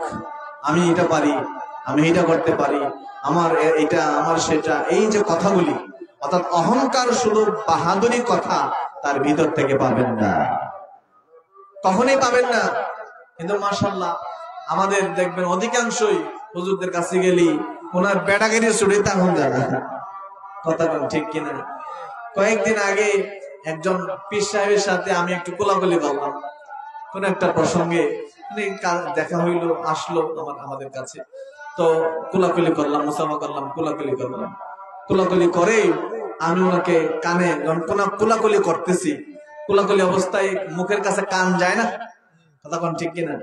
Speaker 1: আমি এটা পারি, আমি এটা করতে পারি, আমার এটা, আমার সেটা, এই যে কথাগুলি, অর্থাৎ অহংকার, শুধু বাহাদুরি কথা তার ভিতর থেকে পাবেন না, কখনোই পাবেন না। কিন্তু মাশাআল্লাহ আমাদের দেখবেন অধিকাংশই হুজুরদের কাছে গেলি ওনার বেড়াগিরি ছুটে তখন যাবে। কথা বলেন ঠিক কিনা? কয়েকদিন আগে একজন পীর সাহেবের সাথে আমি একটু কোলাকুলি করলাম কোন একটা প্রসঙ্গে, দেখা হইলো, আসলো আমাদের কাছে, তো কোলাকুলি করলাম, মুসাফা করলাম, কোলাকুলি করে আমি ওনাকে কানে, কোলাকুলি করতেছি, কোলাকুলি অবস্থায় মুখের কাছে কান যায় না, কথা কোন ঠিক কিনা?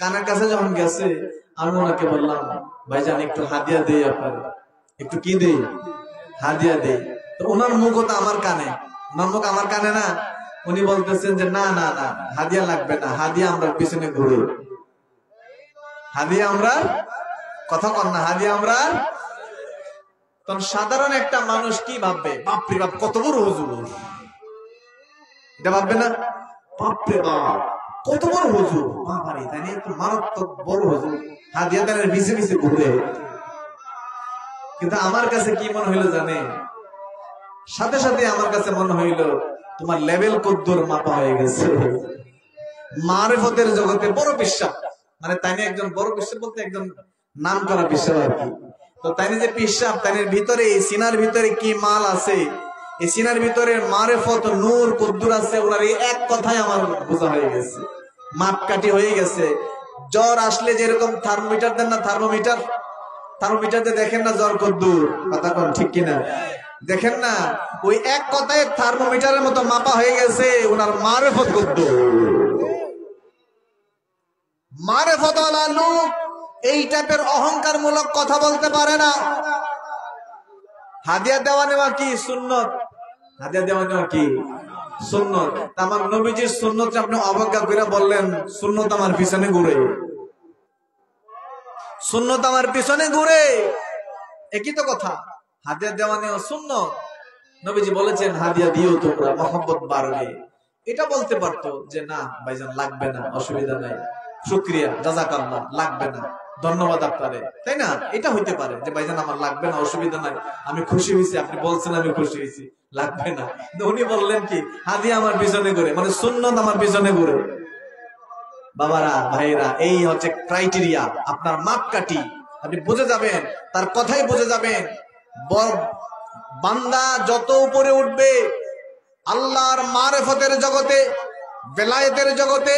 Speaker 1: কানের কাছে যখন গেছে আমি ওনাকে বললাম, ভাইজান একটু হাদিয়া দেই, আপনার একটু কি দেই, হাদিয়া দেই। তো ওনার মুখ তো আমার কানে, ওনার মুখ আমার কানে না, উনি বলতেছেন যে না না না, হাদিয়া লাগবে না, হাদিয়া আমরা পিছনে ঘুরে, হাদিয়া আমরা, কথা কন না, হাদিয়া আমরা। তখন সাধারণ একটা মানুষ কি ভাববে, বাপরে বাপ কত বড় হুজুর, এটা ভাববে না? বাপরে বাপ কত বড় হুজুর, বাবারে তাই না, একটু মারাত্মক বড় হুজুর, হাদিয়া দানের পিছে পিছে ঘুরে। কিন্তু আমার কাছে কি মনে হইলো জানে? সাথে সাথে আমার কাছে মনে হইলো তোমার লেভেল কদ্দুর মাপা হয়ে গেছে। মারিফতের জগতে বড় বিশ্বাস, মানে তাই একজন বড় বিশ্বাস বলতে একজন নাম করা বিশ্বাস আর কি। তো তাই যে বিশ্বাস, তাই ভিতরে, এই সিনার ভিতরে কি মাল আছে, এই সিনার ভিতরে মারিফত, নূর কদ্দুর আছে, ওনার এই এক কথাই আমার বোঝা হয়ে গেছে, মাপকাঠি হয়ে গেছে। জ্বর আসলে যেরকম থার্মোমিটার দেন না, থার্মোমিটারতে দেখেন না জ্বর কদ্দুর, কথা কোন ঠিক কিনা? দেখেন না, ওই এক কথায় থার্মোমিটারের মতো মাপা হয়ে গেছে ওনার মারিফত কদ্দুর। মারিফতওয়ালা লোক এই টাইপের অহংকার মূলক কথা বলতে পারে না। হাদিয়া দেওয়া নেওয়া কি সুন্নত, হাদিয়া দেওয়া নেওয়া কি সুন্নত। আমার নবীজির সুন্নত আপনি অবজ্ঞা করে বললেন সুন্নত আমার পিছনে ঘুরে, সুন্নত আমার পিছনে ঘুরে, একই তো কথা। হাদিয়া দেওয়া নেওয়া সুন্নত, নবীজি বলেছেন হাদিয়া দিও তোমরা, মহব্বত বাড়বে। এটা বলতে পারতো যে না ভাইজান লাগবে না, অসুবিধা নাই, শুকরিয়া, জাযাকাল্লাহ, লাগবে না,
Speaker 2: ধন্যবাদ আপনারে, তাই না? এটা হইতে পারে যে ভাইজান আমার লাগবে না, অসুবিধা নাই, আমি খুশি হয়েছি, আপনি বলছেন আমি খুশি হয়েছি, লাগবে না। উনি বললেন কি হাদিয়া আমার পিছনে ঘুরে, মানে সুন্নত আমার পিছনে ঘুরে। বাবারা ভাইরা, এই হচ্ছে ক্রাইটেরিয়া, আপনার মাপকাঠি। আপনি বুঝে যাবেন, তার কথাই বুঝে যাবেন। বান্দা যত উপরে উঠবে আল্লাহর মারেফতের জগতে, বেলায়েতের জগতে,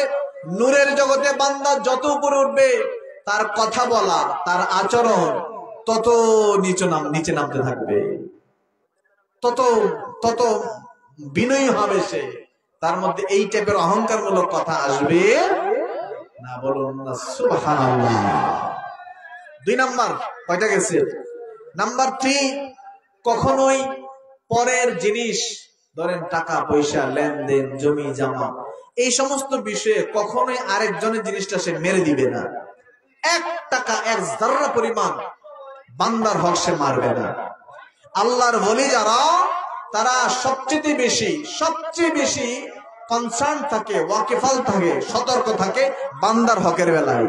Speaker 2: নূরের জগতে, বান্দা যত উপরে উঠবে তার কথা বলা, তার আচরণ তত নিচে নামতে থাকবে, তত তত বিনয়ী হবে সে। তার মধ্যে এই টাইপের অহংকারমূলক কথা আসবে না। বলুন না সুবহানাল্লাহ। 2 নাম্বার কয়টা গেছে? নাম্বার 3, কখনোই পরের জিনিস, ধরেন টাকা পয়সা, লেনদেন, জমি জমা, এই সমস্ত বিষয়ে কখনোই আরেকজনের জিনিসটা সে মেরে দিবে না। 1 টাকা 1 যারা পরিমাণ বান্দার হক সে মারবে না। আল্লাহর ওলি যারা, তারা সবচেয়ে বেশি কনসার্ন থাকে, ওয়াকিফাল থাকে, সতর্ক থাকে বান্দার হকের বেলায়।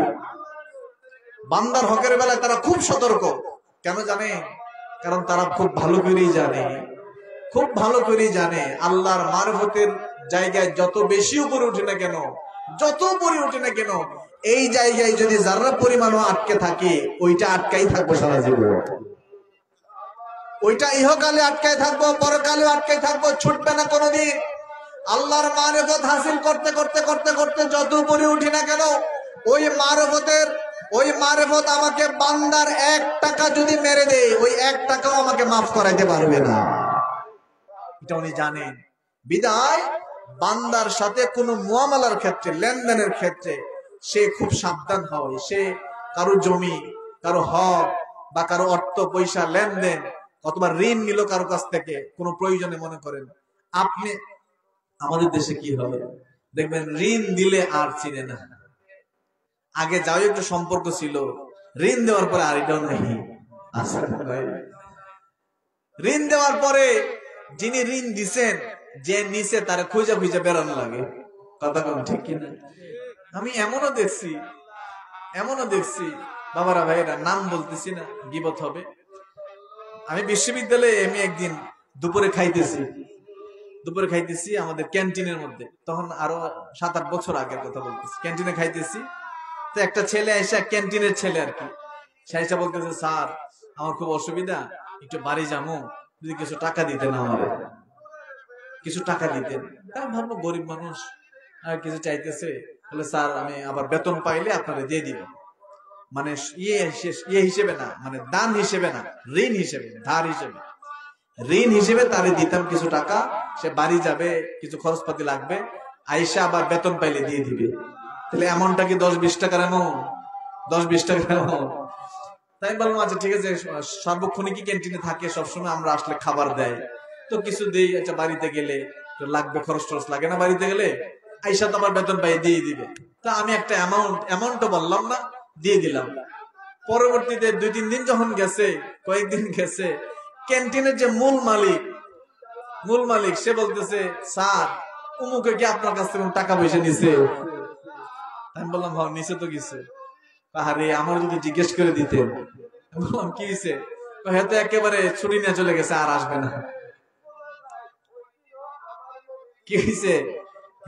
Speaker 2: বান্দার হকের বেলায় তারা খুব সতর্ক। কেন জানে? কারণ তারা খুব ভালো করেই জানে আল্লাহর মারফতের জায়গায় যত বেশি উপরে উঠে না কেন, এই জায়গায় যদি যারা পরিমাণও আটকে থাকে, ওইটা আটকাই থাকবো সারা জীবন। ওইটা ইহকালে আটকাই থাকবো, পরকালে আটকাই থাকবো, ছুটবে না কোনোদিন। আল্লাহর মারফত হাসিল করতে করতে করতে করতে যত উপরে উঠি না কেন, ওই মারফত আমাকে বান্দার 1 টাকা যদি মেরে দেয়, ওই 1 টাকাও আমাকে মাফ করাইতে পারবে না। এটা উনি জানেন। বিদায় বান্দার সাথে কোনো মুআমালার ক্ষেত্রে, লেনদেনের ক্ষেত্রে সে খুব সাবধান হয়। সে কারো জমি, কারো হক বা কারো অর্থ পয়সা লেনদেন, অথবা ঋণ নিল কারো কাছ থেকে কোনো প্রয়োজনে, মনে করেন আপনি, আমাদের দেশে কি হবে দেখবেন, ঋণ দিলে আর চিনে না। আগে যাও একটু সম্পর্ক ছিল, ঋণ দেওয়ার পরে আর এটাও নেই। ঋণ দেওয়ার পরে যিনি ঋণ দিছেন, যে নিচে তারা খুঁজে বেড়ানো লাগে। কথা কম ঠিক কিনা? আমি এমনও দেখছি বাবারা ভাইরা, নাম বলতেছি না, গীবত হবে। আমি বিশ্ববিদ্যালয়ে একদিন দুপুরে খাইতেছি আমাদের ক্যান্টিনের মধ্যে, তখন আরো 7-8 বছর আগের কথা বলতেছি। ক্যান্টিনে খাইতেছি, তো একটা ছেলে এসে, ক্যান্টিনের ছেলে আর কি, সে এসে বলতেছে, স্যার আমার খুব অসুবিধা, একটু বাড়ি যাবো, যদি কিছু টাকা দিতেন, আমার কিছু টাকা দিতেন। তাই ভাববো গরিব মানুষ আর কিছু চাইতেছে, বলে স্যার আমি আবার বেতন পাইলে আপনারা দিয়ে দিব। মানে ইয়ে হিসেবে না, মানে দান হিসেবে না, ঋণ হিসেবে, ধার হিসেবে, ঋণ হিসেবে তারে দিতাম কিছু টাকা। সে বাড়ি যাবে, কিছু খরচপাতি লাগবে, আইসা আবার বেতন পাইলে দিয়ে দিবে। তাহলে এমনটা কি 10-20 টাকার এমন, 10-20 টাকার এমন? তাই বললাম আচ্ছা ঠিক আছে, সার্বক্ষণিক কি ক্যান্টিনে থাকে, সবসময় আমরা আসলে খাবার দেয়, তো কিছু দেই। আচ্ছা বাড়িতে গেলে তো লাগবে, খরচ টরচ লাগে না, বাড়িতে গেলে আইসা তো আবার বেতন পাই দিয়ে দিবে। তা আমি একটা অ্যামাউন্ট বললাম না, দিয়ে দিলাম। পরবর্তীতে 2-3 দিন যখন গেছে, কয়েকদিন গেছে, ক্যান্টিনের যে মূল মালিক সে বলতেছে, স্যার উমুকে কি আপনার কাছ থেকে টাকা পয়সা নিছে? আমি বললাম হ্যাঁ নিচে তো কিছু। আরে আমার যদি জিজ্ঞেস করে দিতেন। বললাম কি হয়েছে? হয়তো একেবারে ছুটি নিয়ে চলে গেছে, আর আসবে না। কি হয়েছে?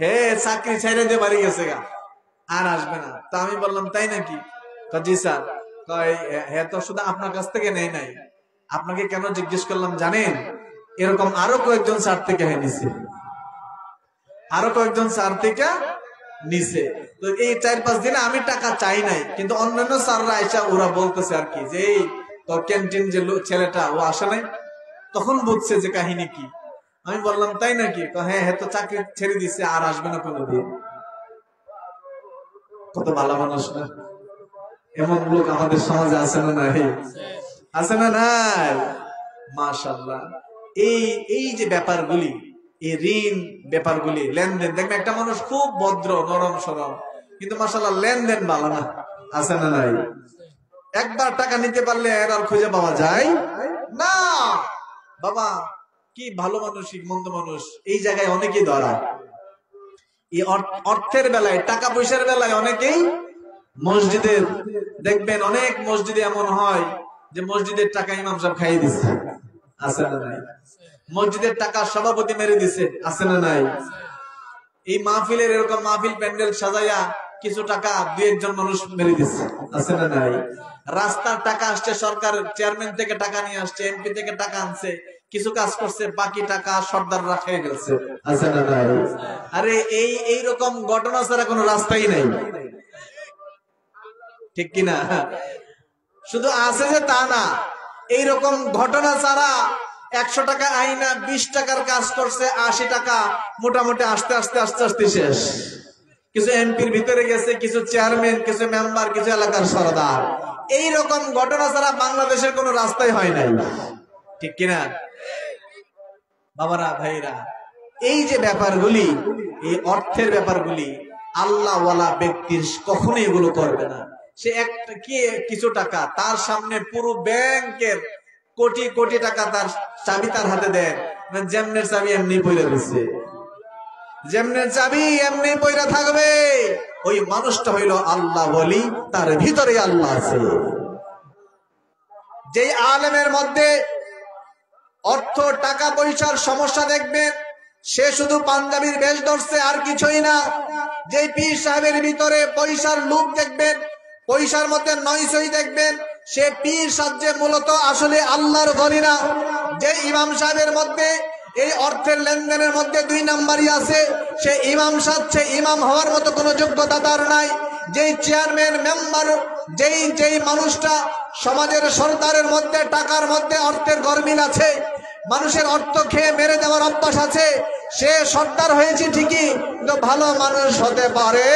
Speaker 2: হে চাকরি ছেড়ে দিয়ে বাড়ি গেছে গা, আর আসবে না। তা আমি বললাম তাই নাকি? জি স্যার। হ্যাঁ তো শুধু আপনার কাছ থেকে নেই নাই, আপনাকে কেন জিজ্ঞেস করলাম জানেন? এরকম আরো কয়েকজন স্যার থেকে নিছে, তো এই 4-5 দিনে আমি টাকা চাই নাই, কিন্তু অন্যান্য স্যাররা আইসা ওরা বলতেছে আর কি, যে তোর ক্যান্টিন যে ছেলেটা ও আসে নাই, তখন বুঝছে যে কাহিনী কি। আমি বললাম তাই নাকি? হ্যাঁ তো চাকরি ছেড়ে দিচ্ছে, আর আসবে না কোনোদিন। কত ভালো মানুষ না? এমন লোক আমাদের সমাজে আছে না নাই? আছে না নাই? মাশাআল্লাহ। এই যে ব্যাপারগুলি, এই ঋণ ব্যাপারগুলি, লেনদেন, দেখবেন একটা মানুষ খুব ভদ্র, নরম সরম, কিন্তু মাশাআল্লাহ লেনদেন ভালো না, আছে না নাই? একবার টাকা নিতে পারলে এর আর খুঁজে পাওয়া যায় না। বাবা কি ভালো মানুষ, কি মন্দ মানুষ, এই জায়গায় অনেকেই ধরা। এই অর্থের বেলায়, টাকা পয়সার বেলায় অনেকেই মসজিদের দেখবেন অনেক মসজিদে এমন হয় যে মসজিদের টাকা ইমাম সাহেব খাইয়ে দিচ্ছে, আছে না নাই? মসজিদের টাকা সভাপতি মেরে দিছে, আছে না নাই? এই মাহফিলের এরকম মাহফিল প্যান্ডেল সাজাইয়া কিছু টাকা দুই একজন মানুষ মেরে দিচ্ছে, আছে না নাই? রাস্তার টাকা আসছে, সরকার চেয়ারম্যান থেকে টাকা নিয়ে আসছে, এমপি থেকে টাকা আনছে, কিছু কাজ করছে, বাকি টাকা সর্দাররা খেয়ে গেছে, আছে না নাই? আরে এইরকম ঘটনা ছাড়া কোনো রাস্তাই নাই, ঠিক কিনা? শুধু আছে যে তা না, এইরকম ঘটনা ছাড়া 100 টাকা আইনা 20 টাকার কাজ করছে, 80 টাকা মোটামুটি আস্তে আস্তে আস্তে আস্তে শেষ। কিছু এমপির ভিতরে গেছে, কিছু চেয়ারম্যান, কিছু মেম্বার, কিছু এলাকার সরদার। এইরকম ঘটনা ছাড়া বাংলাদেশের কোনো রাস্তাই হয় নাই, ঠিক কিনা বাবারা ভাইরা? এই যে ব্যাপারগুলি, এই অর্থের ব্যাপারগুলি আল্লাহওয়ালা ব্যক্তির কখনোই এগুলো করবে না। সে একটা কিছু টাকা, তার সামনে পুরো ব্যাংকের কোটি কোটি টাকা তার চাবি তার হাতে দেন, যেমনের চাবি এমনি পইরা দিচ্ছে, যেমনের চাবি এমনি পইরা থাকবে। ওই মানুষটা হইল আল্লাহ ওয়ালি, তার ভিতরে আল্লাহ আছে। যেই আলেমের মধ্যে অর্থ টাকা পয়সার সমস্যা দেখবেন, সে শুধু পাঞ্জাবির বেশ ধরছে আর কিছুই না। যে পীর সাহেবের ভিতরে পয়সার লোভ দেখবেন, পয়সার মধ্যে নয়সই দেখবেন, সে পীর সাজ্জে মূলত আসলে আল্লাহর ওলি না। যে ইমাম সাহেবের মধ্যে এই অর্থের লেনদেনের মধ্যে 2 নাম্বারই আছে, সে ইমাম সাজছে, ইমাম হওয়ার মতো কোনো যোগ্যতা তার নাই। যেই চেয়ারম্যান মেম্বার, যেই মানুষটা সমাজের সরদারের মধ্যে টাকার মধ্যে অর্থের গরমিল আছে, মানুষের অর্থ খেয়ে মেরে দেওয়ার অভ্যাস আছে, সে সর্দার হয়েছে ঠিকই, কিন্তু ভালো মানুষ হতে পারে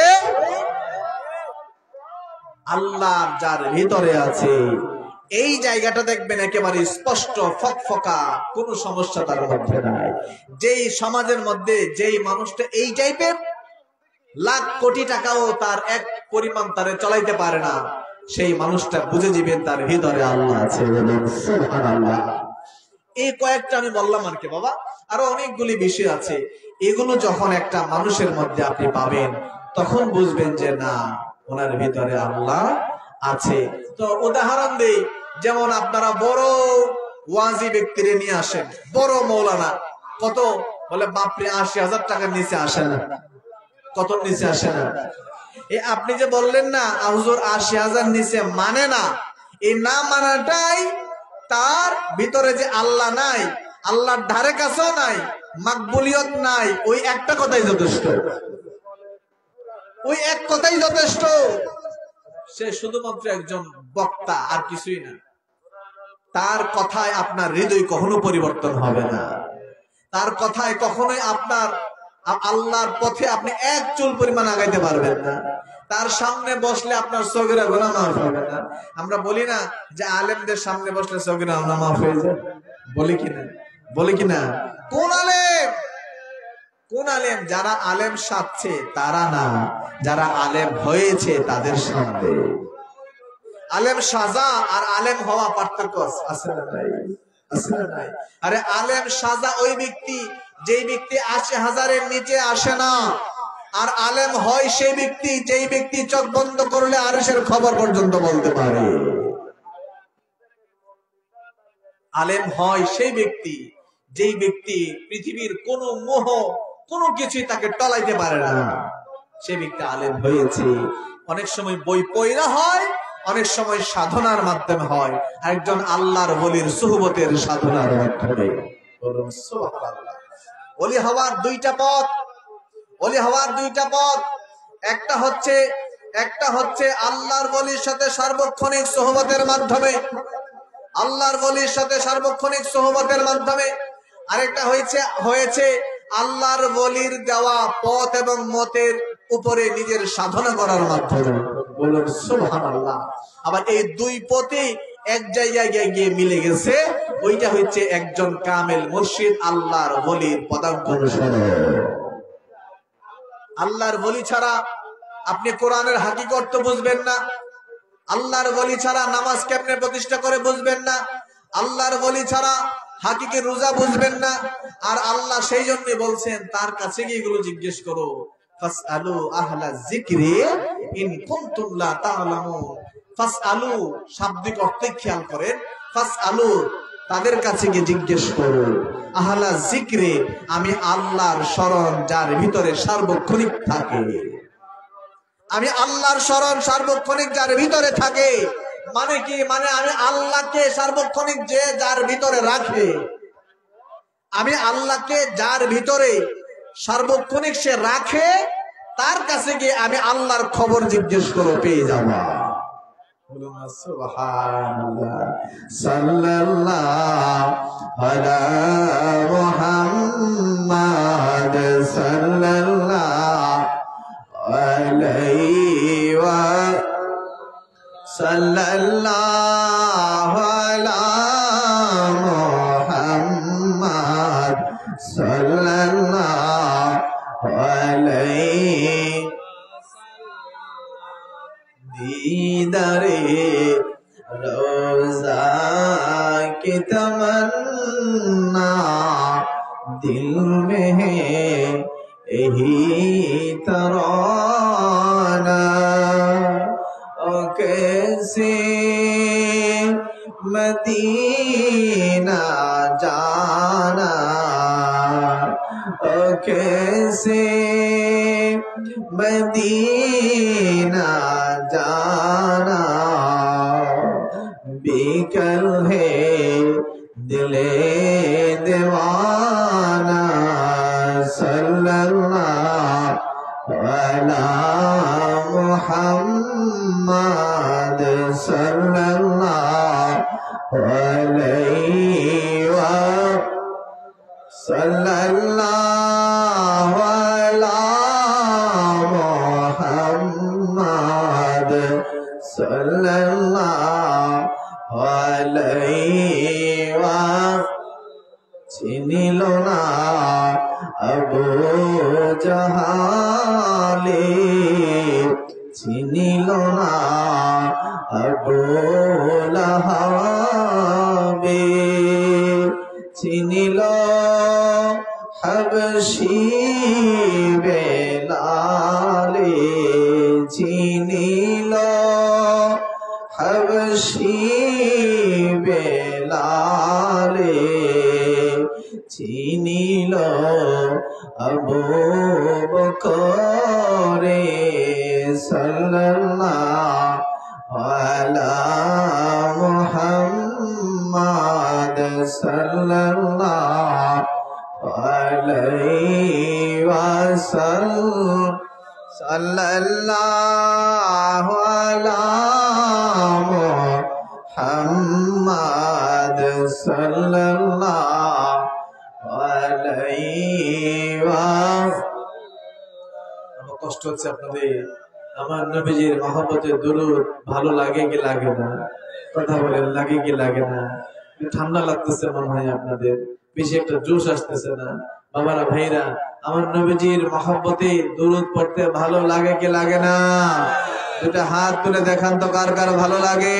Speaker 2: আল্লাহ যার ভিতরে আছে। এই জায়গাটা দেখবেন একেবারে স্পষ্ট, ফকফকা, কোনো সমস্যা তার মধ্যে নাই। যেই সমাজের মধ্যে যেই মানুষটা এই টাইপের, লাখ কোটি টাকাও তার এক পরিমাণ তারে চলাইতে পারে না, সেই মানুষটা বুঝে যাবেন তার ভিতরে আল্লাহ আছে। সুবহানাল্লাহ। এই কয়েকটা আমি বললাম আর কি বাবা, আরো অনেকগুলি বিষয় আছে। এগুলো যখন একটা মানুষের মধ্যে আপনি পাবেন, তখন বুঝবেন যে না, ওনার ভিতরে আল্লাহ আছে। তো উদাহরণ দেই, যেমন আপনারা বড় ওয়াজি ব্যক্তিরে নিয়ে আসেন, বড় মৌলানা, কত বলে বাপরে 80,000 টাকার নিচে আসে না। কত নিচে আসে না? এই আপনি যে বললেন না হুজুর 80,000 নিচে মানে না, এই না মানাটাই তার ভিতরে যে আল্লাহ নাই, আল্লাহর ধারে কাছেও নাই, মাকবুলিয়ত নাই, ওই একটা কথাই যথেষ্ট, ওই এক কথাই যথেষ্ট। সে শুধুমাত্র একজন বক্তা, আর কিছুই না। তার কথায় আপনার হৃদয় কখনো পরিবর্তন হবে না, তার কথায় কখনোই আপনার আল্লাহর পথে আপনি এক চুল পরিমাণ আগাইতে পারবেন না। তার সামনে বসলে আপনার সগীরা গুনাহ মাফ হবে না। আমরা বলি না যে আলেমদের সামনে বসলে সগীরা গুনাহ মাফ হয়ে যায়, বলি কিনা? কোন আলেম? কোন আলেম? যারা আলেম সাজছে তারা না, যারা আলেম হয়েছে তাদের সামনে। আলেম সাজা আর আলেম হওয়া পার্থক্য আছে না নাই? আছে না নাই? আরে আলেম সাজা ওই ব্যক্তি, যেই ব্যক্তি 80,000-এর নিচে আসে না, আর আলেম হয় সেই ব্যক্তি যেই ব্যক্তি চোখ বন্ধ করলে আরশের খবর পর্যন্ত বলতে পারে। আলেম হয় সেই ব্যক্তি যেই ব্যক্তি পৃথিবীর কোন মোহ, কোনো কিছুই তাকে টলাইতে পারে না, সেই ব্যক্তি আলেম হয়েছে। অনেক সময় বই পয়রা হয়, অনেক সময় সাধনার মাধ্যমে হয়, একজন আল্লাহর ওলির সুহবতের সাধনার মাধ্যমে। বলুন সুবহানাল্লাহ। ওলি হওয়ার 2টা পথ, ওলি হওয়ার 2টা পথ। একটা হচ্ছে আল্লাহর ওলির সাথে সার্বক্ষণিক সুহবতের মাধ্যমে, আল্লাহর ওলির সাথে সার্বক্ষণিক সুহবতের মাধ্যমে। আরেকটা হয়েছে আল্লাহর ওলির দেওয়া পথ এবং মতের উপরে নিজের সাধনা করার মাধ্যমে। বলুন সুবহানাল্লাহ। আবার এই 2 পথই এক জায়গায় গিয়ে মিলে গেছে, ওইটা হচ্ছে একজন কামেল মুর্শিদ আল্লাহর ওলির পদাঙ্ক অনুসরণ। আল্লাহর ওলি ছাড়া আপনি কোরআনের হাকিকত তো বুঝবেন না, আল্লাহর ওলি ছাড়া নামাজ কেমনে প্রতিষ্ঠা করে বুঝবেন না, আল্লাহর ওলি ছাড়া হাকিকে রোজা বুঝবেন না। আর আল্লাহ সেই জন্য বলছেন তার কাছে গিয়ে এগুলো জিজ্ঞেস করো, ফাসআলু আহলা যিকরি ইন কুনতুম লা তা'লামুন ফাসআলু শাব্দিক অর্থে খেয়াল করেন, ফাসআলু তাদের কাছে গিয়ে জিজ্ঞেস করো, আহলা যিকরে আমি আল্লাহর স্মরণ যার ভিতরে সার্বক্ষণিক থাকে। আমি আল্লাহর স্মরণ সার্বক্ষণিক যার ভিতরে থাকে মানে কি? মানে আমি আল্লাহকে সার্বক্ষণিক যে যার ভিতরে রাখে, আমি আল্লাহকে যার ভিতরে সার্বক্ষণিক সে রাখে, তার কাছে গিয়ে আমি আল্লাহর খবর জিজ্ঞেস করো, পেয়ে যাবা। সুবহানাল্লাহ। সাল্লাল্লাহু আলা মুহাম্মাদ সাল্লাল্লাহু আলাইহি ওয়া সাল্লাল্লাহু আলা মুহাম্মাদ সাল্লাল্লাহু আলাইহি दीदारे रोज़ा की तमन्ना दिल में है यही तराना ओ कैसे मदीना जाना ओ कैसे मदीना जाना बेकल है दिले दीवाना सल्लल्लाहु अला मुहम्मद सल्लल्लाहु अलैहि व सल्लल्लाहु अला मुहम्मद सल्लल्लाहु अलैहि व चिनिल ना अबू जहाले चिनिल ना अबू लहाबे चिनिल हबशी बेलाले चिनिल हबशी बेलाले चिनिल अबू बकरे सल्लल्लाहु अला मुहम्मद सल्लल्लाहु अलैहि वसल्लम सल्लल्लाहु अला मुहम्मद सल्लल्लाहु अलैहि वसल्लम। কষ্ট হচ্ছে আপনাদের, আমার নবীজির মহব্বতের দুরূদ ভালো লাগে কি লাগে না? কথা বলেন, লাগে কি লাগে না? ঠান্ডা লাগতেছে মনে হয় আপনাদের, বেশি একটা জোশ আসতেছে না? বাবারা ভাইরা, আমার নবীজির মহব্বতে দুরূদ পড়তে ভালো লাগে কি লাগে না? দুটা হাত তুলে দেখান তো কার কার ভালো লাগে।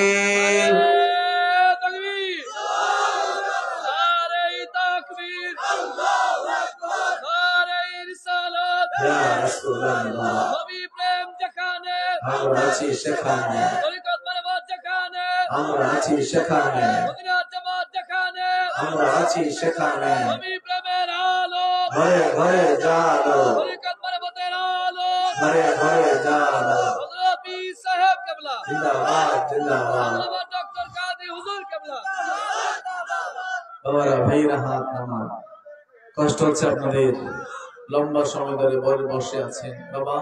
Speaker 2: আমরা আছি সেখানে, আমরা আছি সেখানে, আমরা আছি সেখানে, ঘরে ঘরে জালো, ঘরে ঘরে জালো, জিন্দাবাদ জিন্দাবাদ। বাবারা ভাইরা হাত নামান। কষ্ট হচ্ছে আপনাদের, লম্বা সময় ধরে বসে আছেন। বাবা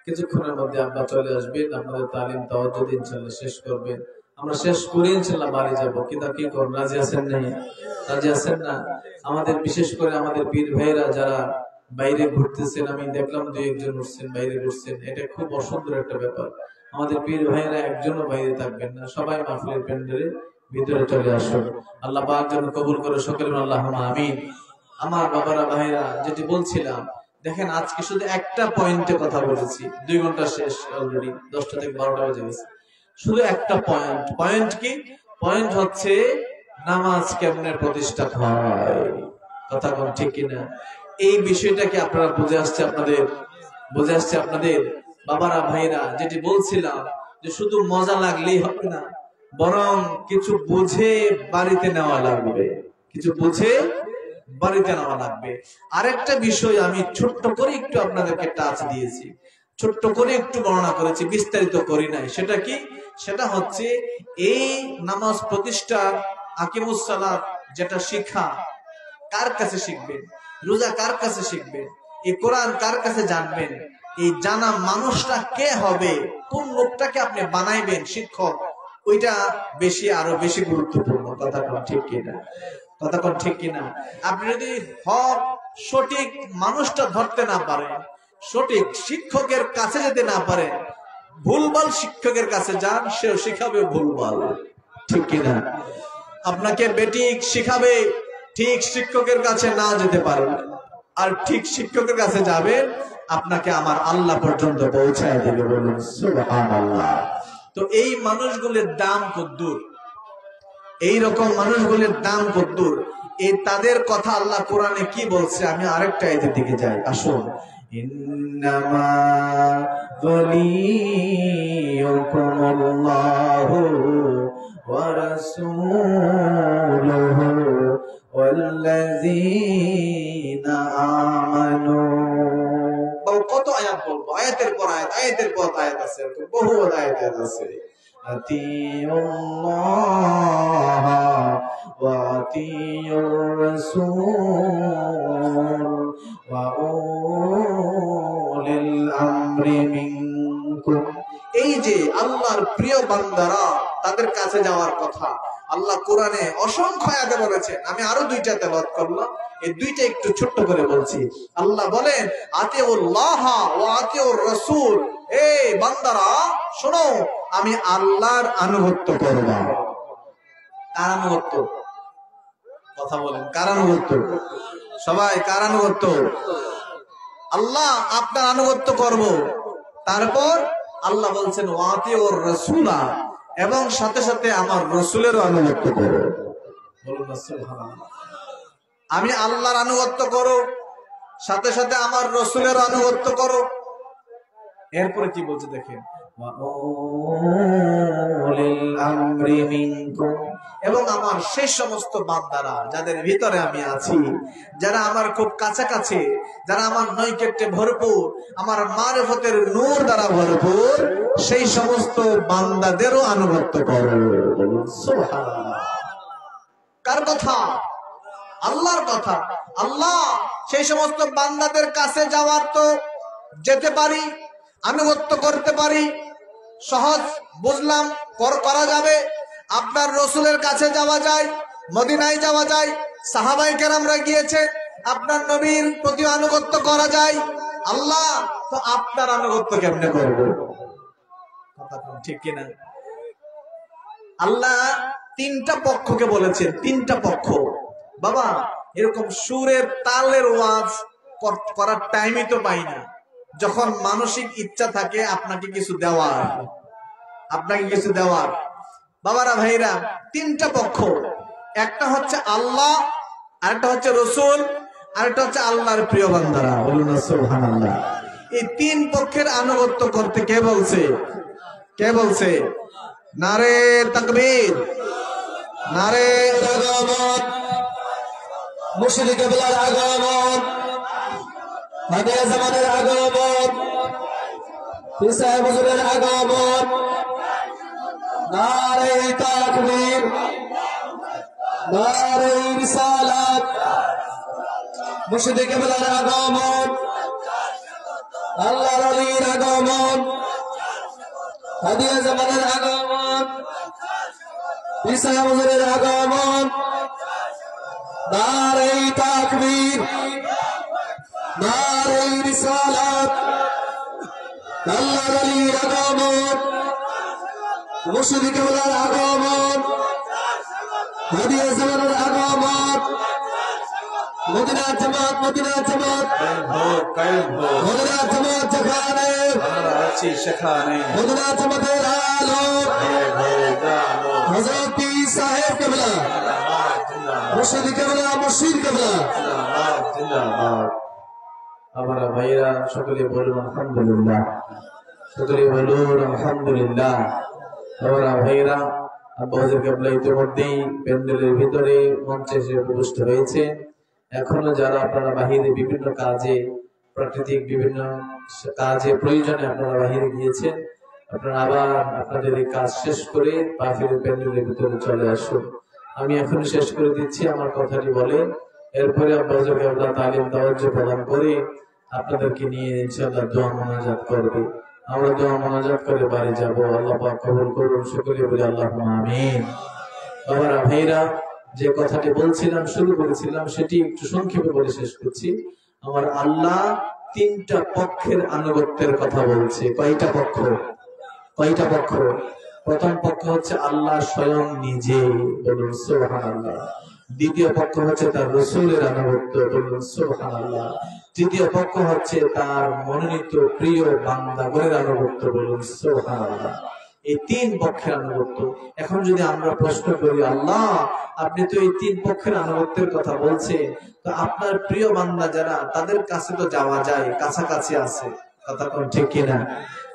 Speaker 2: কিছুক্ষণের মধ্যে আব্বা চলে আসবেন, আপনাদের তালিম তাওয়াজ্জুদ ইনশাআল্লাহ শেষ করবেন। আমরা শেষ করে ইনশাআল্লাহ বাড়ি যাবো। কিন্তু কি করুন, রাজি আছেন না? রাজি আছেন না? আমাদের বিশেষ করে আমাদের পীর ভাইরা যারা বাইরে ঘুরতেছেন, আমি দেখলাম দুই একজন উঠছেন, বাইরে ঘুরছেন, এটা খুব অসুন্দর একটা ব্যাপার। আমাদের পীর ভাইরা একজনও বাইরে থাকবেন না, সবাই মাহফিলের প্যান্ডেলের ভিতরে চলে আসুন। আল্লাহ পাক যেন কবুল করে সকলে আল্লাহুম্মা আমিন। আমার বাবারা ভাইরা, যেটি বলছিলাম, দেখেন আজকে শুধু একটা পয়েন্টে কথা বলেছি, 2 ঘন্টা শেষ অলরেডি, 10টা থেকে 12টা বেজে গেছে। শুধু একটা পয়েন্ট। পয়েন্ট কি? পয়েন্ট হচ্ছে নামাজ কেমনে প্রতিষ্ঠা হয়। কথা কোন ঠিক কিনা? এই বিষয়টা কি আপনারা বুঝে আসছে আপনাদের? বুঝে আসছে আপনাদের?
Speaker 1: বাবারা ভাইরা, যেটি বলছিলাম যে শুধু মজা লাগলেই হবে না, বরং কিছু বুঝে বাড়িতে নেওয়া লাগবে, কিছু বুঝে বাড়িতে নেওয়া লাগবে। আরেকটা বিষয় আমি ছোট্ট করে একটু আপনাদেরকে টাচ দিয়েছি, ছোট্ট করে একটু বর্ণনা করেছি, বিস্তারিত করি নাই। সেটা কি? সেটা হচ্ছে এই নামাজ প্রতিষ্ঠা, আকিমুস সালাত যেটা শিক্ষা, কার কাছে শিখবেন? রোজা কার কাছে শিখবেন? এই কোরআন কার কাছে জানবেন? এই জানা মানুষটা কে হবে, কোন লোকটাকে আপনি বানাইবেন শিক্ষক, ওইটা বেশি, আরো বেশি গুরুত্বপূর্ণ। কথা কোন ঠিক কিনা? কথা কোন ঠিক কিনা? আপনি যদি হক সঠিক মানুষটা ধরতে না পারেন, সঠিক শিক্ষকের কাছে যেতে না পারেন, ভুলভাল শিক্ষকের কাছে যান, সেও শিখাবে ভুলভাল। ঠিক কিনা? আপনাকে বেঠিক শিখাবে, ঠিক শিক্ষকের কাছে না যেতে পারেন, আর ঠিক শিক্ষকের কাছে যাবেন, আপনাকে আমার আল্লাহ পর্যন্ত পৌঁছায় দেবে। বলুন সুবহানাল্লাহ। তো এই মানুষগুলোর দাম কদ্দুর, এই রকম মানুষগুলোর দাম কদ্দুর, এই তাদের কথা আল্লাহ কোরআনে কি বলছে? আমি আরেকটা আয়াতের দিকে যাই, আসুন। ইন্নামা ওয়ালিয়ুকুমুল্লাহু ওয়া রাসূলুহু ওয়াল্লাযীনা আমানু। কত আয়াত বলবো, আয়াতের পর আয়াত, আয়াতের পর আয়াত আছে, বহু আয়াত আছে। আতিউল্লাহ ওয়া আতিউর রাসূল ওয়া উলিল আমরি মিনকুম। এই যে আল্লাহর প্রিয় বান্দারা, তাদের কাছে যাওয়ার কথা আল্লাহ কোরআনে অসংখ্য আয়াতে বলেছেন। আমি আরো দুইটা তেলাওয়াত করলাম, এই দুইটা একটু ছোট্ট করে বলছি। আল্লাহ বলেন আতিউল্লাহ ওয়া আতিউর রাসূল, এই বান্দারা শোনো, আমি আল্লাহর আনুগত্য করব। কার আনুগত্য? কথা বলেন, কার আনুগত্য? সবাই কার আনুগত্য? আল্লাহ, আপনার আনুগত্য করব। তারপর আল্লাহ বলছেন ওয়া আতিউর রাসূলা, এবং সাথে সাথে আমার রসুলেরও আনুগত্য করো। বলুন সুবহানাল্লাহ। আমি আল্লাহর আনুগত্য করো, সাথে সাথে আমার রসুলের আনুগত্য করো। এরপরে কি বলছে দেখেন, এবং আমার সেই সমস্ত বান্দারা যাদের ভিতরে আমি আছি, যারা আমার খুব কাছাকাছি, যারা আমার নৈকট্যে ভরপুর, আমার মারিফতের নূর দ্বারা ভরপুর, সেই সমস্ত বান্দাদেরও আনুগত্য করো। সুবহানাল্লাহ। কার কথা? আল্লাহর কথা। আল্লাহ সেই সমস্ত বান্দাদের কাছে যাওয়ার তো যেতে পারি, আনুগত্য করতে পারি, সহজ বুঝলাম, করা যাবে। আপনার রসুলের কাছে যাওয়া যায়, মদিনায় যাওয়া যায়, সাহাবায়ে কেরামরা গিয়েছে, আপনার নবীর প্রতি আনুগত্য করা যায়। আল্লাহ তো আপনার আনুগত্য কেমনে করব? কথা ঠিক কিনা? আল্লাহ তিনটা পক্ষকে বলেছেন, তিনটা পক্ষ। বাবা, এরকম সুরের তালের ওয়াজ করার টাইমই তো পাই না, যখন মানসিক ইচ্ছা থাকে আপনাকে কিছু দেওয়ার, আপনাকে কিছু দেওয়ার। বাবারা ভাইরা, তিনটা পক্ষ, একটা হচ্ছে আল্লাহ, আরেকটা হচ্ছে রসুল, আরেকটা হচ্ছে আল্লাহর প্রিয় বান্দারা। বলুন সুবহানাল্লাহ। এই তিন পক্ষের আনুগত্য করতে কে বলছে? কে বলছে? নারে তাকবীর, নারে আগমন, মুর্শিদ কিবলার আগমন, হাদিয়া জামানের আগমন, পীর সাহেব হুজুরের আগমন, নারে তাকবীর, নারে রিসালাত, মুর্শিদ কিবলার আগমন, আল্লাহর ওলির আগমন, হাদিয়া জামানের আগমন, পীর সাহেব হুজুরের আগমন, নারে তাকবীর, নারে রিসালাত, আল্লাহর ওলির আগমন, মুর্শিদ কিবলার আগমন, হাদিয়া জামানের আগমন, মদিনা জামাত, মদিনা জামাত, মদিনা জামাত যেখানে আমরা আছি সেখানে, মদিনা জামাতের আলো, হযরত পীর সাহেব কিবলা, মুর্শিদ কিবলা, মুর্শিদ কিবলা জিন্দাবাদ। আমার ভাইরা সকলে বলুন আলহামদুলিল্লাহ। সকলে বলুন আলহামদুলিল্লাহ। আমরা ভাইরা আব্বাহুজুর কিবলা ইতিমধ্যেই প্যান্ডেলের ভিতরে মঞ্চে এসে উপস্থিত হয়েছে। এখনো যারা আপনারা বাহিরে বিভিন্ন কাজে, প্রাকৃতিক বিভিন্ন কাজে প্রয়োজনে আপনারা বাহিরে গিয়েছেন, আপনারা আবার আপনাদের এই কাজ শেষ করে বাহিরে প্যান্ডেলের ভিতরে চলে আসুন। আমি এখন শেষ করে দিচ্ছি আমার কথাটি বলে, এরপরে আব্বাহুজুর কিবলা তালিম তাওয়াজ্জুহ প্রদান করে আপনাদেরকে নিয়ে ইনশাআল্লাহ দোয়া মোনাজাত করবে। আমরা দোয়া মোনাজাত করে বাড়ি যাব। আল্লাহ পাক কবুল করুন। সকলে বলি আল্লাহুম্মা আমিন। বাবারা ভাইরা, যে কথাটি বলছিলাম, শুরু করেছিলাম, সেটি একটু সংক্ষেপে বলে শেষ করছি। আমার আল্লাহ তিনটা পক্ষের আনুগত্যের কথা বলছে। কয়টা পক্ষ? কয়টা পক্ষ? প্রথম পক্ষ হচ্ছে আল্লাহ স্বয়ং নিজে, বলুন সুবহানাল্লাহ। দ্বিতীয় পক্ষ হচ্ছে তার রাসূলের আনুগত্য, বলুন সুবহানাল্লাহ। তৃতীয় পক্ষ হচ্ছে তার মনোনীত প্রিয় বান্দাগণের আনুগত্য, বলুন সুবহানাল্লাহ। এই তিন পক্ষের আনুগত্য। এখন যদি আমরা প্রশ্ন করি, আল্লাহ আপনি তো এই তিন পক্ষের আনুগত্যের কথা বলছেন, তো আপনার প্রিয় বান্দা যারা, তাদের কাছে তো যাওয়া যায়, কাছাকাছি আছে, কথা কোন ঠিক কিনা?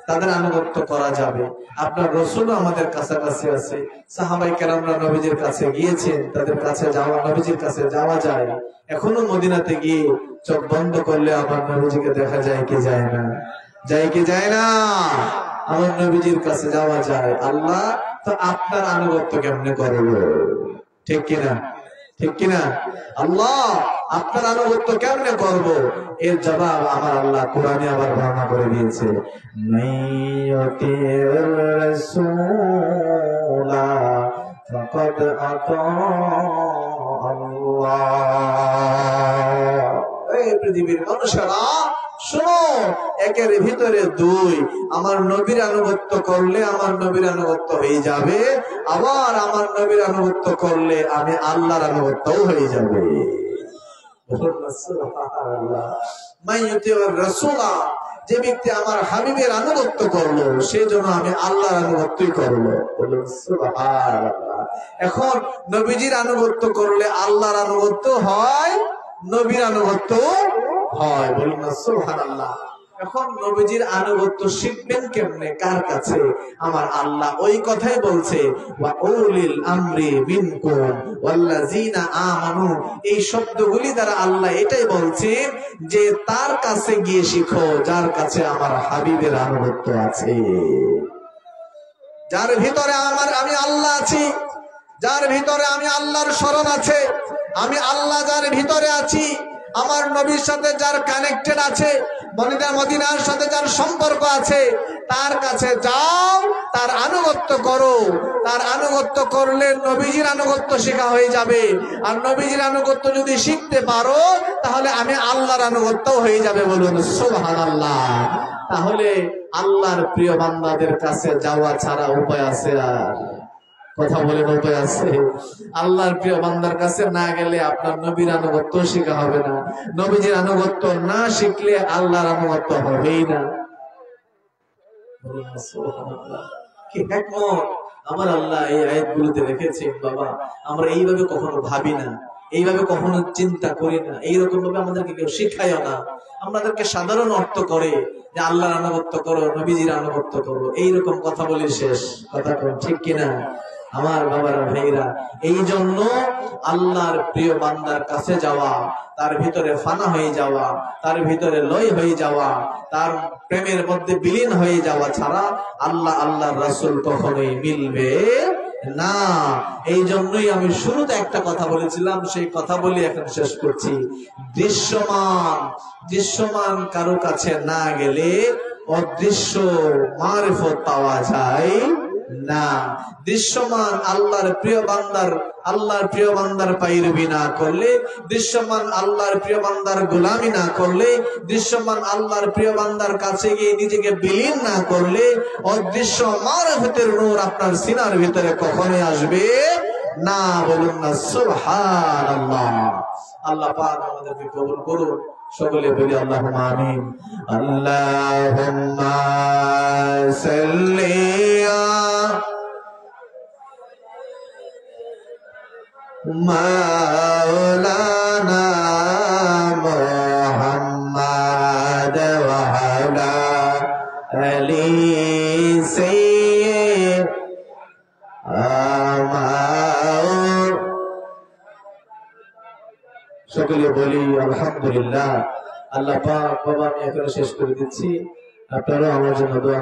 Speaker 1: তাদের আনুগত্য করা যাবে। আপনার রাসূলও আমাদের কাছাকাছি আছে। সাহাবায়ে কেরামরা নবীজির কাছে গিয়েছেন, তাদের কাছে যাওয়া, নবীজির কাছে যাওয়া যায়। এখনো মদিনাতে গিয়ে চোখ বন্ধ করলে আমার নবীজিকে দেখা যায় কি যায় না? যায় কি যায় না? আমার নবীজির কাছে যাওয়া যায়। আল্লাহ তো আপনার আনুগত্য কেমনে করবো? ঠিক কিনা? ঠিক কিনা? আল্লাহ আপনার আনুগত্য কেমনে করব? এর জবাব আমার আল্লাহ কোরআনে আবার বর্ণনা করে দিয়েছে। মাইয়ুতির রাসূলা ফাকাদ আতা আল্লাহ। এই পৃথিবীর মানুষেরা শোনো, একের ভিতরে দুই। আমার নবীর আনুগত্য করলে আমার নবীর আনুগত্য হয়ে যাবে, আবার আমার নবীর আনুগত্য করলে আমি আল্লাহর আনুগত্যও হয়ে যাবে। যে ব্যক্তি আমার হাবিবের আনুগত্য করলো, সেই জন্য আমি আল্লাহর আনুগত্যই করলো। এখন নবীজির আনুগত্য করলে আল্লাহর আনুগত্য হয়, নবীর আনুগত্য হয়, বলুন না সুবহানাল্লাহ। এখন নবীজির আনুগত্য শিখবেন কেমনে, কার কাছে? আমার আল্লাহ ওই কথাই বলছে, ওয়া উলিল আমরি মিনকুম ওয়াল্লাযিনা আমানু। এই শব্দগুলি দ্বারা আল্লাহ এটাই বলছে যে তার কাছে গিয়ে শিখো যার কাছে আমার হাবিবের আনুগত্য আছে, যার ভিতরে আমি আল্লাহ আছি, যার ভিতরে আমি আল্লাহর শরণ আছে, আমি আল্লাহ যার ভিতরে আছি, আমার নবীর সাথে যার কানেক্টেড আছে, মদিনার সাথে যার সম্পর্ক আছে, তার কাছে যাও, তার আনুগত্য করো। তার আনুগত্য করলে নবীজির আনুগত্য শেখা হয়ে যাবে। আর নবীজির আনুগত্য যদি শিখতে পারো, তাহলে আমি আল্লাহর আনুগত্য হয়ে যাবে, বলুন সুবহানাল্লাহ। তাহলে আল্লাহর প্রিয় বান্দাদের কাছে যাওয়া ছাড়া উপায় আছে? আর কথা বলেন, উপায় আছে? আল্লাহর প্রিয় বান্দার কাছে না গেলে আপনার নবীর আনুগত্য শেখা হবে না। নবীজির আনুগত্য না শিখলে আল্লাহর আনুগত্য হবেই না। কি হিকমত আমার আল্লাহ এই আয়াতগুলোতে রেখেছেন। বাবা, আমরা এইভাবে কখনো ভাবি না, এইভাবে কখনো চিন্তা করি না, এইরকম ভাবে আমাদেরকে কেউ শিখায় না। আমাদেরকে সাধারণ অর্থ করে যে আল্লাহর আনুগত্য করো, নবীজির আনুগত্য করো, এইরকম কথা বলে শেষ। কথা ঠিক কিনা আমার বাবারা ভাইরা? এই জন্য আল্লাহর প্রিয় বান্দার কাছে যাওয়া, তার ভিতরে ফানা হয়ে যাওয়া, তার ভিতরে লয় হয়ে যাওয়া, তার প্রেমের মধ্যে বিলীন হয়ে যাওয়া ছাড়া আল্লাহর রাসূল কখনোই মিলবে না। এই জন্যই আমি শুরুতে একটা কথা বলেছিলাম, সেই কথা বলি এখন শেষ করছি। দৃশ্যমান কারো কাছে না গেলে অদৃশ্য মারিফত পাওয়া যায় না। দৃশ্যমান আল্লাহর প্রিয় বান্দার পায়রবি না করলে, দৃশ্যমান আল্লাহর প্রিয় বান্দার গোলামি না করলে, দৃশ্যমান আল্লাহর প্রিয় বান্দার কাছে গিয়ে নিজেকে বিলীন না করলে, অদৃশ্য মারিফতের নূর আপনার সিনার ভিতরে কখনোই আসবে না, বলুন না সুবহানাল্লাহ। আল্লাহ পাক আমাদেরকে কবুল করুন। সকলে বলি আল্লাহুম্মা আমিন। আল্লাহুম্মা সাল্লি মাওলানা মুহাম্মাদ ওয়া আলা আলি সকলে বলি আলহামদুলিল্লাহ। আল্লাহ পাক, বাবা আমি এখানে শেষ করে দিচ্ছি, আপনারাও আমার জন্য দোয়া